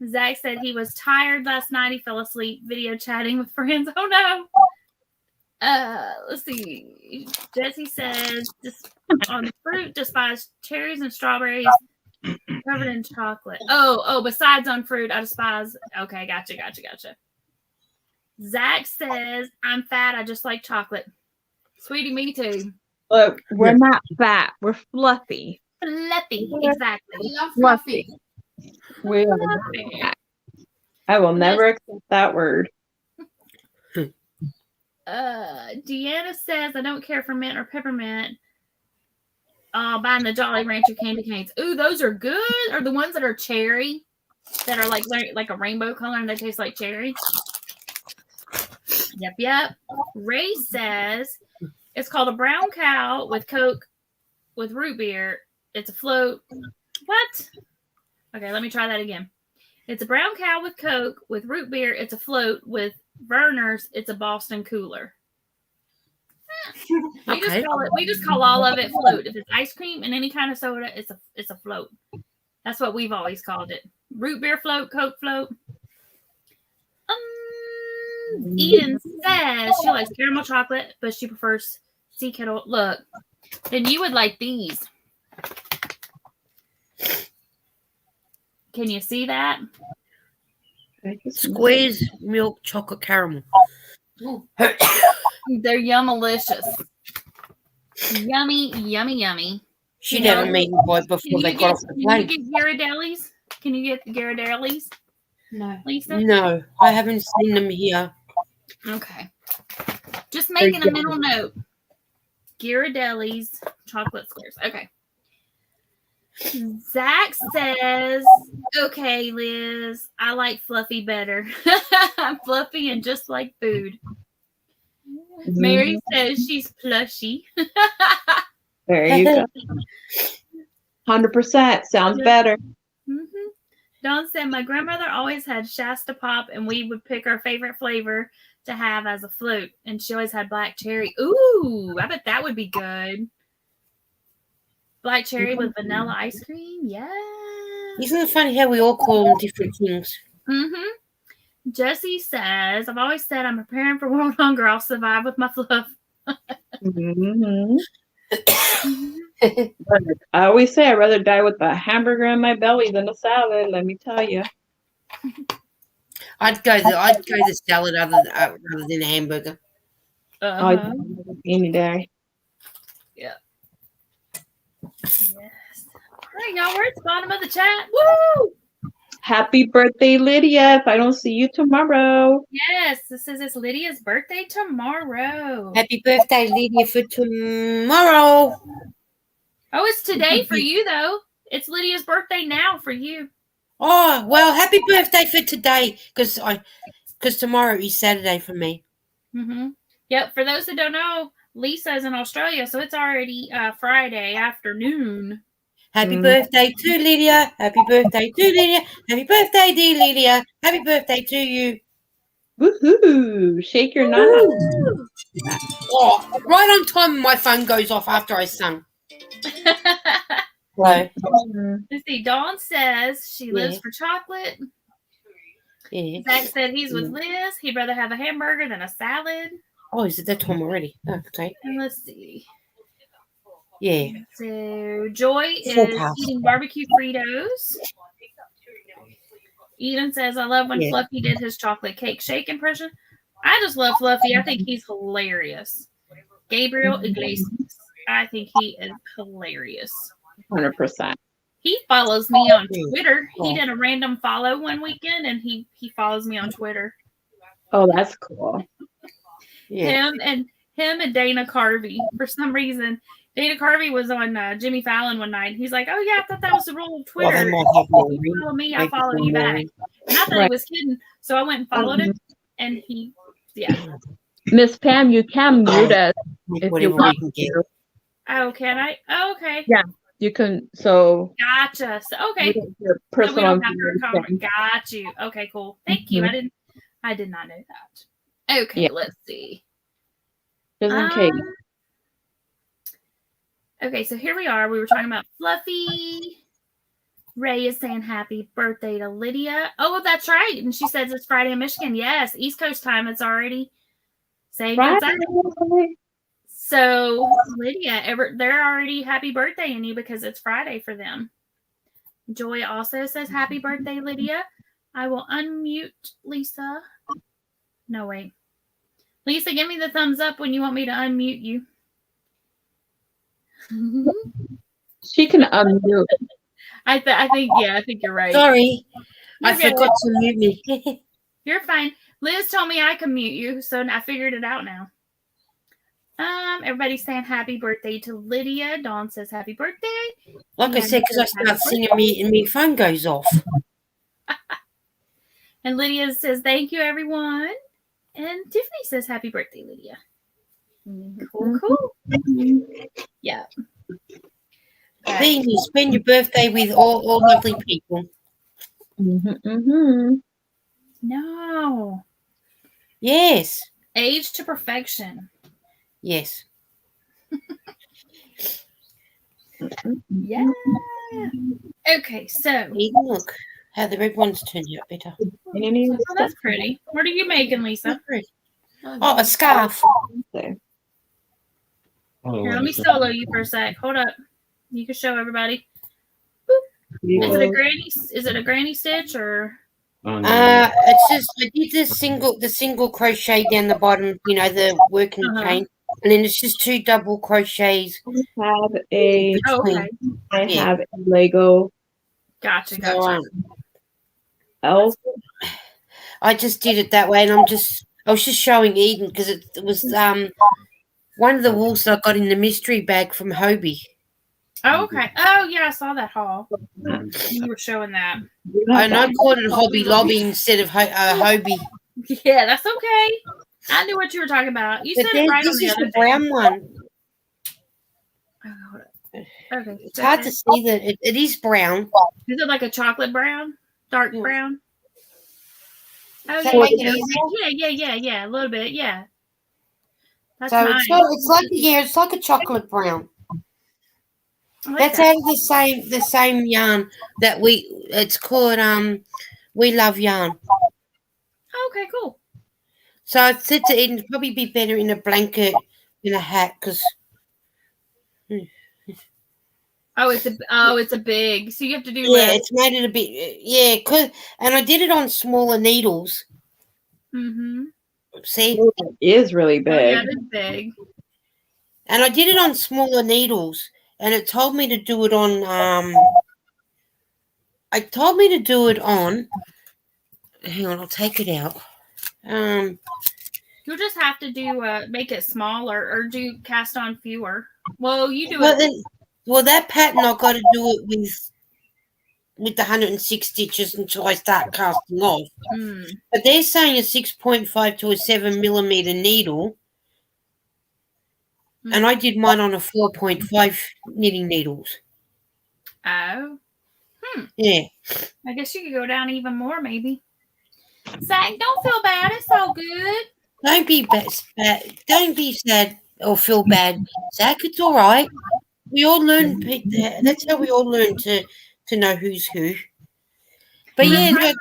Zach said he was tired last night. He fell asleep video chatting with friends. Oh no. Let's see. Jessie says just on fruit, despise cherries and strawberries covered in chocolate. Oh, besides on fruit, I despise. Okay, gotcha. Zach says, I'm fat, I just like chocolate. Sweetie, me too. Look, we're not fat. We're fluffy. Fluffy, exactly. I love fluffy. We are not fat. I will never accept that word. Deanna says, I don't care for mint or peppermint. Buying the Jolly Rancher candy canes. Ooh, those are good. Or the ones that are cherry, that are like a rainbow color and they taste like cherry. Yep. Ray says it's called a brown cow with Coke with root beer. It's a float. What? Okay, let me try that again. It's a brown cow with Coke with root beer. It's a float with Verner's. It's a Boston cooler. We just call all of it float. If it's ice cream and any kind of soda, it's a float. That's what we've always called it. Root beer float, Coke float. Eden says she likes caramel chocolate, but she prefers sea kettle. Look, then you would like these. Can you see that? Squeeze milk chocolate caramel. They're yummalicious. Yummy. She'd have them eaten by before they got off the plane. Can you get Ghirardelli's? Can you get Ghirardelli's? No. Lisa? No, I haven't seen them here. Okay. Just making a mental note. Ghirardelli's chocolate squares. Okay. Zach says, okay, Liz, I like fluffy better. I'm fluffy and just like food. Mary says she's plushy. There you go. 100%. Sounds better. Mm-hmm. Dawn said, my grandmother always had Shasta Pop, and we would pick our favorite flavor to have as a float. And she always had black cherry. Ooh, I bet that would be good. Black cherry with vanilla ice cream. Yeah. Isn't it funny how we all call them different things? Mm-hmm. Jessie says, I've always said I'm preparing for world hunger. I'll survive with my fluff. Mm-hmm. I always say I'd rather die with a hamburger in my belly than a salad, let me tell you. I'd go the salad rather than a hamburger. Any day. Yeah. Yes. All right, y'all. We're at the bottom of the chat. Woo! Happy birthday, Lydia. If I don't see you tomorrow. Yes, this is Lydia's birthday tomorrow. Happy birthday, Lydia, for tomorrow. Oh, it's today for you, though. It's Lydia's birthday now for you. Oh, well, happy birthday for today, because tomorrow is Saturday for me. Mm-hmm. Yep, for those that don't know, Lisa's in Australia, so it's already Friday afternoon. Happy birthday to Lydia. Happy birthday to Lydia. Happy birthday, dear Lydia. Happy birthday to you. Woohoo! Shake your nut. Oh, right on time my phone goes off after I sung. So, let's see. Dawn says she lives for chocolate. Yeah. Zach said he's with Liz. He'd rather have a hamburger than a salad. Oh, is it that time already? Oh, okay. And let's see. Yeah. So Joy is eating barbecue Fritos. Eden says, I love when Yeah. Fluffy did his chocolate cake shake impression. I just love Fluffy. I think he's hilarious. Gabriel Iglesias. I think he is hilarious. 100%. He follows me on Yeah. Twitter. He Oh. did a random follow one weekend, and he follows me on Twitter. Oh, that's cool. Yeah. Him and Dana Carvey. For some reason, Dana Carvey was on Jimmy Fallon one night. He's like, "Oh yeah, I thought that was the rule of Well, Twitter. they might have more If you follow me, I maybe follow some you more back." ring. And I thought Right. he was kidding, so I went and followed him. And he, yeah. Miss Pam, you can mute us if you Whatever we want can get. to. Oh, can I? Oh, okay. Yeah. You can, so Gotcha. So, okay. you don't your So we personal don't have to comment. information. Got you. Okay, cool. Thank you. I did not know that. Okay, Yeah. let's see. Just in case. Okay, so here we are. We were talking about Fluffy. Ray is saying happy birthday to Lydia. Oh, that's right. And she says it's Friday in Michigan. Yes, East Coast time. It's already same Right. exactly. So Lydia, they're already happy birthday in you because it's Friday for them. Joy also says happy birthday, Lydia. I will unmute Lisa. No, wait. Lisa, give me the thumbs up when you want me to unmute you. She can unmute. I think you're right. Sorry, I You're good. forgot to mute me. You're fine. Liz told me I can mute you, so I figured it out now. Everybody's saying happy birthday to Lydia. Dawn says happy birthday. Like I said, because I start singing me and my phone goes off. And Lydia says thank you, everyone. And Tiffany says happy birthday, Lydia. Cool. Yeah. Then you spend your birthday with all lovely people. No. Yes. Age to perfection. Yes. Yeah. Okay, so. Eden, look how the red ones turned out better. Oh, that's pretty. What are you making, Lisa? Oh, a scarf. Here, let me solo you for a sec. Hold up. You can show everybody. Boop. Is it a granny stitch or? It's just I did the single crochet down the bottom, you know, the working chain, and then it's just 2 double crochets. I have a Lego. Gotcha. So, elf. I just did it that way, and I was just showing Eden because it was one of the wools that I got in the mystery bag from Hobie. Oh, okay. Oh, yeah, I saw that haul. You were showing that. And I called it Hobby Lobby instead of Hobie. Yeah, that's okay. I knew what you were talking about. You said it right on the other This is the brown one. Oh, okay. It's hard to see that it is brown. Is it like a chocolate brown? Dark brown? Oh, yeah. A little bit, yeah. That's so nice. it's like a chocolate brown. Like That's out of the same yarn that it's called We Love Yarn. Okay, cool. So I said to Eden, it'd probably be better in a blanket than a hat because. It's a big. So you have to do. It's made it a bit. And I did it on smaller needles. Mm-hmm. See, it is really big. Oh, yeah, it's big. And I did it on smaller needles, and it told me to do it on. Hang on, I'll take it out. You'll just have to make it smaller or do cast on fewer. Well, you do it. Well, that pattern I got to do it with the 106 stitches until I start casting off. But they're saying a 6.5 to a 7 millimeter needle, and I did mine on a 4.5 knitting needles. Oh. Yeah. I guess you could go down even more, maybe. Zach, don't feel bad. It's all good. Don't be bad. Don't be sad or feel bad, Zach. It's all right. We all learn. That's how we all learn to know who's who. But I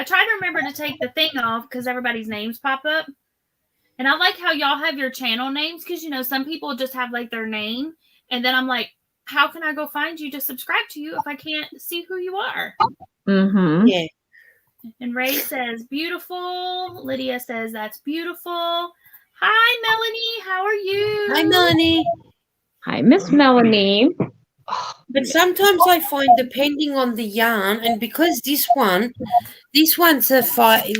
try to remember to take the thing off because everybody's names pop up. And I like how y'all have your channel names because, some people just have like their name. And then I'm like, how can I go find you to subscribe to you if I can't see who you are? Mm-hmm. Yeah. And Ray says, beautiful. Lydia says, that's beautiful. Hi, Melanie. How are you? Hi, Melanie. Hi, Miss Melanie. But sometimes I find, depending on the yarn, and because this one's a 5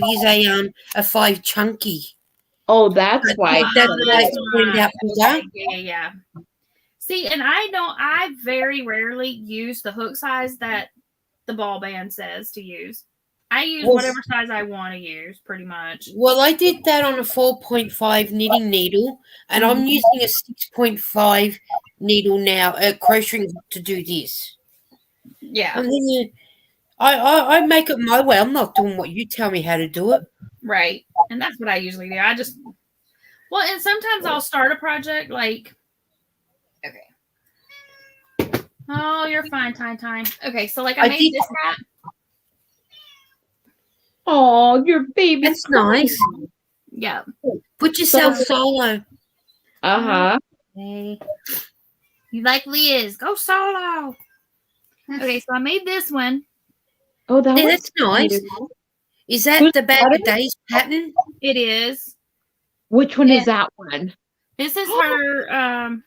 chunky. Oh, that's why. That's why it's pointed out bigger. Okay, yeah. See, and I very rarely use the hook size that the ball band says to use. I use whatever size I want to use, pretty much. Well, I did that on a 4.5 knitting needle, and I'm using a 6.5 needle now, crocheting to do this. Yeah. And then I make it my way. I'm not doing what you tell me how to do it. Right. And that's what I usually do. And sometimes I'll start a project like, okay. Oh, you're fine, Time. Okay, so like I made this hat. Oh, your baby. That's nice. Yeah. Put yourself solo. Uh-huh. Okay. You like Liz. Go solo. Okay, so I made this one. Oh, that's nice. beautiful. Is that the Bag of Days pattern? It is. Which one is that one? This is her.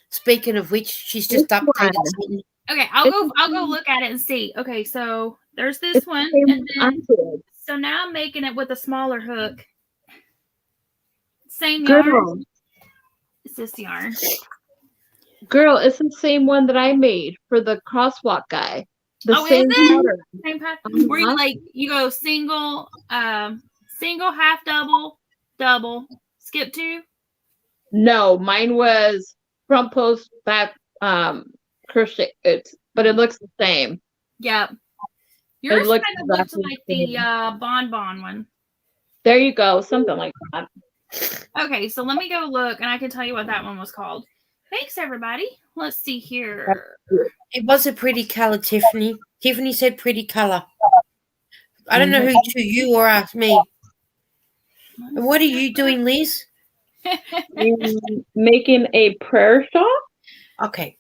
Speaking of which, she's just updated something. Okay, I'll go look at it and see. Okay, so there's this one, and then so now I'm making it with a smaller hook. Same yarn. It's this yarn. Girl, it's the same one that I made for the crosswalk guy. The same pattern. Same pattern. Where you go single, half, double, skip 2. No, mine was front post, back crochet. But it looks the same. Yeah. Yours looks kind of looks like the bonbon one. There you go, something like that. Okay, so let me go look, and I can tell you what that one was called. Thanks, everybody. Let's see here. It was a pretty color, Tiffany. Tiffany said pretty color. I don't know who to you or ask me. And what are you doing, Liz? Making a prayer shawl. Okay.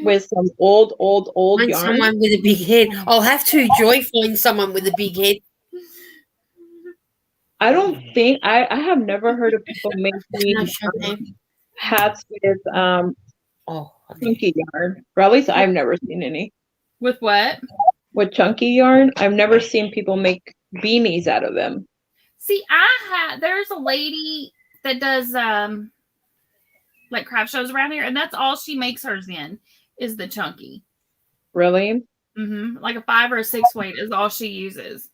With some old find yarn. Someone with a big head. I'll have to find someone with a big head. I don't think I have never heard of people making hats with chunky yarn. Or at least I've never seen any. With what? With chunky yarn. I've never seen people make beanies out of them. See, there's a lady that does like craft shows around here, and that's all she makes hers in is the chunky. Really? Mm-hmm. Like a 5 or a 6 weight is all she uses.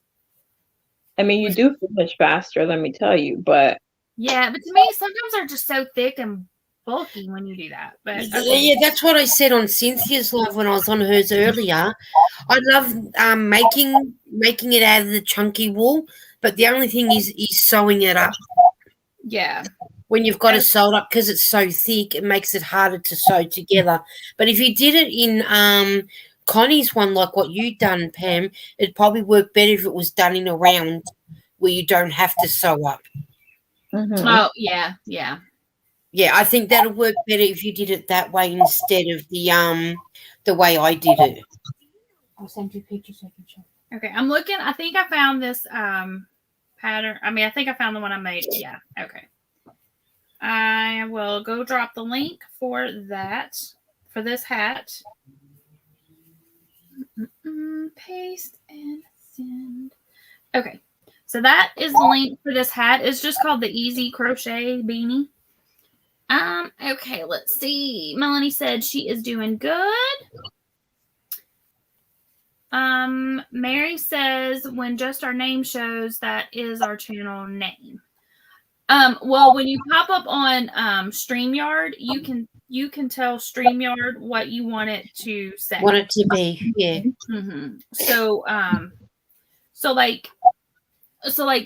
I mean, you do finish faster, let me tell you, but yeah, but to me, sometimes they're just so thick and bulky when you do that. But yeah, that's what I said on Cynthia's live when I was on hers earlier. I love making it out of the chunky wool, but the only thing is sewing it up. Yeah. When you've got to sew it up because it's so thick, it makes it harder to sew together. But if you did it in Connie's one, like what you done, Pam, it'd probably work better if it was done in a round where you don't have to sew up. Mm-hmm. Oh, yeah. Yeah, I think that'll work better if you did it that way instead of the way I did it. I'll send you pictures so you can show. Okay, I'm looking. I think I found this pattern. I mean, I think I found the one I made. Yeah, okay. I will go drop the link for that, for this hat. Paste and send. Okay, so that is the link for this hat. It's just called the Easy Crochet Beanie. Okay, let's see. Melanie said she is doing good. Mary says when just our name shows, that is our channel name. Well, when you pop up on StreamYard, you can tell StreamYard what you want it to say. Want it to be, yeah. Mm-hmm. So like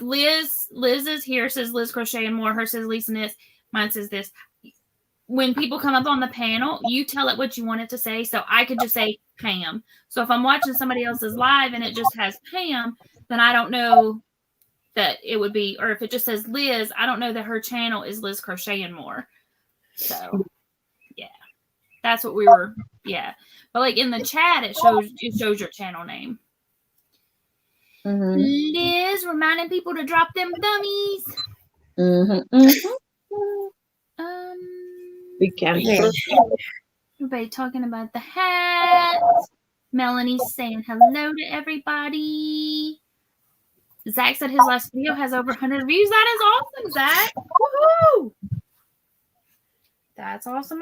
Liz is here, says Liz Crochet and More. Hers says Lisa Knits. Mine says this. When people come up on the panel, you tell it what you want it to say. So I could just say Pam. So if I'm watching somebody else's live and it just has Pam, then I don't know that it would be, or if it just says Liz, I don't know that her channel is Liz Crochet and More. So yeah, that's what we were. Yeah, but like in the chat, it shows your channel name. Liz reminding people to drop them dummies. We can. Yeah. Everybody talking about the hats. Melanie's saying hello to everybody. Zach said his last video has over 100 views. That is awesome, Zach. Woohoo! That's awesome.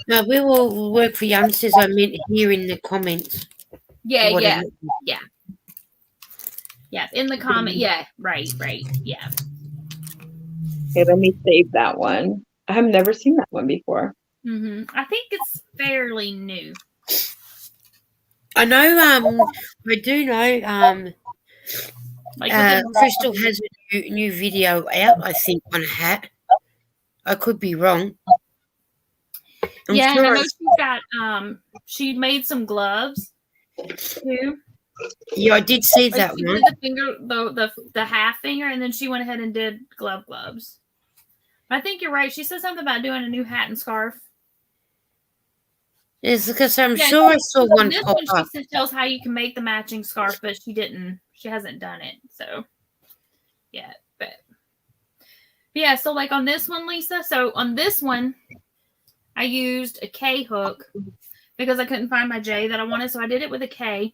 No, we will work for youngsters. I meant here in the comments. Yeah. Yeah. Yeah, in the comment. Yeah, right. Yeah. Okay, let me save that one. I have never seen that one before. I think it's fairly new. I know. I do know. Crystal has a new video out. I think on a hat. I could be wrong. And I know she's got. She made some gloves too. Yeah, I did see that she one. did the finger, the half finger, and then she went ahead and did gloves. I think you're right. She said something about doing a new hat and scarf. It's because I'm sure I saw one this pop one, up. She tells how you can make the matching scarf, but she didn't. She hasn't done it. So, yeah. But yeah, so like on this one, Lisa. So on this one, I used a K hook because I couldn't find my J that I wanted. So I did it with a K.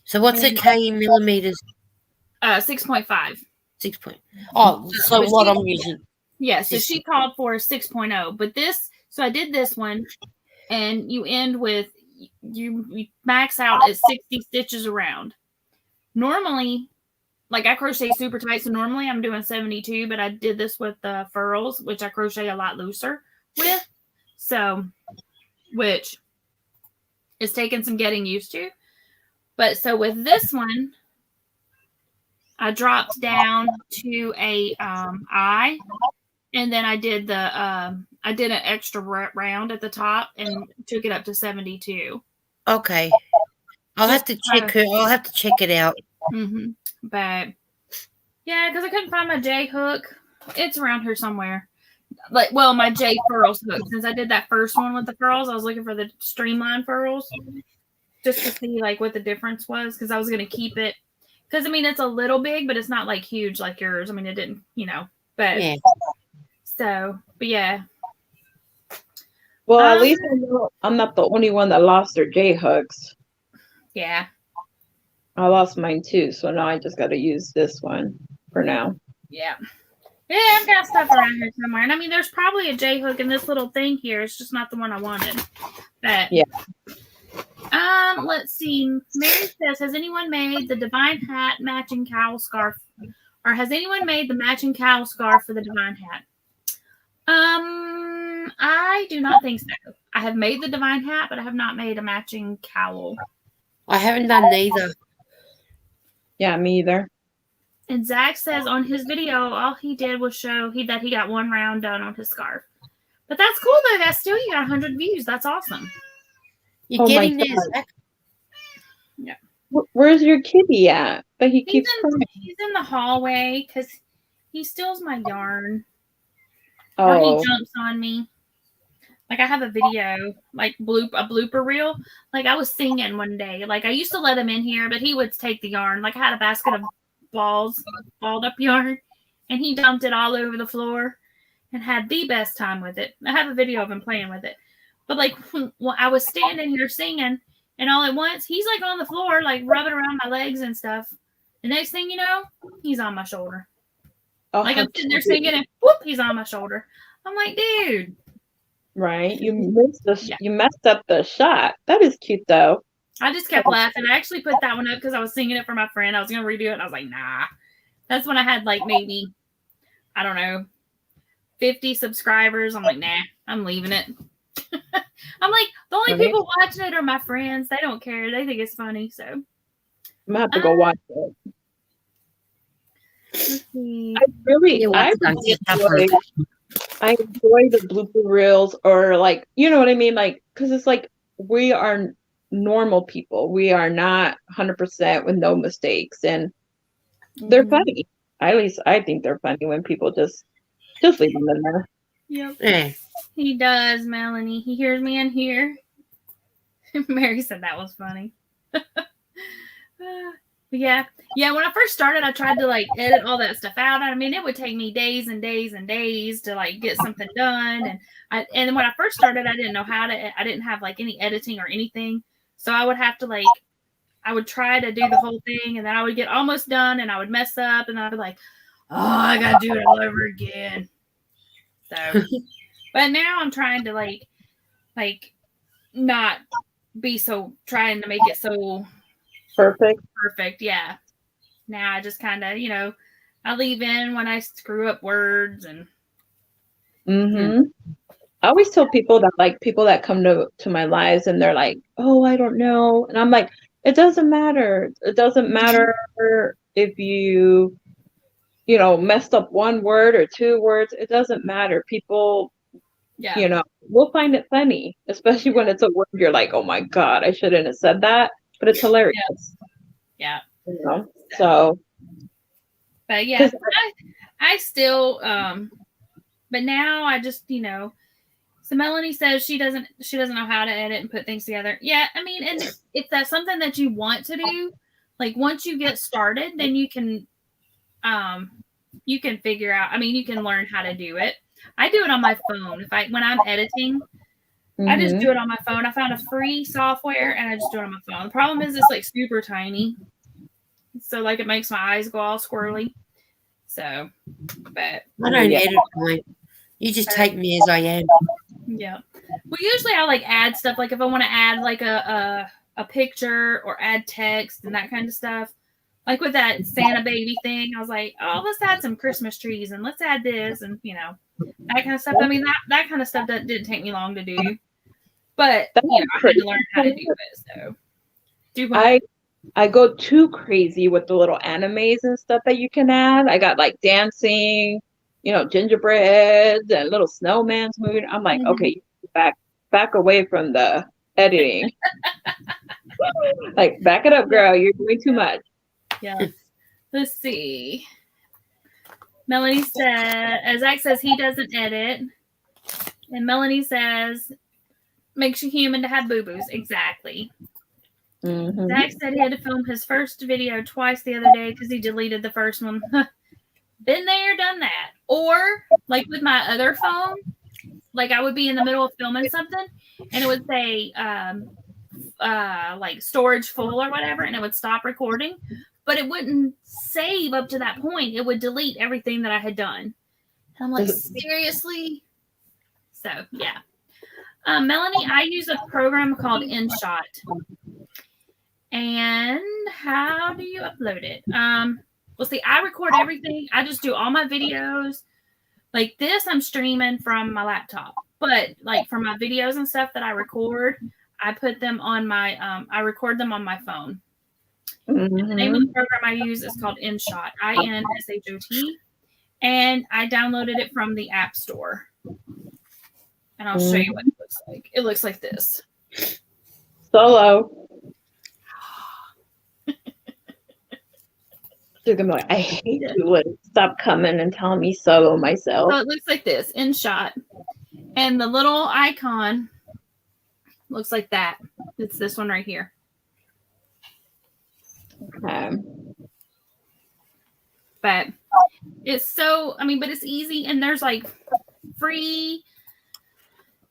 So what's a K in millimeters? 6.5. 6 point. Oh, so what I'm using. Yeah, so she called for 6.0. But this, so I did this one, and you end with, you max out at 60 stitches around. Normally, like I crochet super tight, so normally I'm doing 72, but I did this with the furls, which I crochet a lot looser with. So, which is taking some getting used to. But so with this one, I dropped down to a I, and then I did an extra round at the top and took it up to 72. Okay, I'll have to check her. I'll have to check it out. But yeah, because I couldn't find my J hook. It's around here somewhere. Like, well, my J furls hook. Since I did that first one with the furls, I was looking for the streamline furls just to see like what the difference was, because I was going to keep it. Because I mean, it's a little big, but it's not like huge like yours. I mean, it didn't, but yeah. So, but yeah. Well, at least I know I'm not the only one that lost their J hooks. Yeah. I lost mine too, so now I just got to use this one for now. Yeah. Yeah, I've got stuff around here somewhere. And I mean, there's probably a J hook in this little thing here. It's just not the one I wanted. But yeah. Let's see. Mary says, has anyone made the Divine Hat matching cowl scarf? Or has anyone made the matching cowl scarf for the Divine Hat? I do not think so. I have made the Divine Hat, but I have not made a matching cowl. I haven't done neither. Yeah, me either. And Zach says on his video, all he did was show that he got one round done on his scarf. But that's cool, though. That's still, you got 100 views. That's awesome. You're getting there, Zach. Yeah. Where's your kitty at? But he keeps crying. He's in the hallway because he steals my yarn. Oh. Or he jumps on me. Like I have a video, like a blooper reel. Like I was singing one day. Like I used to let him in here, but he would take the yarn. Like I had a basket of balled up yarn, and he dumped it all over the floor and had the best time with it. I have a video of him playing with it. But like when I was standing here singing, and all at once he's like on the floor, like rubbing around my legs and stuff. The next thing you know, he's on my shoulder. Oh, like I'm sitting there singing, and whoop, he's on my shoulder. I'm like, dude. Right, you messed up the shot. That is cute though. I just kept laughing. I actually put that one up because I was singing it for my friend. I was gonna redo it, and I was like, nah. That's when I had like maybe, I don't know, 50 subscribers. I'm like, nah, I'm leaving it. I'm like, the only people watching it are my friends. They don't care. They think it's funny. So I'm gonna have to go watch it. I enjoy the blooper reels, or like, you know what I mean? Like, because it's like we are normal people. We are not 100% with no mistakes, and they're funny. At least I think they're funny when people just leave them in there. Yep. Yeah. He does, Melanie. He hears me in here. Mary said that was funny. Yeah. Yeah. When I first started, I tried to like edit all that stuff out. I mean, it would take me days and days and days to like get something done. And when I first started, I didn't know I didn't have like any editing or anything. So I would have to like, I would try to do the whole thing and then I would get almost done and I would mess up and I'd be like, oh, I got to do it all over again. So, but now I'm trying to like not be so trying to make it so Perfect. Yeah. Now I just kind of, I leave in when I screw up words and. Mm-hmm. I always tell people that come to my lives and they're like, oh, I don't know. And I'm like, it doesn't matter. It doesn't matter if you messed up one word or two words. It doesn't matter. People, we'll find it funny, especially when it's a word you're like, oh my God, I shouldn't have said that. But it's hilarious. Yeah. So. But yeah, I still, but now I just, so Melanie says she doesn't know how to edit and put things together. Yeah. I mean, and if that's something that you want to do, like once you get started, then you can figure out, I mean, you can learn how to do it. I do it on my phone. When I'm editing, I just do it on my phone. I found a free software and I just do it on my phone. The problem is it's like super tiny. So like it makes my eyes go all squirrely. So, but I don't edit mine. You just take me as I am. Yeah. Well, usually I like add stuff. Like if I want to add like a picture or add text and that kind of stuff. Like with that Santa baby thing, I was like, oh, let's add some Christmas trees and let's add this and that kind of stuff. I mean that kind of stuff that didn't take me long to do, but I had to learn how to do it. So I go too crazy with the little animes and stuff that you can add. I got like dancing, gingerbreads and little snowmans moving. I'm like, okay, back away from the editing. Like, back it up, girl. You're doing too much. Yeah. Let's see. Melanie said, Zach says he doesn't edit. And Melanie says, makes you human to have boo-boos. Exactly. Mm-hmm. Zach said he had to film his first video twice the other day because he deleted the first one. Been there, done that. Or, like with my other phone, like I would be in the middle of filming something and it would say, like storage full or whatever, and it would stop recording, but it wouldn't save up to that point. It would delete everything that I had done. And I'm like, seriously? So, yeah. Melanie, I use a program called InShot. And how do you upload it? Well, see, I record everything. I just do all my videos. Like this, I'm streaming from my laptop. But like for my videos and stuff that I record, I put them on my, I record them on my phone. And the name of the program I use is called InShot, INSHOT. And I downloaded it from the App Store. And I'll show you what it looks like. It looks like this. Solo. They're gonna be like, I hate you. Stop coming and telling me solo myself. So it looks like this, InShot. And the little icon looks like that. It's this one right here. Okay. But it's so, I mean, but it's easy. And there's like free.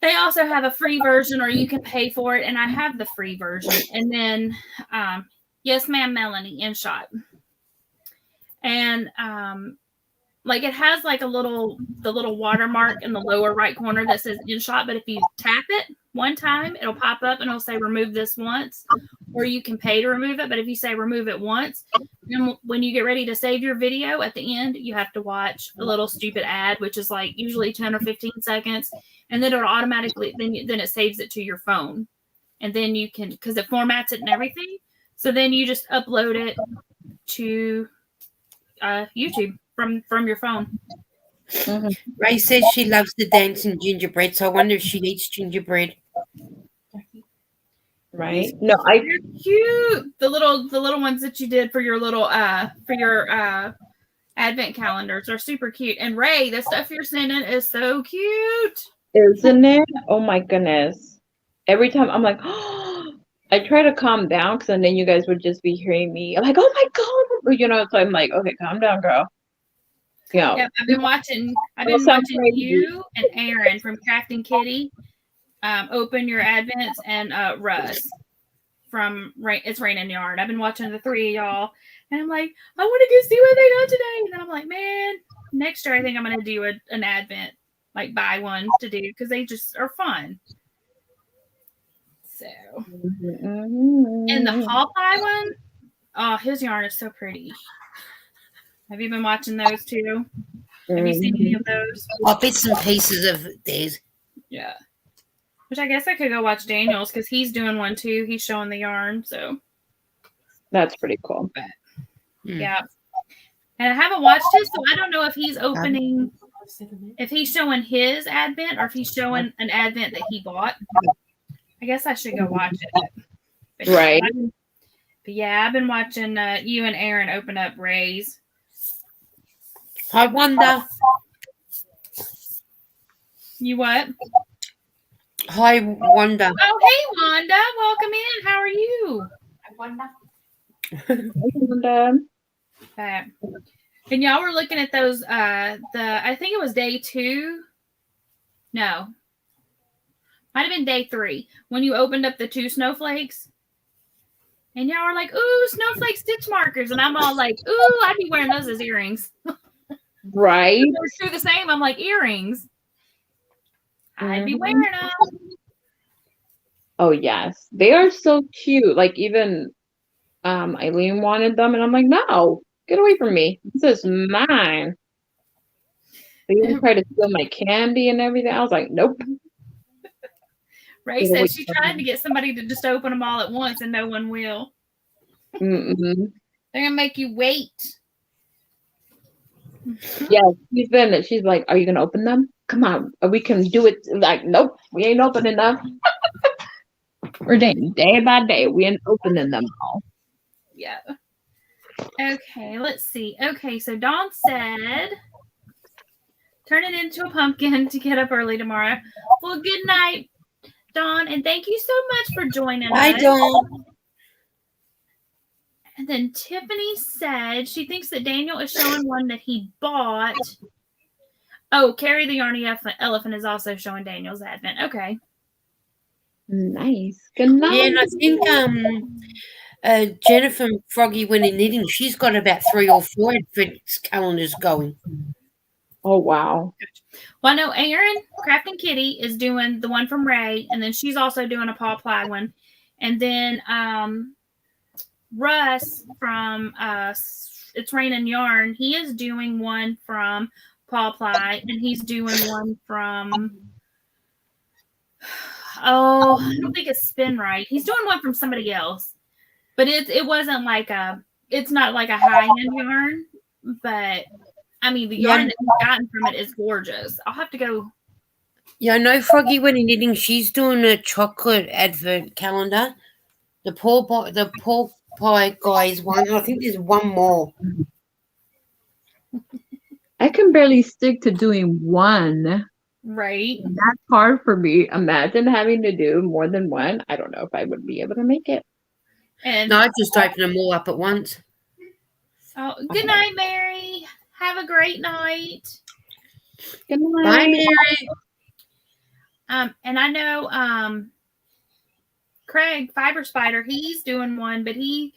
They also have a free version or you can pay for it. And I have the free version. And then, yes, ma'am, Melanie, InShot. And like it has like the little watermark in the lower right corner that says InShot. But if you tap it one time, it'll pop up and it'll say remove this once, or you can pay to remove it. But if you say remove it once, then when you get ready to save your video at the end, you have to watch a little stupid ad, which is like usually 10 or 15 seconds. And then it'll automatically, then it saves it to your phone. And then you can, because it formats it and everything. So then you just upload it to YouTube from your phone. Ray says she loves the dancing gingerbread, so I wonder if she eats gingerbread. Right? No, They're cute. The little ones that you did for your little advent calendars are super cute. And Ray, the stuff you're sending is so cute. isn't it? Oh my goodness. Every time I'm like, oh, I try to calm down because then you guys would just be hearing me like, oh my God, you know, so I'm like, okay, calm down, girl. Yeah. Yep, I've been watching crazy. you and Aaron from Crafting Kitty open your advents and Russ from It's Raining Yarn. I've been watching the three of y'all and I'm like, I want to go see what they got today. And then I'm like, man, next year I think I'm gonna do an advent, like buy one to do because they just are fun. So and the Paw Pie one, oh, his yarn is so pretty. Have you been watching those too? Have you seen any of those? Bits and pieces of these. Yeah. Which I guess I could go watch Daniel's because he's doing one too. He's showing the yarn, so that's pretty cool. But, yeah. And I haven't watched his, so I don't know if he's opening, if he's showing his advent or if he's showing an advent that he bought. I guess I should go watch it. But right. But yeah, I've been watching you and Aaron open up Ray's. Hi, Wanda. You what? Hi, Wanda. Oh, hey, Wanda. Welcome in. How are you? Wanda. And, and y'all were looking at those, I think it was day 2. No. Might have been day 3 when you opened up the 2 snowflakes. And y'all were like, ooh, snowflake stitch markers. And I'm all like, ooh, I'd be wearing those as earrings. right. They're the same. I'm like, earrings. I'd be wearing them. Oh, yes. They are so cute. Like, even Eileen wanted them. And I'm like, no, get away from me. This is mine. They even tried to steal my candy and everything. I was like, nope. Ray said she tried to get somebody to just open them all at once and no one will. Mm-mm. They're going to make you wait. Yeah, she's like, are you going to open them? Come on, we can do it. Like, nope, we ain't opening them. We're doing day by day. We ain't opening them all. Yeah. Okay, let's see. Okay, so Dawn said, turn it into a pumpkin to get up early tomorrow. Well, good night, Dawn, and thank you so much for joining us. Bye, Dawn. And then Tiffany said she thinks that Daniel is showing one that he bought. Oh, Carrie the Yarny Elephant is also showing Daniel's advent. Okay. Nice. Good night. Yeah, and I think Jennifer Froggy went in knitting. She's got about 3 or 4 advent calendars going. Oh, wow. Well, I know Erin, Crafting Kitty, is doing the one from Ray, and then she's also doing a Paw Ply one. And then Russ from It's Raining Yarn, he is doing one from Paw Ply, and he's doing one from, I don't think it's Spin Right. He's doing one from somebody else. But it wasn't like it's not like a high-end yarn, but I mean, the yarn that we've gotten from it is gorgeous. I'll have to go. Yeah, I know Froggy went in knitting. She's doing a chocolate advent calendar. The Paw Pie guy's one. I think there's one more. I can barely stick to doing one. Right. That's hard for me. Imagine having to do more than one. I don't know if I would be able to make it. And no, I just opened them all up at once. Oh, good night, Mary. Have a great night. Good night. Bye, Mary. And I know Craig Fiber Spider, he's doing one, but he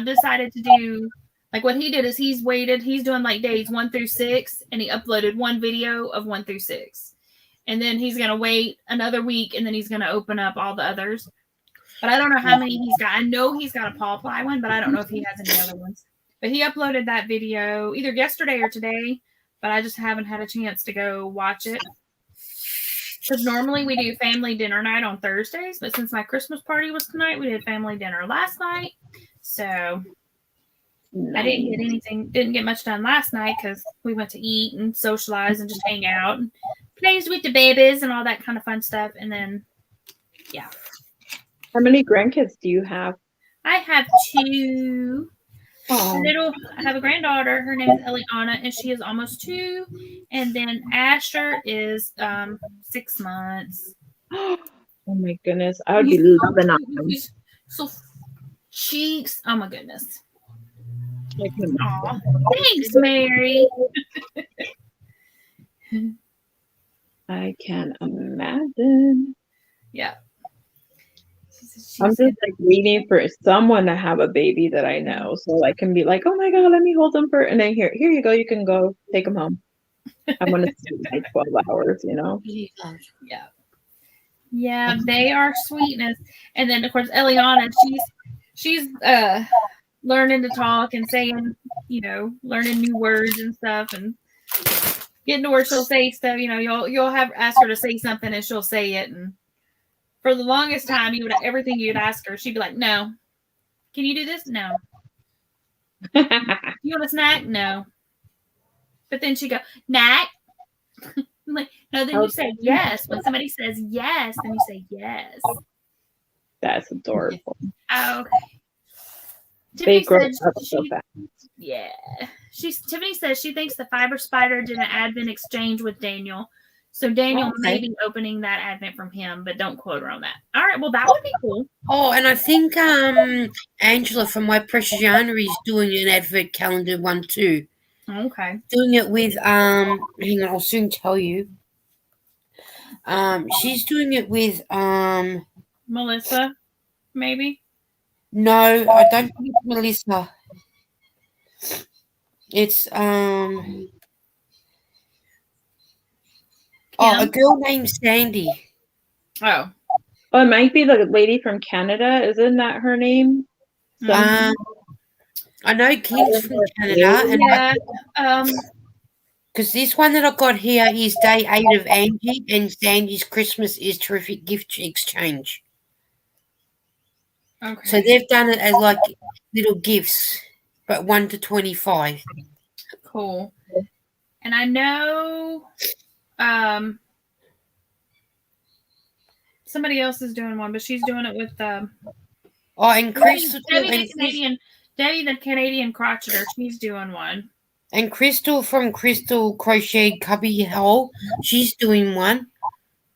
decided to do, like, what he did is he's doing like days 1 through 6, and he uploaded one video of 1 through 6, and then he's gonna wait another week, and then he's gonna open up all the others. But I don't know how many he's got. I know he's got a Paw Ply one, but I don't know if he has any other ones. But he uploaded that video either yesterday or today, but I just haven't had a chance to go watch it. Because normally we do family dinner night on Thursdays, but since my Christmas party was tonight, we did family dinner last night. So nice. I didn't get much done last night because we went to eat and socialize and just hang out and plays with the babies and all that kind of fun stuff. And then, yeah. How many grandkids do you have? I have 2. I have a granddaughter. Her name is Eliana, and she is almost 2. And then Asher is 6 months. Oh my goodness. I would be loving on him. So cheeks. Oh my goodness. I can Aw. Thanks, Mary. I can imagine. Yeah. I'm just like waiting for someone to have a baby that I know, so I can be like, oh my god, let me hold them for, and then here you go, you can go take them home. I want to sleep like 12 hours, you know. Yeah. Yeah, they are sweetness. And then of course Eliana, she's learning to talk and saying, learning new words and stuff and getting to where she'll say stuff, you'll have ask her to say something and she'll say it. And for the longest time everything you'd ask her, she'd be like, no. Can you do this? No. You want a snack? No. But then she'd go, snack. I'm like, no, then you say yes. When somebody says yes, then you say yes. That's adorable. Oh, okay. They Tiffany grow said up so fast. Yeah. Tiffany says she thinks the fiber spider did an advent exchange with Daniel. So Daniel may be opening that advent from him, but don't quote her on that. All right, well that would be cool. Oh, and I think Angela from My Precious Yarnery is doing an advent calendar one too. Okay. Doing it with hang on, I'll soon tell you. She's doing it with Melissa, maybe. No, I don't think it's Melissa. It's a girl named Sandy. Oh, it might be the lady from Canada. Isn't that her name? I know King's from Canada, and because this one that I got here is day 8 of Angie, and Sandy's Christmas is terrific gift exchange. Okay. So they've done it as like little gifts, but 1 to 25. Cool. And I know somebody else is doing one, but she's doing it with and Crystal Debbie the Canadian crocheter. She's doing one. And Crystal from Crystal Crochet Cubby Hole, she's doing one.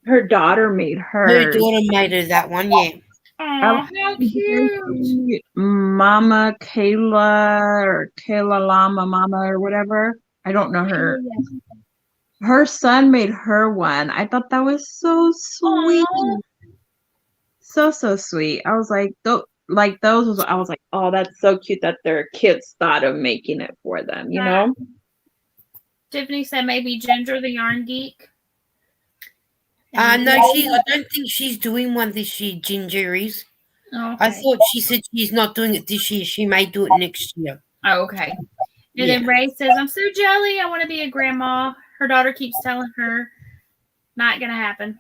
Her daughter made her. Her daughter made her that one, yeah. Oh, how cute. Mama Kayla or Kayla Lama Mama or whatever. I don't know her. Her son made her one. I thought that was so sweet. Aww. So sweet. I was like, I was like, oh, that's so cute that their kids thought of making it for them, you know? Tiffany said maybe Ginger the Yarn Geek. No, I don't think she's doing one this year, Ginger is. Oh, okay. I thought she said she's not doing it this year. She may do it next year. Oh, okay. And then Ray says, I'm so jelly. I want to be a grandma. Her daughter keeps telling her not going to happen.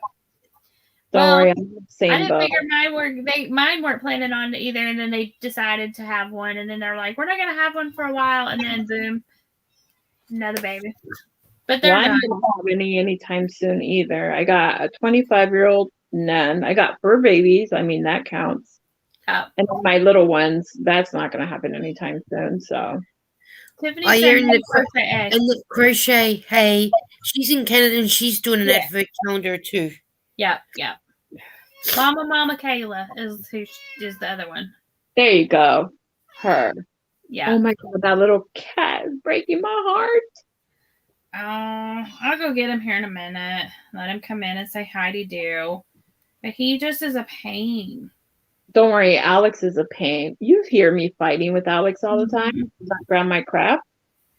Don't worry, I'm the same I didn't figure mine weren't planning on it either, and then they decided to have one, and then they're like, we're not going to have one for a while, and then boom, another baby. But they're not going to have any anytime soon either. I got a 25-year-old nun. I got fur babies. I mean, that counts. Oh. And my little ones, that's not going to happen anytime soon. So Tiffany said the crochet. Hey, she's in Canada and she's doing an advert calendar too. Yeah. Mama Kayla is who is the other one. There you go. Her. Yeah. Oh my God, that little cat is breaking my heart. Oh, I'll go get him here in a minute. Let him come in and say hi to do. But he just is a pain. Don't worry, Alex is a pain. You hear me fighting with Alex all the time. Does that grab my crap?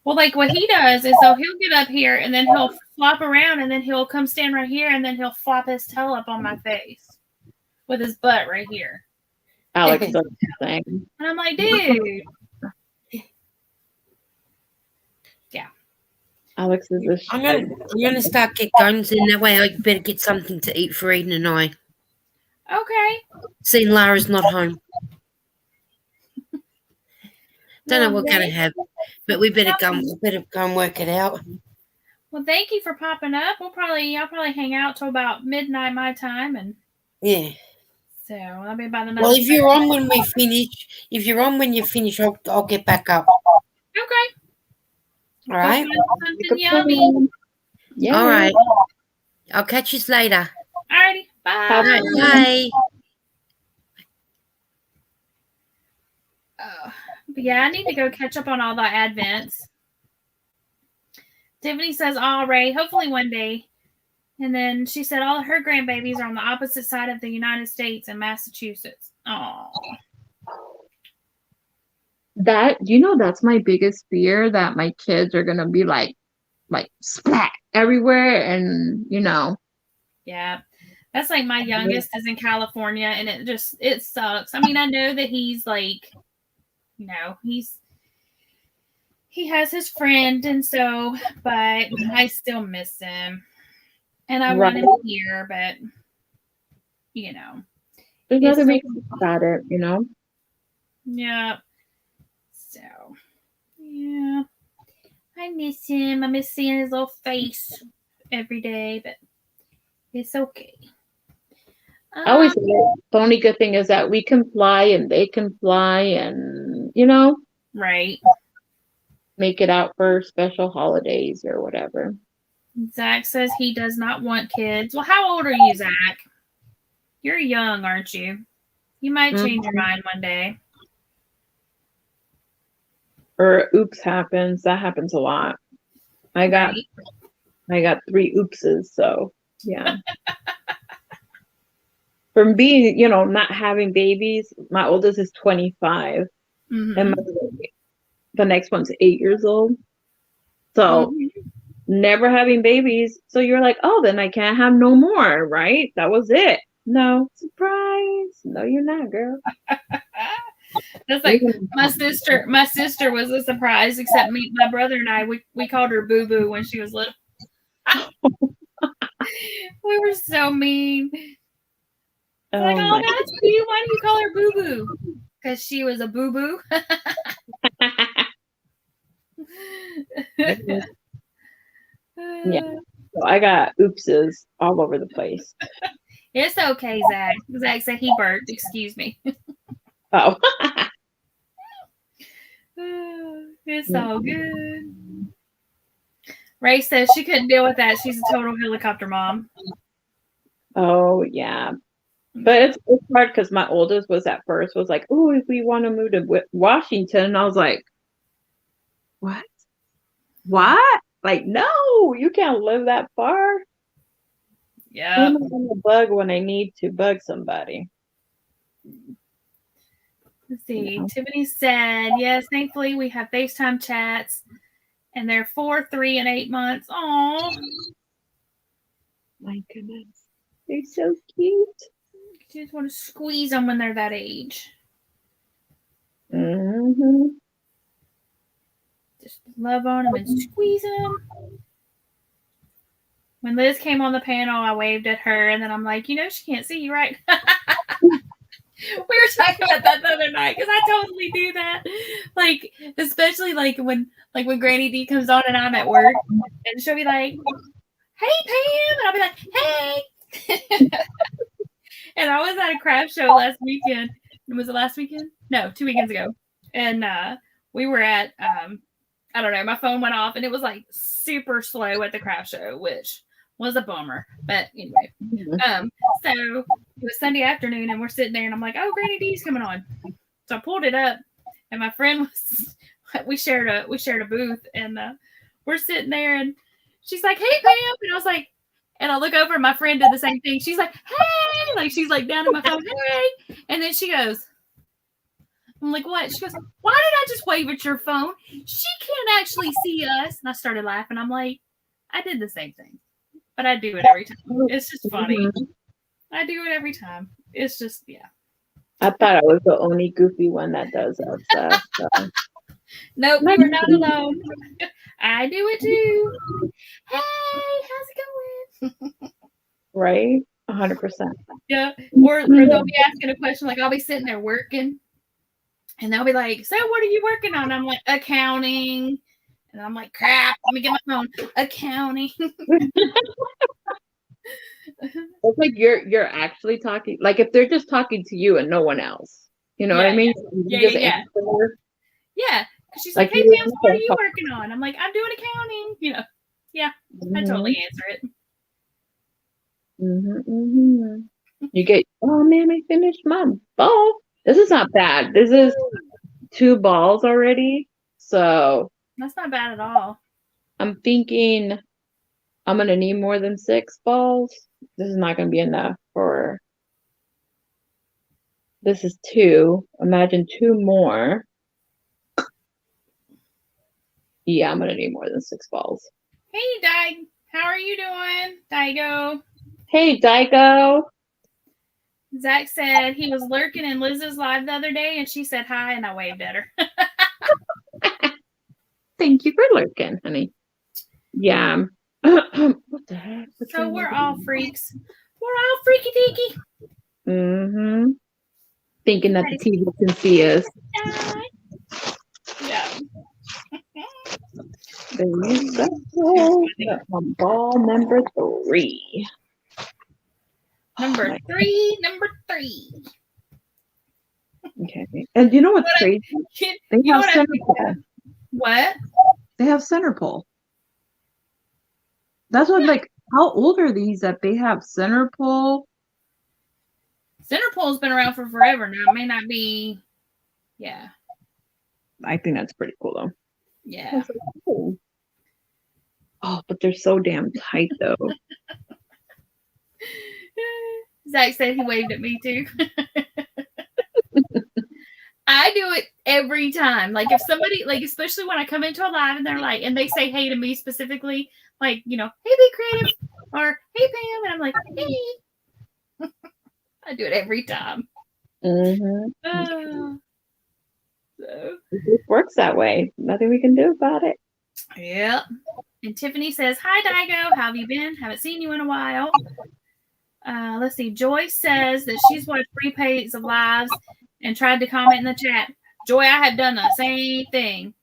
Well, like what he does is so he'll get up here and then he'll flop around and then he'll come stand right here and then he'll flop his tail up on my face with his butt right here. Alex does the same. And I'm like, dude. Yeah. Alex is a I'm gonna start get guns in that way. I better get something to eat for Eden and I. Okay. Seeing Lara's not home. Don't know what we're gonna have, but we better go. We better go and work it out. Well, thank you for popping up. I'll probably hang out till about midnight my time, and so I'll be about another. Well, if you're on when we finish, when you finish, I'll get back up. Okay. All right. Something yummy. Yeah. All right. I'll catch you later. Alrighty. Bye. Bye. Bye. But yeah, I need to go catch up on all the advents. Tiffany says, all right, hopefully one day. And then she said all of her grandbabies are on the opposite side of the United States in Massachusetts. Oh. That's my biggest fear, that my kids are gonna be like splat everywhere, and Yeah. That's like my youngest is in California, and it sucks. I mean, I know that he's like, he has his friend, and so, but I still miss him. And I want him here, but there's nothing we can do about it, Yeah. So, yeah. I miss him. I miss seeing his little face every day, but it's okay. I always say the only good thing is that we can fly and they can fly, and Right. make it out for special holidays or whatever. Zach says he does not want kids. Well, how old are you, Zach? You're young, aren't you? You might change your mind one day. Or oops happens. That happens a lot. I got 3 oopses, so yeah. From being, not having babies, my oldest is 25, and the next one's 8 years old. So never having babies. So you're like, oh, then I can't have no more, right? That was it. No, surprise. No, you're not, girl. That's like my sister. My sister was a surprise, except me, my brother and I. We called her Boo Boo when she was little. We were so mean. It's like, oh, that's cute. Why do you call her Boo Boo? Because she was a boo boo. Yeah. So I got oopses all over the place. It's okay, Zach. Zach said he burped. Excuse me. Oh. It's all good. Ray says she couldn't deal with that. She's a total helicopter mom. Oh, yeah. But it's hard because my oldest was like, oh, if we want to move to Washington. And I was like, what? What? Like, no, you can't live that far. Yeah. I'm going to bug when I need to bug somebody. Let's see. Tiffany said, yes, thankfully we have FaceTime chats, and they're 4, 3, and 8 months. Oh, my goodness. They're so cute. You just want to squeeze them when they're that age. Just love on them and squeeze them. When Liz came on the panel, I waved at her, and then I'm like, she can't see you, right? We were talking about that the other night because I totally do that. Like, especially when Granny D comes on and I'm at work, and she'll be like, "Hey, Pam," and I'll be like, "Hey." And I was at a craft show last weekend. Was it last weekend? No, 2 weekends ago. And we were at I don't know. My phone went off, and it was like super slow at the craft show, which was a bummer. But anyway, so it was Sunday afternoon, and we're sitting there, and I'm like, "Oh, Granny D's coming on." So I pulled it up, and my friend was. We shared a booth, and we're sitting there, and she's like, "Hey, Pam," and I was like, and I look over, and my friend did the same thing. She's like, "Hey," like she's like down in my phone, "Hey," and then she goes. I'm like, what? She goes, why did I just wave at your phone? She can't actually see us. And I started laughing. I'm like, I did the same thing. But I do it every time. It's just funny. I do it every time. It's just, yeah. I thought I was the only goofy one that does that stuff. So. Nope, you are not alone. I do it too. Hey, how's it going? Right? 100%. Yeah. Or they'll be asking a question, like I'll be sitting there working. And they'll be like, so what are you working on? I'm like, accounting. And I'm like, crap, let me get my phone. Accounting. It's like you're actually talking. Like if they're just talking to you and no one else. You know what I mean? Yeah. Yeah. She's like, hey, Pam, what are you working on? I'm like, I'm doing accounting. Yeah, I totally answer it. You get, oh man, I finished my ball. This is not bad. This is 2 balls already. So That's not bad at all. I'm thinking I'm going to need more than 6 balls. This is not going to be enough for, this is 2. Imagine 2 more. Yeah, I'm going to need more than 6 balls. Hey, Di. How are you doing, Daigo? Hey, Daigo. Zach said he was lurking in Liz's live the other day, and she said hi, and I waved at her. Thank you for lurking, honey. Yeah. What the heck? So we're all freaks. We're all freaky deaky. Mm-hmm. Thinking that the TV can see us. Yeah. There you go. Ball number 3. Number three. Okay. And you know what's crazy? They have center pull. What? They have center pull. That's what, like, how old are these that they have center pull? Center pull's been around for forever now. It may not be. Yeah. I think that's pretty cool, though. Yeah. Cool. Oh, but they're so damn tight, though. Zach said he waved at me too. I do it every time. Like if somebody, like especially when I come into a live and they're like, and they say hey to me specifically, like, you know, hey BeeCreative or hey Pam, and I'm like, hey. I do it every time. Mm-hmm. So. It just works that way. Nothing we can do about it. Yep. And Tiffany says, hi Daigo, how have you been? Haven't seen you in a while. Let's see. Joy says that she's watched replays of lives and tried to comment in the chat. Joy, I have done the same thing.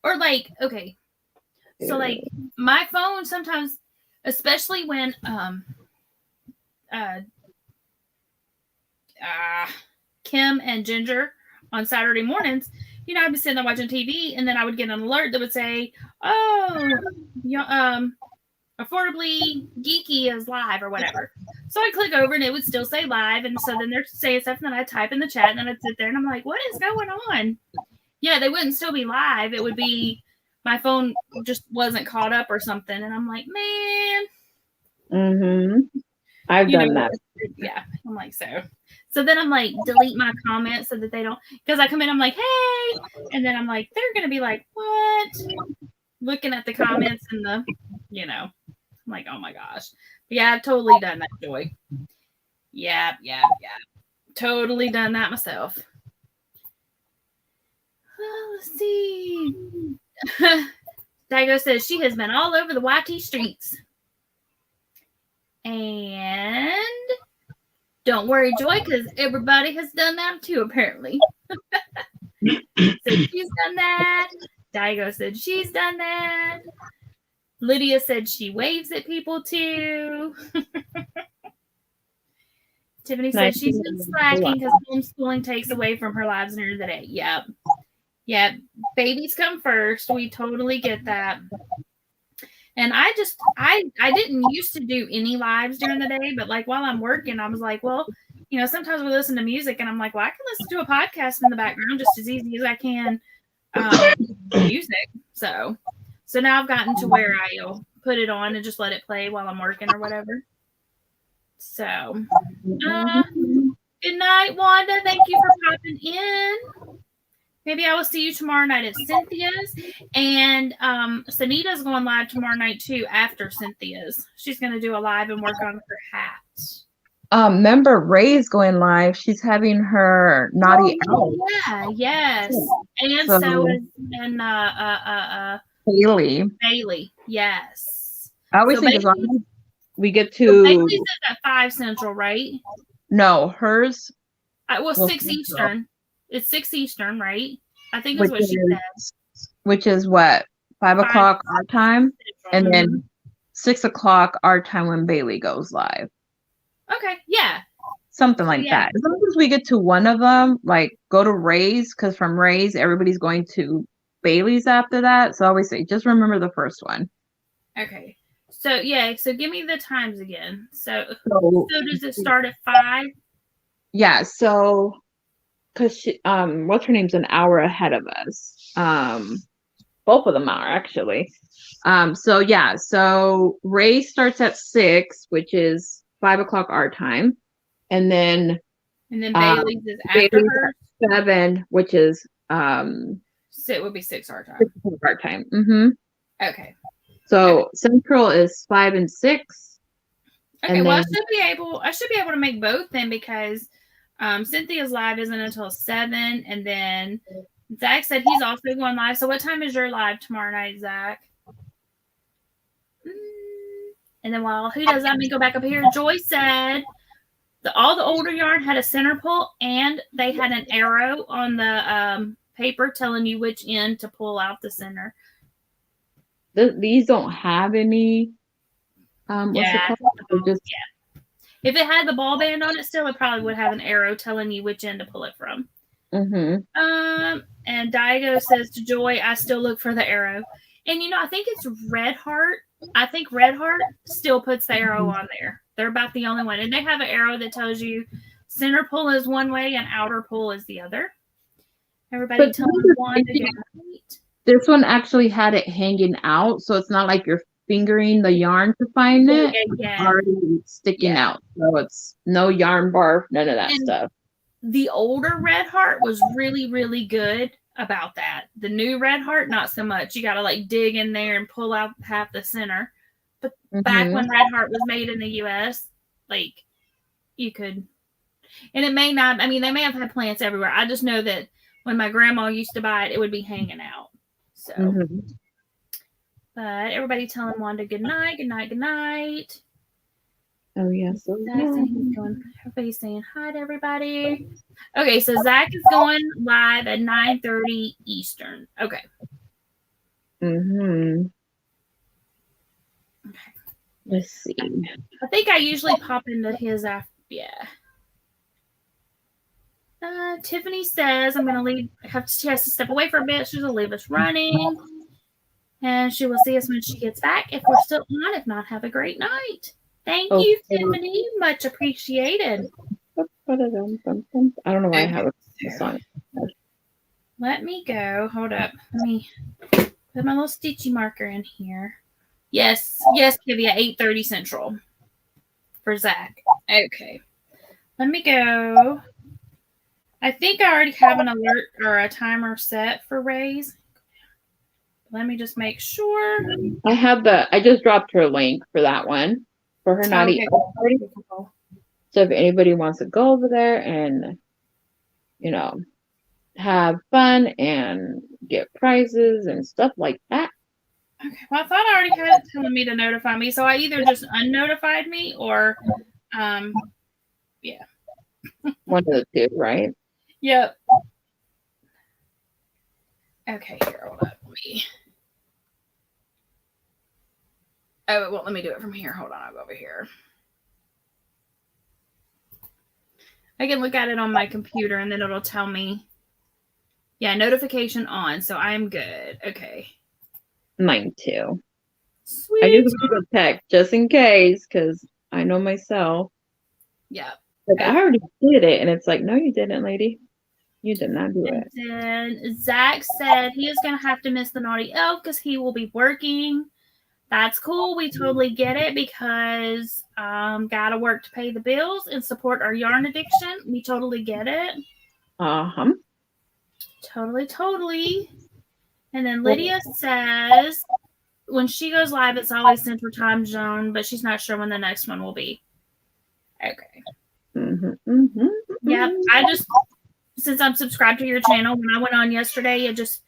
Or like, okay. So like my phone sometimes, especially when Kim and Ginger on Saturday mornings, you know, I'd be sitting there watching TV and then I would get an alert that would say, oh, Affordably Geeky is live or whatever. So I click over and it would still say live. And so then they're saying stuff and then I type in the chat and then I'd sit there and I'm like, what is going on? Yeah, they wouldn't still be live. It would be my phone just wasn't caught up or something. And I'm like, man. Mm-hmm. I've done that. Yeah. I'm like, so then I'm like, delete my comments so that they don't, because I come in, I'm like, hey. And then I'm like, they're going to be like, what? Looking at the comments and the, you know, I'm like, oh my gosh. Yeah, I've totally done that, Joy. Yeah. Totally done that myself. Let's see. Daigo says she has been all over the YT streets. And don't worry, Joy, because everybody has done that too, apparently. So she's done that. Daigo said she's done that. Lydia said she waves at people too. Tiffany said she's been slacking because homeschooling takes away from her lives during the day. Yep. Yeah, babies come first. We totally get that. And I didn't used to do any lives during the day, but like while I'm working, I was like, well, you know, sometimes we listen to music and I'm like, well, I can listen to a podcast in the background just as easy as I can music. So now I've gotten to where I'll put it on and just let it play while I'm working or whatever. So good night, Wanda. Thank you for popping in. Maybe I will see you tomorrow night at Cynthia's. And Sanita's going live tomorrow night too after Cynthia's. She's going to do a live and work on her hats. Remember Ray's going live. She's having her naughty owl. Yeah, yes. And so is Bailey. Yes. I always think as long as we get to Bailey's is at 5 Central, right? No, hers 6 Eastern. It's 6 Eastern, right? I think that's what she said. Which is what? 5 o'clock our time? And then 6 o'clock our time when Bailey goes live. Okay, yeah. Something like that. As long as we get to one of them, like go to Ray's, because from Ray's, everybody's going to Bailey's after that. So I always say, just remember the first one. Okay. So yeah, so give me the times again. So So does it start at 5? yeah, so because she what's her name's an hour ahead of us. Both of them are actually. So yeah, so Ray starts at 6, which is 5 o'clock our time, and then Bailey's is after Bailey's her. at 7, which is So it would be 6 our time. 6 our time. Mm-hmm. Okay. So Central is 5 and 6. Okay, and well, then, I should be able to make both then, because Cynthia's live isn't until 7, and then Zach said he's also going live. So what time is your live tomorrow night, Zach? And then while he does that, let me go back up here. Joy said all the older yarn had a center pull, and they had an arrow on the paper telling you which end to pull out the center. these don't have any. What's it called? Just If it had the ball band on it still, it probably would have an arrow telling you which end to pull it from. Mm-hmm. And Diego says to Joy, I still look for the arrow. And I think it's Red Heart. I think Red Heart still puts the arrow on there. They're about the only one. And they have an arrow that tells you center pull is one way and outer pull is the other. Everybody tell me one to get right. This one actually had it hanging out, so it's not like you're fingering the yarn to find it. Yeah. It's already sticking out. So it's no yarn barf, none of that stuff. The older Red Heart was really, really good about that. The new Red Heart, not so much. You got to like dig in there and pull out half the center. But back when Red Heart was made in the U.S., like you could, and it may not, I mean, they may have had plants everywhere. I just know that when my grandma used to buy it, it would be hanging out. So, but everybody telling Wanda good night, good night, good night. Oh, yes. Everybody's saying hi to everybody. Okay, so Zach is going live at 9:30 Eastern. Okay. Okay. Let's see. I think I usually pop into his after. Yeah. Tiffany says I'm going to leave. She has to step away for a bit. She's going to leave us running. And she will see us when she gets back if we're still on. If not, have a great night. Thank you, Tiffany. Much appreciated. I don't know why I have a song. Let me go. Hold up. Let me put my little stitchy marker in here. Yes, Kivia, 8:30 Central for Zach. Okay. Let me go. I think I already have an alert or a timer set for Ray's. Let me just make sure. I just dropped her link for that one. For her naughty party. So if anybody wants to go over there and, have fun and get prizes and stuff like that. Okay. Well, I thought I already had it telling me to notify me. So I either just unnotified me or, yeah. One of the two, right? Yep. Okay, here, hold up. Oh, it won't let me do it from here. Hold on, I'll go over here. I can look at it on my computer and then it'll tell me. Yeah, notification on, so I'm good. Okay. Mine too. Sweet. I just want to check just in case, because I know myself. Yeah. Like, I already did it, and it's like, no, you didn't, lady. You did not do it. And Zach said he is going to have to miss the Naughty Elf because he will be working. That's cool. We totally get it because gotta work to pay the bills and support our yarn addiction. We totally get it. Totally. And then Lydia says when she goes live, it's always Central Time Zone, but she's not sure when the next one will be. Okay. Yep. I just, since I'm subscribed to your channel, when I went on yesterday, it just,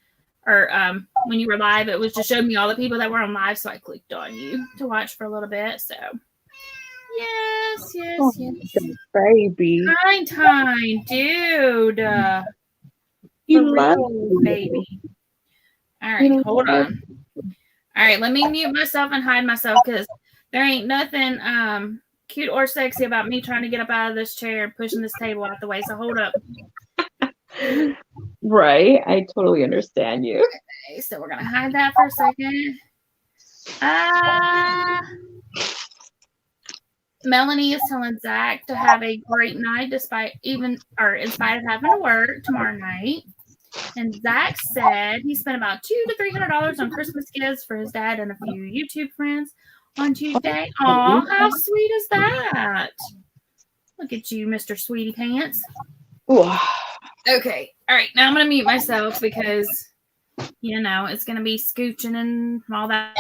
when you were live, it was just showed me all the people that were on live, so I clicked on you to watch for a little bit. So, yes. Baby. Time, dude. You love baby. All right, hold on. All right, let me mute myself and hide myself because there ain't nothing cute or sexy about me trying to get up out of this chair and pushing this table out the way. So hold up. Right. I totally understand you. Okay, so we're going to hide that for a second. Melanie is telling Zach to have a great night in spite of having to work tomorrow night. And Zach said he spent about $200 to $300 on Christmas gifts for his dad and a few YouTube friends on Tuesday. Aw, how sweet is that? Look at you, Mr. Sweetie Pants. Ooh. Okay. All right. Now I'm going to mute myself because, it's going to be scooching and all that.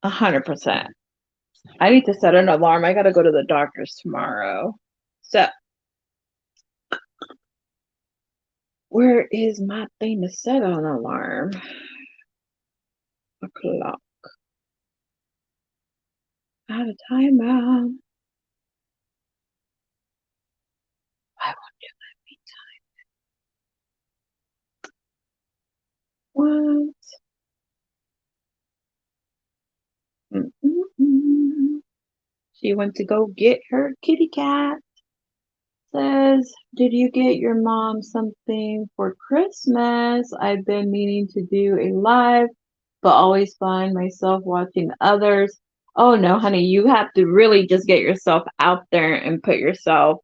100%. I need to set an alarm. I got to go to the doctor's tomorrow. So, where is my thing to set an alarm? O'clock. Out of timeout. I won't do my me time. What? She went to go get her kitty cat. Says, did you get your mom something for Christmas? I've been meaning to do a live, but always find myself watching others. Oh no, honey, you have to really just get yourself out there and put yourself,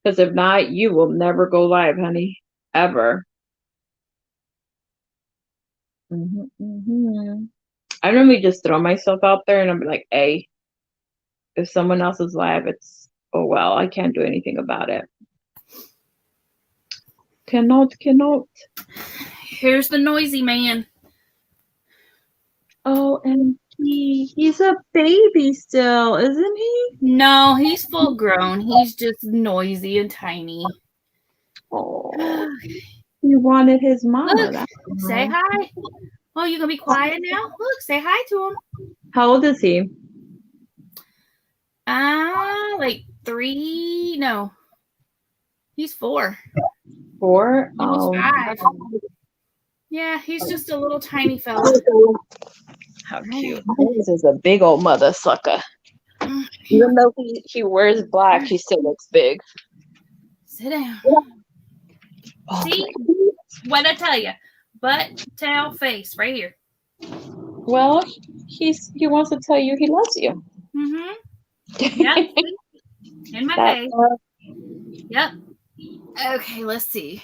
because if not, you will never go live, honey, ever. I normally just throw myself out there and I'm like, hey, if someone else is live, it's, oh well, I can't do anything about it. Cannot. Here's the noisy man. OMG, he's a baby still, isn't he? No, he's full grown. He's just noisy and tiny. Oh, he wanted his mama. Look, say hi. Oh, you gonna be quiet now? Look, say hi to him. How old is he? Like 3. No, he's 4. 4? Almost 5. Yeah, he's just a little tiny fella. How cute. This is a big old mother sucker. Even though he wears black, he still looks big. Sit down. Oh, see? What'd I tell you? Butt, tail, face, right here. Well, he wants to tell you he loves you. Mm-hmm. Yep. In my face. Yep. Okay, let's see.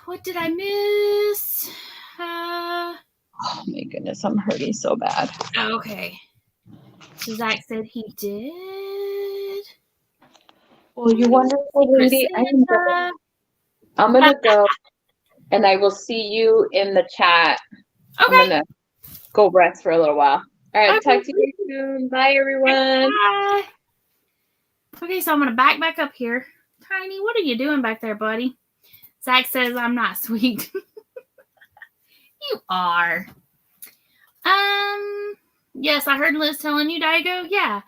What did I miss? Oh my goodness, I'm hurting so bad. Okay. So Zach said he did. Well, you wonderful lady. I'm gonna go, and I will see you in the chat. Okay. I'm gonna go rest for a little while. All right, talk to you soon. Bye, everyone. Bye. Okay, so I'm gonna back up here. Tiny, what are you doing back there, buddy? Zach says I'm not sweet. You are. Yes, I heard Liz telling you, Daigo. Yeah.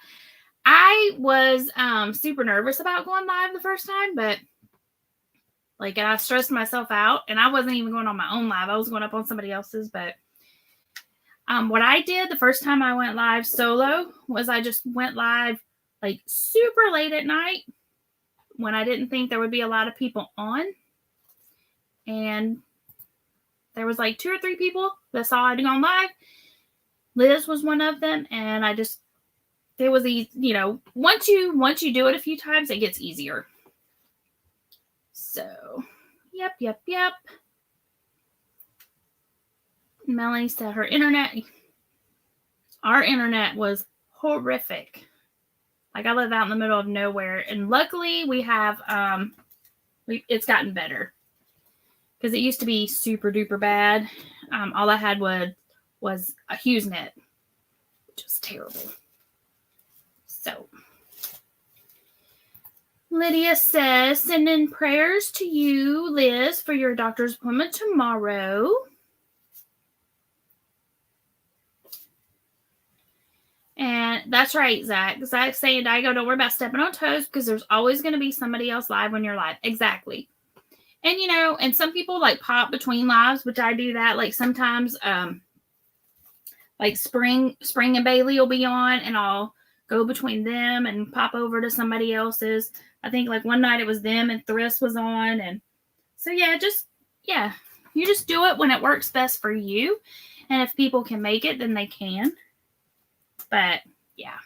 I was super nervous about going live the first time, but I stressed myself out, and I wasn't even going on my own live. I was going up on somebody else's, but what I did the first time I went live solo was I just went live super late at night when I didn't think there would be a lot of people on. And there was 2 or 3 people that saw I'd gone live. Liz was one of them, and it was easy, once you do it a few times, it gets easier. So, yep. Melanie said our internet was horrific. I live out in the middle of nowhere, and luckily we have it's gotten better, because it used to be super duper bad. All I had was a HughesNet, which was terrible. So Lydia says, sending prayers to you, Liz, for your doctor's appointment tomorrow. And that's right, Zach. Zach's saying, Daigo, don't worry about stepping on toes, because there's always going to be somebody else live when you're live. Exactly. And, and some people pop between lives, which I do that. Sometimes, Spring and Bailey will be on, and I'll go between them and pop over to somebody else's. I think one night it was them and Thriss was on. And so, you just do it when it works best for you. And if people can make it, then they can. But yeah,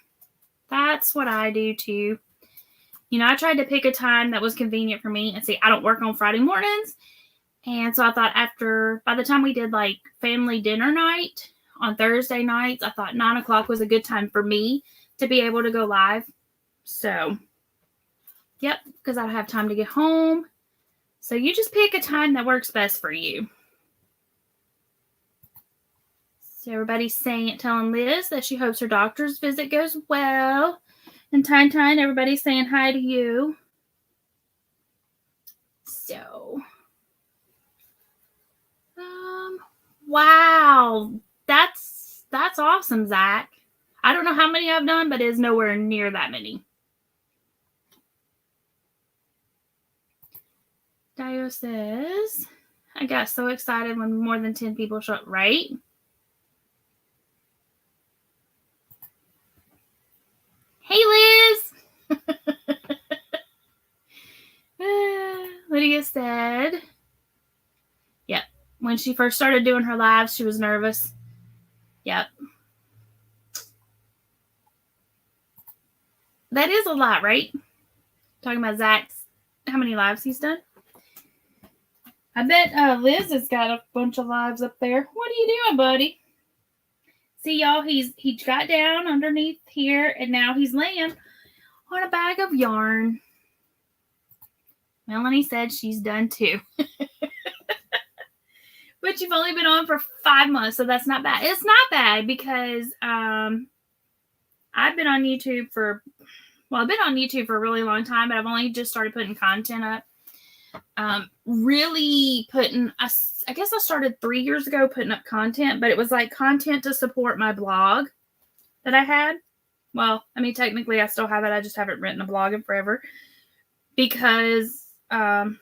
that's what I do too. You know, I tried to pick a time that was convenient for me. And see, I don't work on Friday mornings. And so I thought by the time we did like family dinner night on Thursday nights, I thought 9 o'clock was a good time for me to be able to go live. So, yep, because I'd have time to get home. So you just pick a time that works best for you. So everybody's telling Liz that she hopes her doctor's visit goes well. And Tyne, everybody's saying hi to you. So, wow, that's awesome, Zach. I don't know how many I've done, but it's nowhere near that many. Dio says, I got so excited when more than 10 people showed up, right? Hey, Liz. Lydia said, yep, when she first started doing her lives, she was nervous. Yep. That is a lot, right? Talking about Zach's, how many lives he's done. I bet Liz has got a bunch of lives up there. What are you doing, buddy? See, y'all, he got down underneath here, and now he's laying on a bag of yarn. Melanie said she's done too. But you've only been on for 5 months, so that's not bad. It's not bad because I've been on YouTube for a really long time, but I've only just started putting content up. Really putting, I guess I started 3 years ago putting up content, but it was like content to support my blog that I had. Well, I mean, technically I still have it. I just haven't written a blog in forever because, I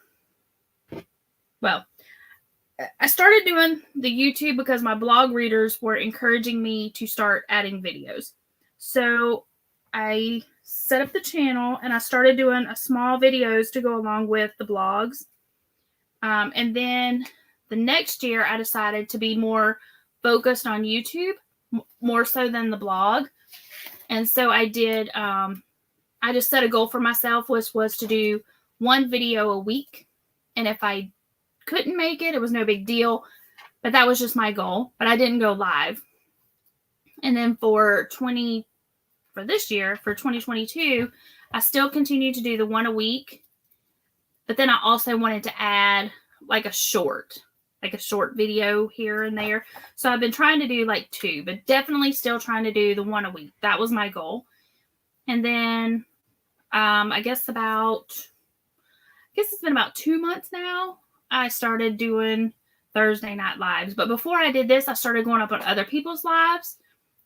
started doing the YouTube because my blog readers were encouraging me to start adding videos. So I set up the channel and I started doing a small videos to go along with the blogs. And then the next year I decided to be more focused on YouTube, more so than the blog. And so I did, I just set a goal for myself, which was to do 1 video a week. And if I couldn't make it, it was no big deal. But that was just my goal. But I didn't go live. And then for this year, for 2022, I still continued to do the 1 a week. But then I also wanted to add like a short video here and there. So I've been trying to do like 2, but definitely still trying to do the 1 a week. That was my goal. And then I guess it's been about 2 months now. I started doing Thursday night lives. But before I did this, I started going up on other people's lives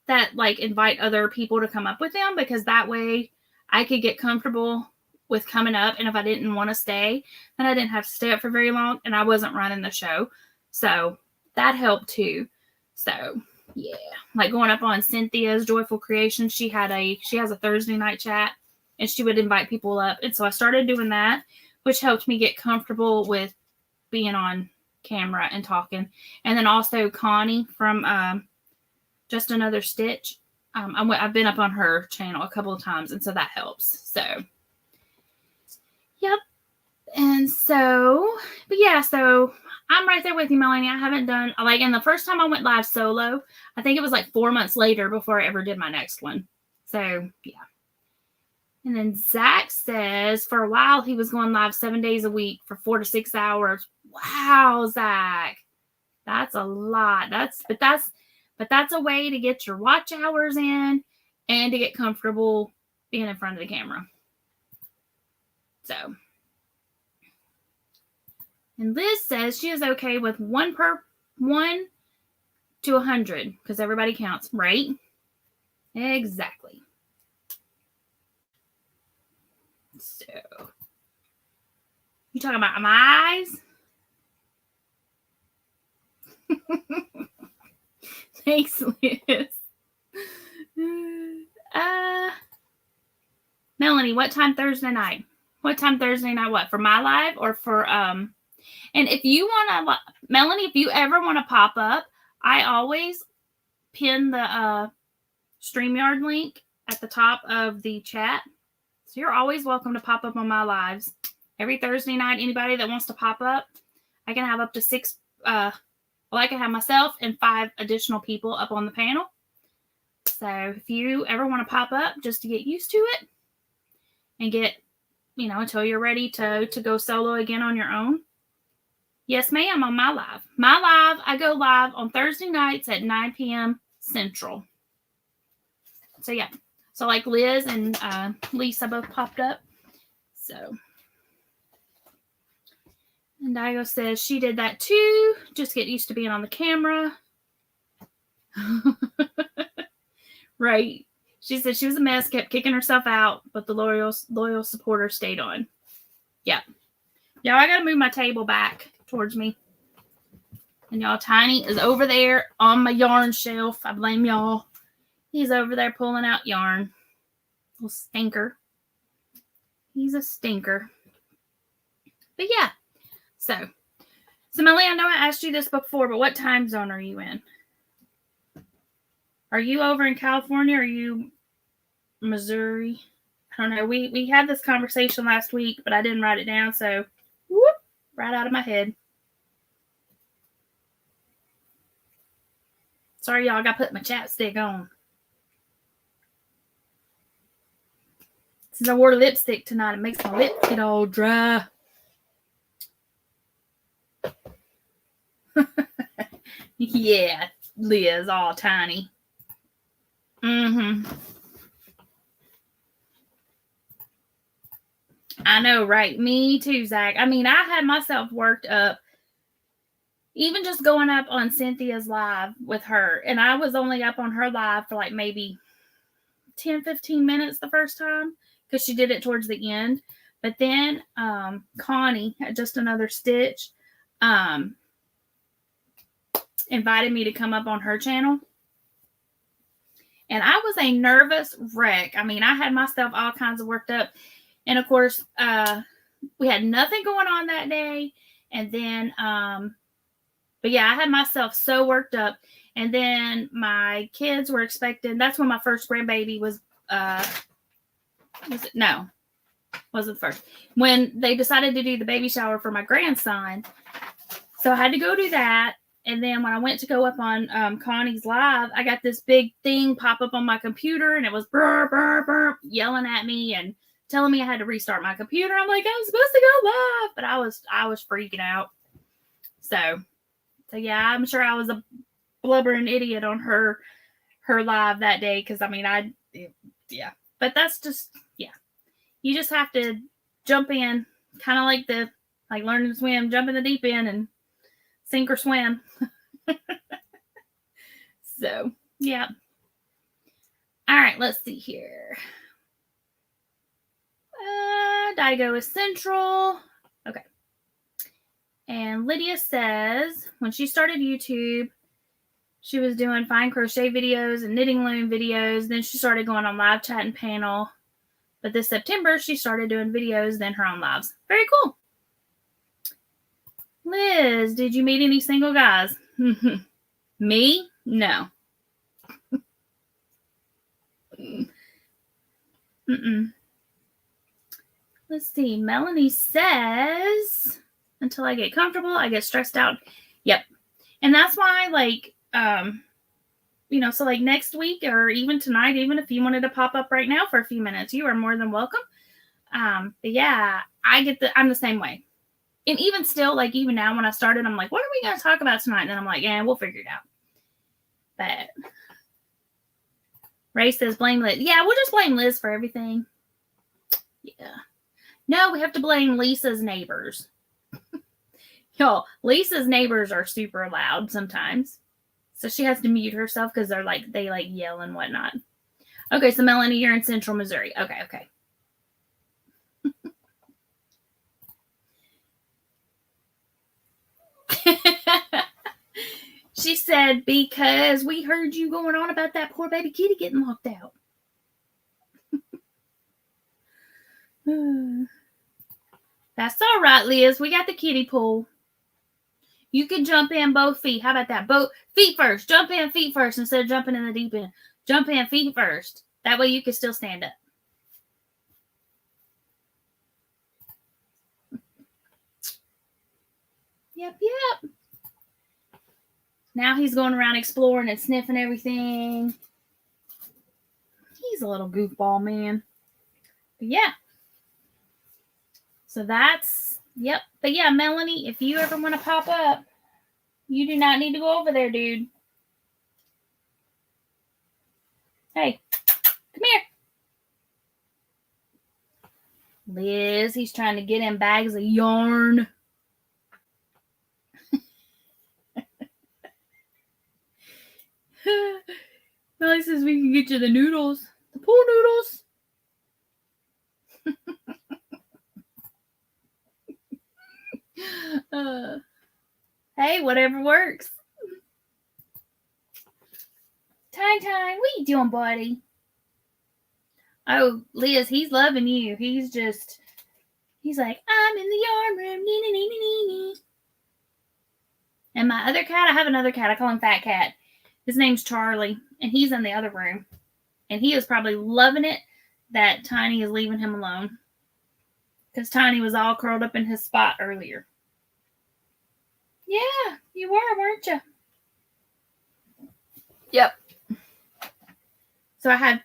that like invite other people to come up with them, because that way I could get comfortable with coming up. And if I didn't want to stay, then I didn't have to stay up for very long and I wasn't running the show. So that helped too. So yeah, like going up on Cynthia's Joyful Creation. She has a Thursday night chat and she would invite people up. And so I started doing that, which helped me get comfortable with being on camera and talking. And then also Connie from Just Another Stitch. I've been up on her channel a couple of times, and so that helps. So, yep. And so, but yeah, so I'm right there with you, Melanie. I haven't done, like, and the first time I went live solo, I think it was like 4 months later before I ever did my next one. So, yeah. And then Zach says for a while he was going live 7 days a week for 4 to 6 hours. Wow, Zach. That's a lot. But that's a way to get your watch hours in and to get comfortable being in front of the camera. So. And Liz says she is okay with 1 to 100 because everybody counts, right? Exactly. So, you talking about my eyes? Thanks, Liz. Melanie, what time Thursday night? What time Thursday night? What, for my live or for and if you want to, Melanie, if you ever want to pop up, I always pin the StreamYard link at the top of the chat. So you're always welcome to pop up on my lives. Every Thursday night, anybody that wants to pop up, I can have up to 6, I can have myself and 5 additional people up on the panel. So if you ever want to pop up just to get used to it and get, until you're ready to go solo again on your own. Yes, ma'am, on my live. I go live on Thursday nights at 9 p.m. Central. So, yeah. So, like Liz and Lisa both popped up. So, and Digo says she did that too. Just get used to being on the camera. Right. She said she was a mess, kept kicking herself out, but the loyal supporter stayed on. Yeah. Y'all, I got to move my table back towards me. And y'all, Tiny is over there on my yarn shelf. I blame y'all. He's over there pulling out yarn. Little stinker. He's a stinker. But yeah. So Melly, I know I asked you this before, but what time zone are you in? Are you over in California or are you Missouri? I don't know. We had this conversation last week, but I didn't write it down, so whoop, right out of my head. Sorry, y'all. I got to put my chapstick on. Since I wore lipstick tonight, it makes my lips get all dry. Yeah, Liz, all tiny. I know, right? Me too, Zach. I mean, I had myself worked up, even just going up on Cynthia's live with her. And I was only up on her live for like maybe 10, 15 minutes the first time because she did it towards the end. But then Connie, at Just Another Stitch, invited me to come up on her channel. And I was a nervous wreck. I mean, I had myself all kinds of worked up. And of course, we had nothing going on that day. And then, but yeah, I had myself so worked up. And then my kids were expecting, that's when my first grandbaby was it? No, wasn't first. When they decided to do the baby shower for my grandson. So I had to go do that. And then when I went to go up on Connie's live, I got this big thing pop up on my computer, and it was burr, burr, burr, yelling at me and telling me I had to restart my computer. I'm like, I'm supposed to go live, but I was freaking out. So yeah, I'm sure I was a blubbering idiot on her live that day because I mean yeah. But that's just you just have to jump in, kind of like learning to swim, jump in the deep end and sink or swim. So, yeah. All right, let's see here. Digo is Central. Okay. And Lydia says when she started YouTube, she was doing fine crochet videos and knitting loom videos. Then she started going on live chat and panel. But this September, she started doing videos, then her own lives. Very cool. Liz, did you meet any single guys? Me? No. Let's see. Melanie says, until I get comfortable, I get stressed out. Yep. And that's why, so like next week or even tonight, even if you wanted to pop up right now for a few minutes, you are more than welcome. But yeah, I'm the same way. And even still, like even now when I started, I'm like, what are we going to talk about tonight? And then I'm like, yeah, we'll figure it out. But Ray says blame Liz. Yeah, we'll just blame Liz for everything. Yeah. No, we have to blame Lisa's neighbors. Y'all, Lisa's neighbors are super loud sometimes. So she has to mute herself because they yell and whatnot. Okay, so Melanie, you're in Central Missouri. Okay. She said, because we heard you going on about that poor baby kitty getting locked out. That's all right, Liz. We got the kiddie pool. You can jump in both feet. How about that? Both feet first. Jump in feet first instead of jumping in the deep end. Jump in feet first. That way you can still stand up. Yep. Now he's going around exploring and sniffing everything. He's a little goofball, man. But yeah. So that's, yep. But yeah, Melanie, if you ever want to pop up, you do not need to go over there, dude. Hey, come here. Liz, he's trying to get in bags of yarn. Melanie says we can get you the noodles. The pool noodles. Hey, whatever works. Time, what you doing, buddy? Oh, Liz, he's loving you. He's like, I'm in the yarn room. Nee. And my other cat, I have another cat. I call him Fat Cat. His name's Charlie, and he's in the other room. And he is probably loving it that Tiny is leaving him alone. Because Tiny was all curled up in his spot earlier. Yeah, you were, weren't you? Yep. So I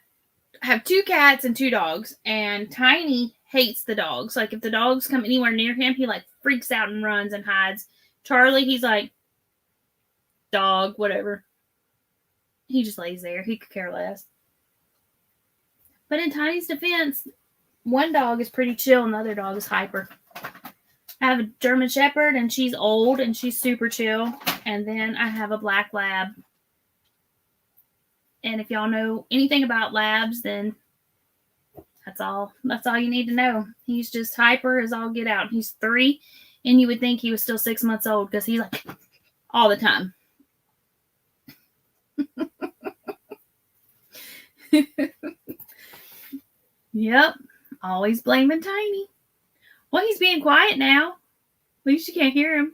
have 2 cats and 2 dogs, and Tiny hates the dogs. Like if the dogs come anywhere near him, he like freaks out and runs and hides. Charlie, he's like, dog, whatever. He just lays there. He could care less. But in Tiny's defense, one dog is pretty chill and the other dog is hyper. I have a German Shepherd, and she's old and she's super chill. And then I have a black lab. And if y'all know anything about labs, then that's all you need to know. He's just hyper as all get out. He's 3, and you would think he was still 6 months old because he's like all the time. Yep. Always blaming Tiny. Well, he's being quiet now. At least you can't hear him.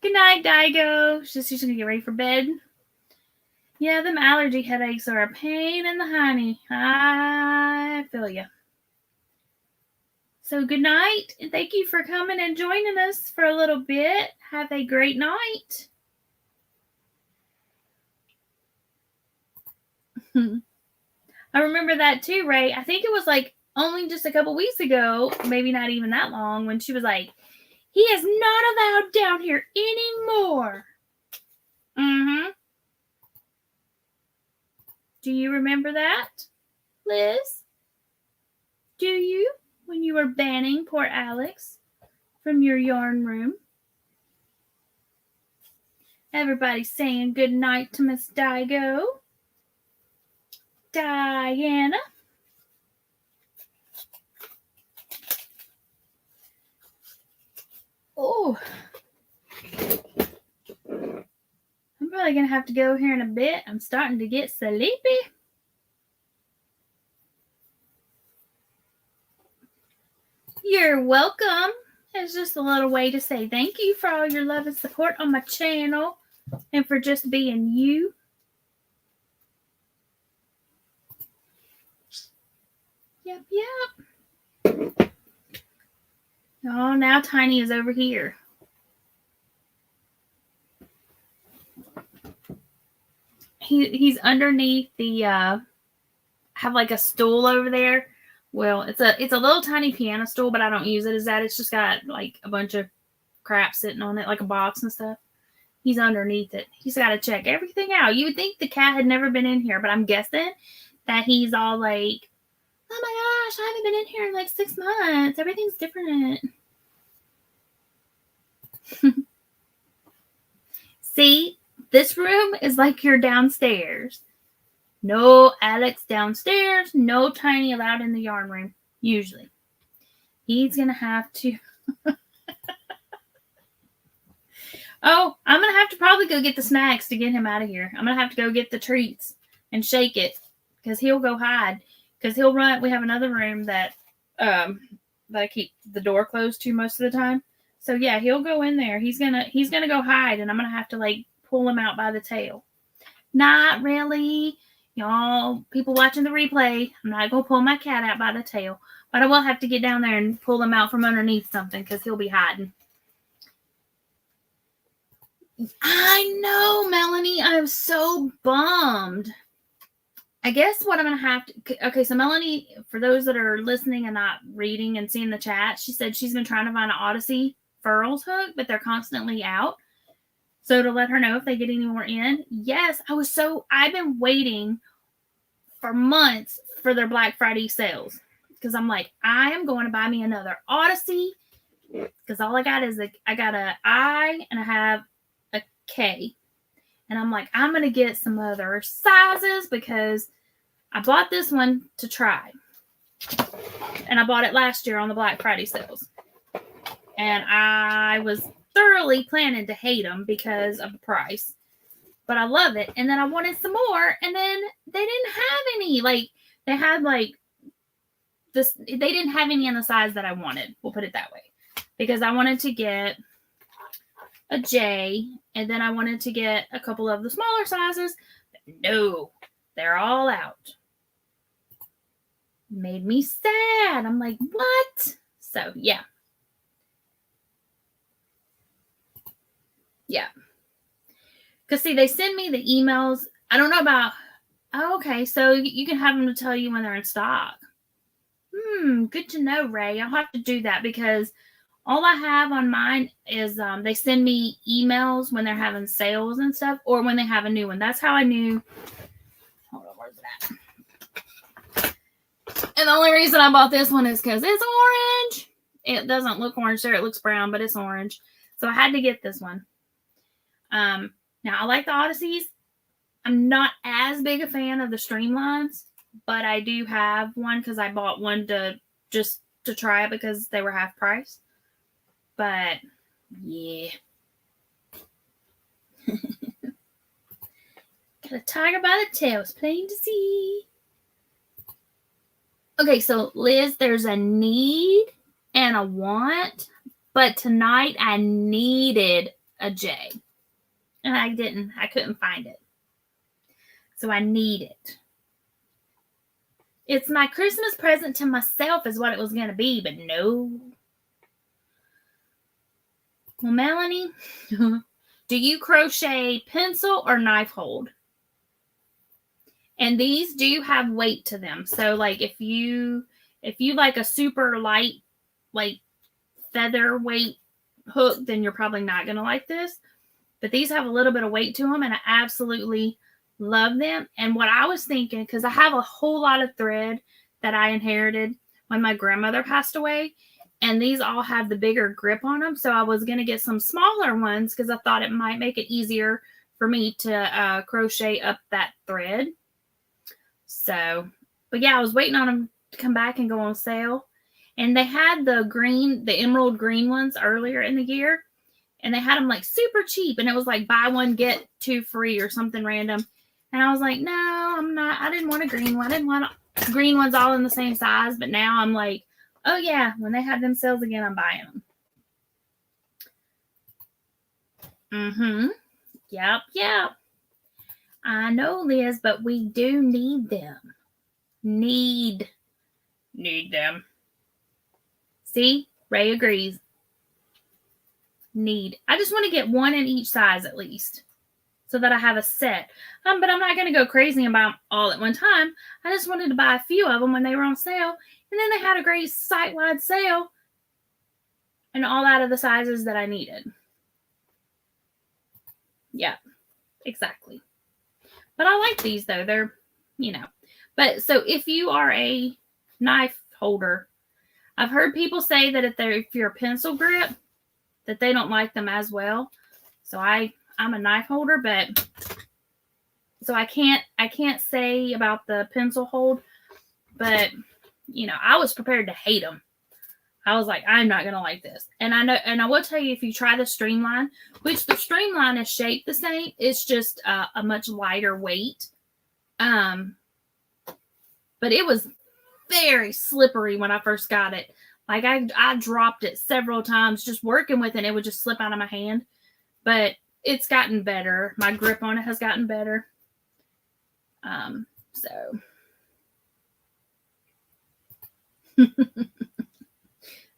Good night, Daigo. She's gonna get ready for bed. Yeah, them allergy headaches are a pain in the hiney. I feel you. So good night, and thank you for coming and joining us for a little bit. Have a great night. I remember that too, Ray. I think it was like only just a couple weeks ago, maybe not even that long, when she was like, he is not allowed down here anymore. Mm-hmm. Do you remember that, Liz? Do you? When you were banning poor Alex from your yarn room? Everybody's saying good night to Miss Daigo. Diana. Oh. I'm probably going to have to go here in a bit. I'm starting to get sleepy. You're welcome. It's just a little way to say thank you for all your love and support on my channel and for just being you. Yep. Oh, now Tiny is over here. He's underneath the have like a stool over there. Well, it's a little tiny piano stool, but I don't use it as that. It's just got like a bunch of crap sitting on it, like a box and stuff. He's underneath it. He's got to check everything out. You would think the cat had never been in here, but I'm guessing that he's all like, oh my gosh, I haven't been in here in like 6 months. Everything's different. See, this room is like your downstairs. No Alex downstairs, no Tiny allowed in the yarn room, usually. He's going to have to... Oh, I'm going to have to probably go get the snacks to get him out of here. I'm going to have to go get the treats and shake it because he'll go hide. Because he'll run. We have another room that that I keep the door closed to most of the time. So yeah, he'll go in there. He's gonna go hide, and I'm gonna have to like pull him out by the tail. Not really, y'all. People watching the replay, I'm not gonna pull my cat out by the tail, but I will have to get down there and pull him out from underneath something because he'll be hiding. I know, Melanie. I'm so bummed. I guess what I'm going to have to... Okay, so Melanie, for those that are listening and not reading and seeing the chat, she said she's been trying to find an Odyssey furls hook, but they're constantly out. So to let her know if they get any more in. Yes, I've been waiting for months for their Black Friday sales. Because I'm like, I am going to buy me another Odyssey. Because all I got is I got an I and I have a K. And I'm like, I'm going to get some other sizes because I bought this one to try. And I bought it last year on the Black Friday sales. And I was thoroughly planning to hate them because of the price. But I love it. And then I wanted some more. And then they didn't have any. Like, they had like this. They didn't have any in the size that I wanted. We'll put it that way. Because I wanted to get a J, and then I wanted to get a couple of the smaller sizes. No, they're all out. Made me sad. I'm like, what? So, yeah. Yeah. Because, see, they send me the emails. I don't know about... Oh, okay, so you can have them to tell you when they're in stock. Good to know, Ray. I'll have to do that because... All I have on mine is they send me emails when they're having sales and stuff or when they have a new one. That's how I knew. Hold on, where's it at? And the only reason I bought this one is because it's orange. It doesn't look orange there. It looks brown, but it's orange. So I had to get this one. Now, I like the Odysseys. I'm not as big a fan of the Streamlines, but I do have one because I bought one to try it because they were half price. But, yeah. Got a tiger by the tail. It's plain to see. Okay, so, Liz, there's a need and a want. But tonight, I needed a J. And I didn't. I couldn't find it. So, I need it. It's my Christmas present to myself is what it was going to be. But no. Well, Melanie, do you crochet pencil or knife hold? And these do have weight to them. So, like, if you like a super light, like, feather weight hook, then you're probably not going to like this. But these have a little bit of weight to them, and I absolutely love them. And what I was thinking, because I have a whole lot of thread that I inherited when my grandmother passed away, and these all have the bigger grip on them. So I was going to get some smaller ones because I thought it might make it easier for me to crochet up that thread. So, but yeah, I was waiting on them to come back and go on sale. And they had the emerald green ones earlier in the year. And they had them like super cheap. And it was like buy one, get two free or something random. And I was like, no, I'm not. I didn't want a green one. I didn't want green ones all in the same size. But now I'm like, oh, yeah, when they have them sales again, I'm buying them. Yep. I know, Liz, but we do need them. Need them. See? Ray agrees. Need. I just want to get one in each size at least so that I have a set. But I'm not going to go crazy and buy them all at one time. I just wanted to buy a few of them when they were on sale. And then they had a great site-wide sale and all out of the sizes that I needed. Yeah, exactly. But I like these, though. They're, But so if you are a knife holder, I've heard people say that if you're a pencil grip, that they don't like them as well. So I'm a knife holder, but so I can't say about the pencil hold, but I was prepared to hate them. I was like, I'm not gonna like this. And I will tell you, if you try the Streamline, which the Streamline is shaped the same, it's just a much lighter weight. but it was very slippery when I first got it. Like I dropped it several times just working with it. It would just slip out of my hand, but it's gotten better. My grip on it has gotten better. So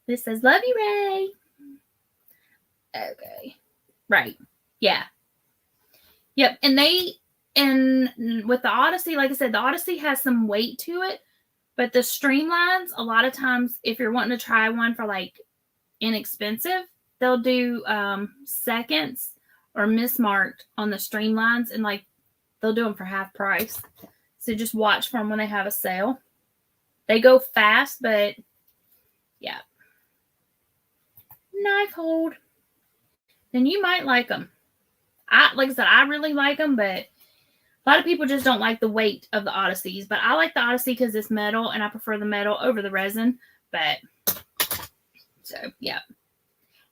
this says, love you, Ray. Okay. Right. Yeah. Yep. And with the Odyssey, like I said, the Odyssey has some weight to it, but the Streamlines, a lot of times, if you're wanting to try one for like inexpensive, they'll do seconds or mismarked on the Streamlines, and like they'll do them for half price. So just watch for them when they have a sale. They go fast, but yeah. Knife hold. Then you might like them. Like I said, I really like them, but a lot of people just don't like the weight of the Odysseys. But I like the Odyssey because it's metal, and I prefer the metal over the resin. But so yeah.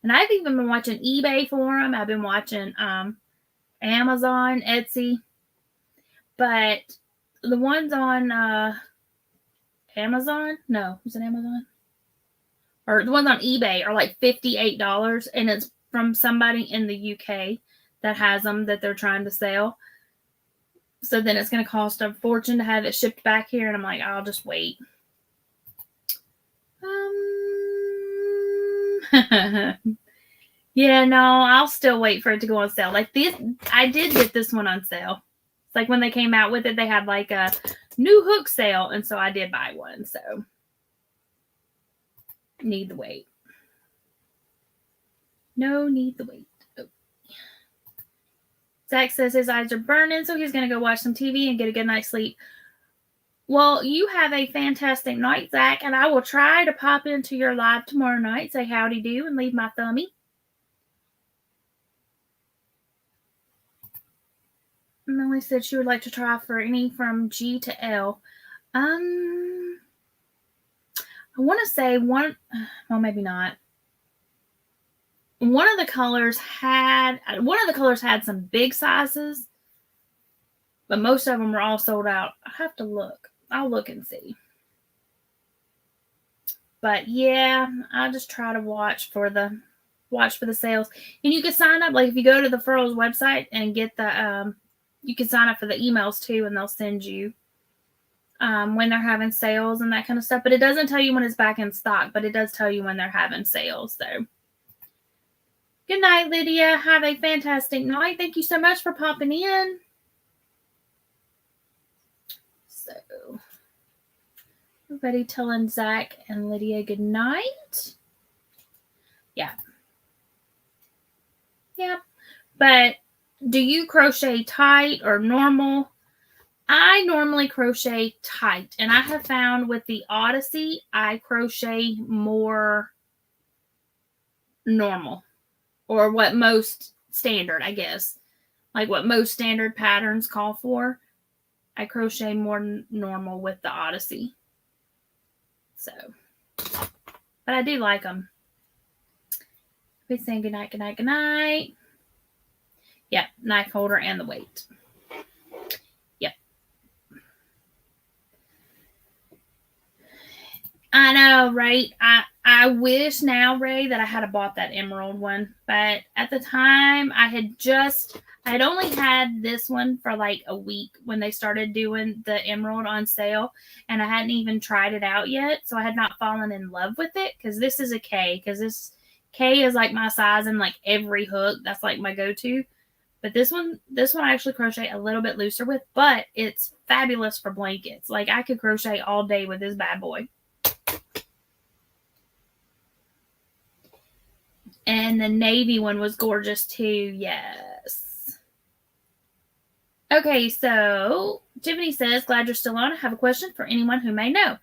And I've even been watching eBay for them. I've been watching Amazon, Etsy. But the ones on Amazon, no, was it Amazon? Or the ones on eBay are like $58, and it's from somebody in the UK that has them that they're trying to sell. So then it's going to cost a fortune to have it shipped back here, and I'm like, I'll just wait. Yeah, no, I'll still wait for it to go on sale. Like this, I did get this one on sale. It's like when they came out with it, they had like a new hook sale, and so I did buy one. So need the wait. No need the wait. Oh. Zach says his eyes are burning, so he's going to go watch some TV and get a good night's sleep. Well, you have a fantastic night, Zach, and I will try to pop into your live tomorrow night, say howdy do, and leave my thumbie. Millie said she would like to try for any from G to L. I want to say one, well, maybe not. One of the colors had some big sizes, but most of them were all sold out. I have to look. I'll look and see. But yeah, I just try to watch for the sales. And you can sign up, like if you go to the Furls website and get the you can sign up for the emails too, and they'll send you when they're having sales and that kind of stuff. But it doesn't tell you when it's back in stock, but it does tell you when they're having sales. So good night, Lydia. Have a fantastic night. Thank you so much for popping in. So everybody telling Zach and Lydia good night. Yeah. Yeah. But do you crochet tight or normal? I normally crochet tight, and I have found with the Odyssey, I crochet more normal, or what most standard, I guess, like what most standard patterns call for. I crochet more normal with the Odyssey. So, but I do like them. We're saying good night, good night, good night. Yeah, knife holder and the weight. Yep. I know, right? I wish now, Ray, that I had bought that emerald one. But at the time, I had only had this one for like a week when they started doing the emerald on sale. And I hadn't even tried it out yet. So I had not fallen in love with it, because this is a K. Because this K is like my size in like every hook. That's like my go-to. But this one I actually crochet a little bit looser with, but it's fabulous for blankets. Like I could crochet all day with this bad boy. And the navy one was gorgeous too. Yes. Okay, so Tiffany says, glad you're still on. I have a question for anyone who may know.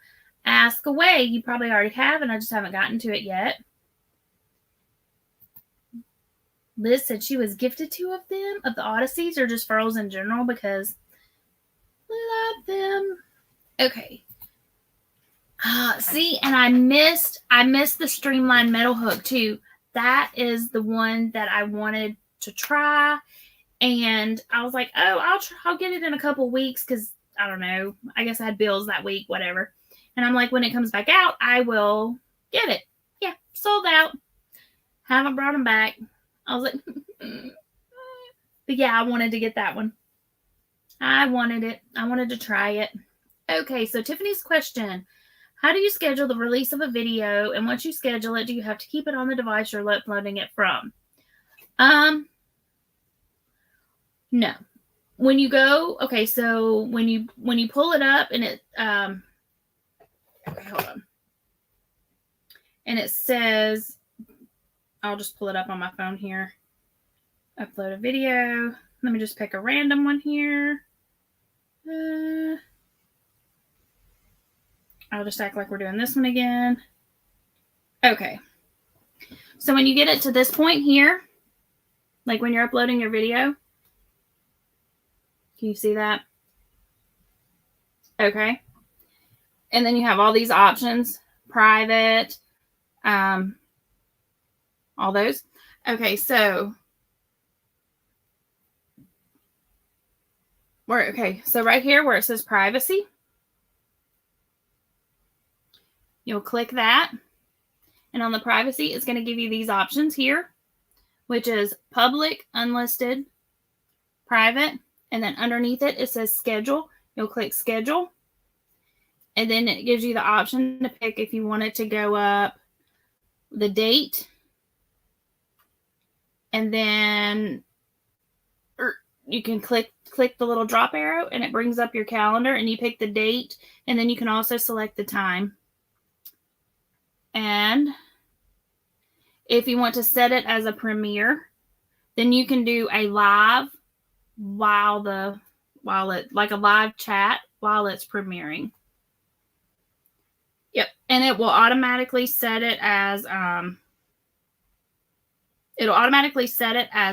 Ask away. You probably already have, and I just haven't gotten to it yet. Liz said she was gifted 2 of them, of the Odysseys, or just Furls in general, because I love them. Okay. See, and I missed the Streamline metal hook too. That is the one that I wanted to try, and I was like, oh, I'll get it in a couple weeks, because I don't know. I guess I had bills that week, whatever. And I'm like, when it comes back out, I will get it. Yeah, sold out. Haven't brought them back. I was like, but yeah, I wanted to get that one. I wanted it. I wanted to try it. Okay, so Tiffany's question. How do you schedule the release of a video? And once you schedule it, do you have to keep it on the device you're uploading it from? No. When you go, okay, so when you pull it up and it, okay, hold on. And it says, I'll just pull it up on my phone here. Upload a video. Let me just pick a random one here. I'll just act like we're doing this one again. Okay. So when you get it to this point here, like when you're uploading your video, can you see that? Okay. And then you have all these options, private, all those. Okay, so so right here where it says privacy, you'll click that. And on the privacy, it's going to give you these options here, which is public, unlisted, private. And then underneath it, it says schedule. You'll click schedule. And then it gives you the option to pick if you want it to go up the date. And then you can click the little drop arrow and it brings up your calendar and you pick the date. And then you can also select the time. And if you want to set it as a premiere, then you can do a live like a live chat while it's premiering. Yep. And it will automatically set it as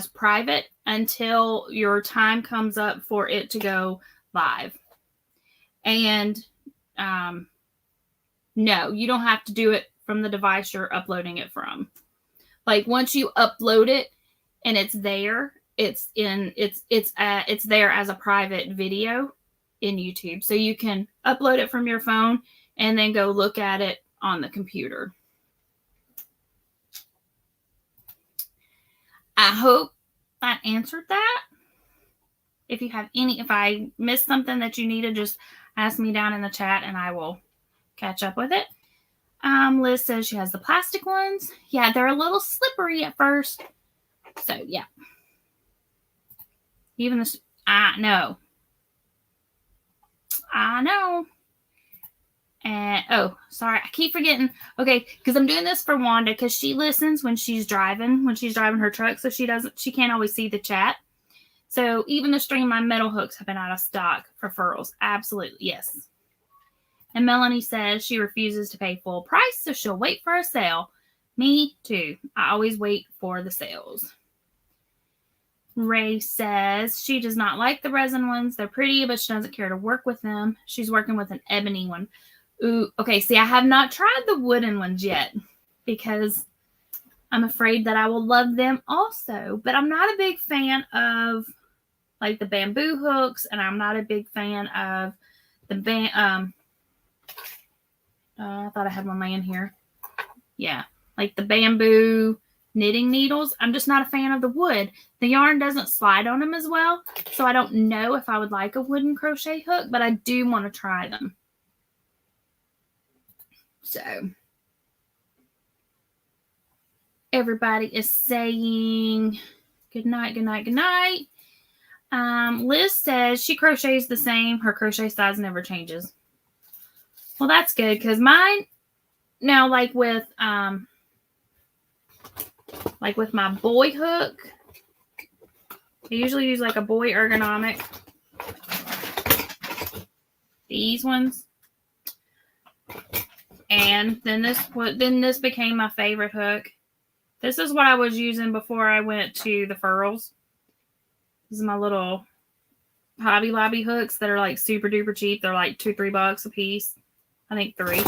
private until your time comes up for it to go live. And no, you don't have to do it from the device you're uploading it from. Like once you upload it and it's there, it's there as a private video in YouTube. So you can upload it from your phone and then go look at it on the computer. I hope that answered that. If I missed something that you needed, just ask me down in the chat and I will catch up with it. Liz says she has the plastic ones. Yeah, they're a little slippery at first. So, yeah. Even this, I know. And, oh, sorry, I keep forgetting. Okay, because I'm doing this for Wanda because she listens when she's driving her truck, so she can't always see the chat. So even the Streamline metal hooks have been out of stock for furls. Absolutely, yes. And Melanie says she refuses to pay full price, so she'll wait for a sale. Me too. I always wait for the sales. Ray says she does not like the resin ones. They're pretty, but she doesn't care to work with them. She's working with an ebony one. Ooh, okay. See, I have not tried the wooden ones yet because I'm afraid that I will love them also. But I'm not a big fan of like the bamboo hooks, and I'm not a big fan of the I thought I had my man here. Yeah, like the bamboo knitting needles. I'm just not a fan of the wood. The yarn doesn't slide on them as well, so I don't know if I would like a wooden crochet hook, but I do want to try them. So everybody is saying good night, good night, good night. Liz says she crochets the same. Her crochet size never changes. Well, that's good because mine now, like with my boy hook, I usually use like a boy ergonomic. These ones, and then this became my favorite hook. This is what I was using before I went to the furls. This is my little Hobby Lobby hooks that are like super duper cheap. They're like $2-3 a piece. I think 3.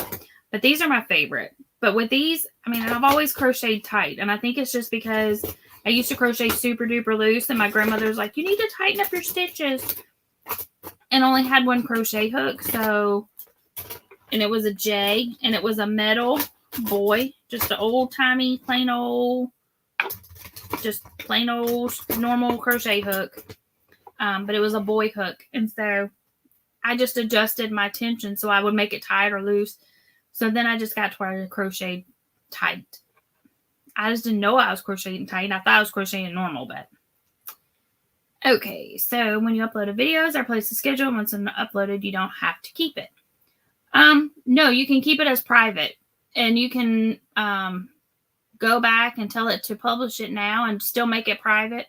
But these are my favorite. But with these, I mean, I've always crocheted tight. And I think it's just because I used to crochet super duper loose. And my grandmother's like, you need to tighten up your stitches. and only had one crochet hook. So, and it was a J, and it was a metal boy, just an old timey, plain old normal crochet hook. But it was a boy hook, and so I just adjusted my tension so I would make it tight or loose. So then I just got to where I crocheted tight. I just didn't know I was crocheting tight. I thought I was crocheting normal, but okay. So when you upload videos, I place the schedule. Once it's uploaded, you don't have to keep it. No, you can keep it as private, and you can go back and tell it to publish it now and still make it private.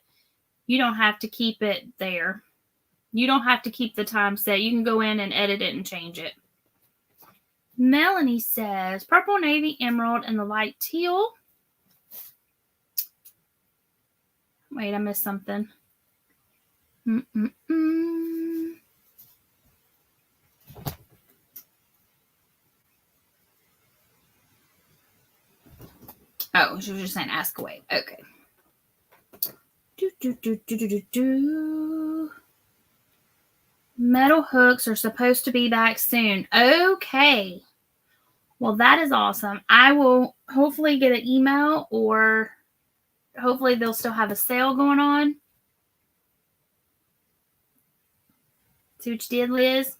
You don't have to keep it there. You don't have to keep the time set. You can go in and edit it and change it. Melanie says, purple, navy, emerald, and the light teal. Wait, I missed something. Oh, she was just saying ask away. Okay. Metal hooks are supposed to be back soon. Okay. Well, that is awesome. I will hopefully get an email, or hopefully they'll still have a sale going on. See what you did, Liz?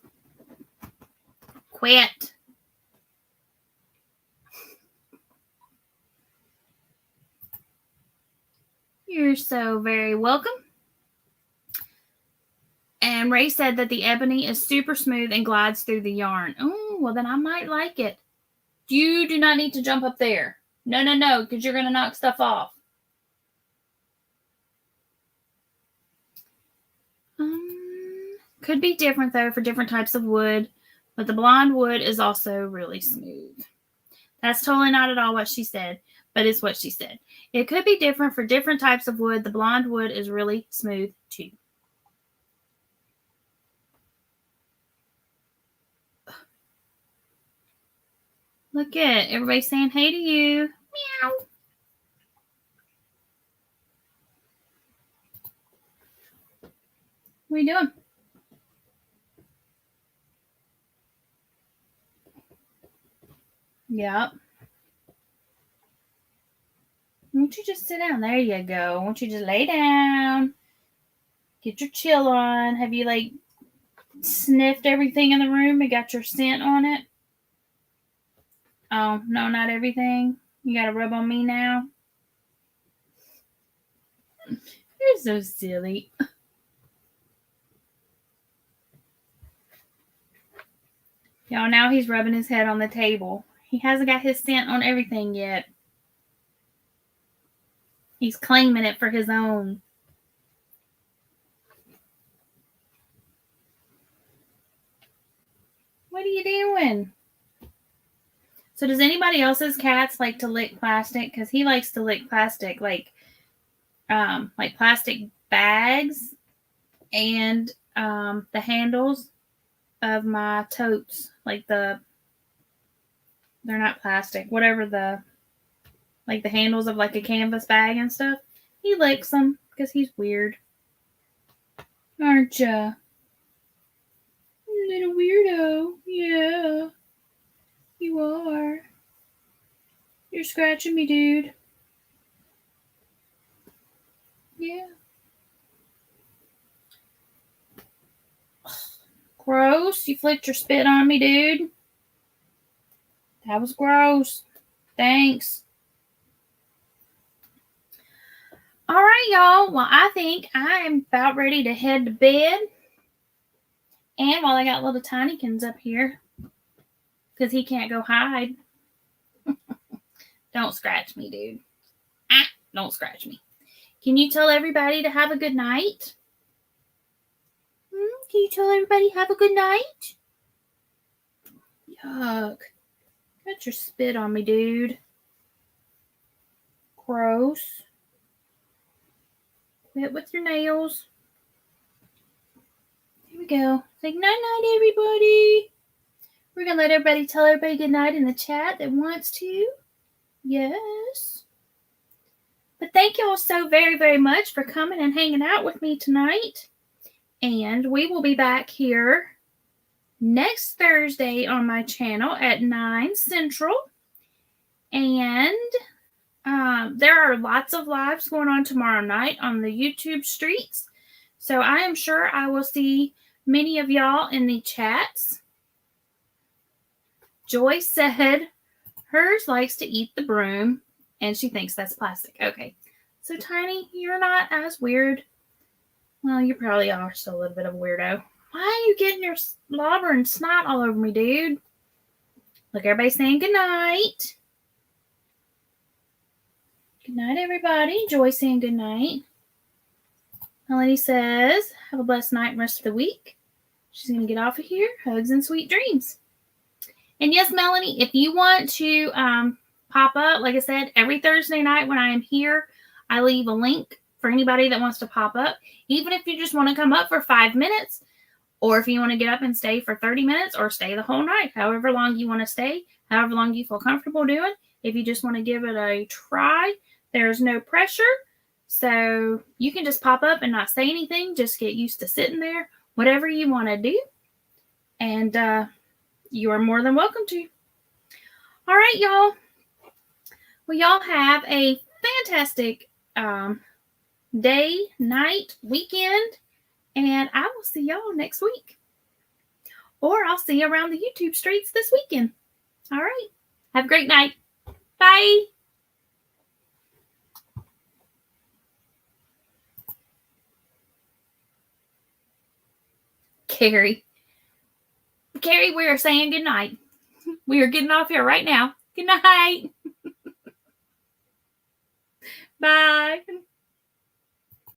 Quit. You're so very welcome. And Ray said that the ebony is super smooth and glides through the yarn. Oh, well, then I might like it. You do not need to jump up there. No, because you're going to knock stuff off. Could be different, though, for different types of wood. But the blonde wood is also really smooth. That's totally not at all what she said, but it's what she said. It could be different for different types of wood. The blonde wood is really smooth, too. Look at everybody saying hey to you. Meow. What are you doing? Yep. Won't you just sit down? There you go. Won't you just lay down? Get your chill on. Have you, like, sniffed everything in the room and got your scent on it? Oh, no, not everything. You got to rub on me now? You're so silly. Y'all, now he's rubbing his head on the table. He hasn't got his scent on everything yet. He's claiming it for his own. What are you doing? So does anybody else's cats like to lick plastic? Because he likes to lick plastic, like plastic bags and the handles of my totes. They're not plastic, whatever the handles of like a canvas bag and stuff. He licks them because he's weird. Aren't ya? Little weirdo. Yeah. You are. You're scratching me, dude. Yeah. Gross. You flicked your spit on me, dude. That was gross. Thanks. All right, y'all. Well, I think I am about ready to head to bed. And while I got little Tinykins up here, because he can't go hide. Don't scratch me, dude. Don't scratch me. Can you tell everybody to have a good night? Can you tell everybody have a good night? Yuck. Got your spit on me, dude. Gross. Quit with your nails. Here we go. Say night-night, everybody. We're going to let everybody tell everybody good night in the chat that wants to. Yes. But thank you all so very, very much for coming and hanging out with me tonight. And we will be back here next Thursday on my channel at 9 Central. And there are lots of lives going on tomorrow night on the YouTube streets. So I am sure I will see many of y'all in the chats. Joy said hers likes to eat the broom, and she thinks that's plastic. Okay. So, Tiny, you're not as weird. Well, you probably are still a little bit of a weirdo. Why are you getting your slobber and snot all over me, dude? Look, everybody saying good night. Good night, everybody. Joy saying good night. Melanie says, have a blessed night and rest of the week. She's going to get off of here. Hugs and sweet dreams. And yes, Melanie, if you want to pop up, like I said, every Thursday night when I am here, I leave a link for anybody that wants to pop up. Even if you just want to come up for 5 minutes, or if you want to get up and stay for 30 minutes or stay the whole night, however long you want to stay, however long you feel comfortable doing. If you just want to give it a try, there's no pressure. So you can just pop up and not say anything. Just get used to sitting there, whatever you want to do. And you are more than welcome to. All right, y'all. Well, y'all have a fantastic day, night, weekend, and I will see y'all next week. Or I'll see you around the YouTube streets this weekend. All right. Have a great night. Bye. Carrie, we are saying good night. We are getting off here right now. Good night. Bye.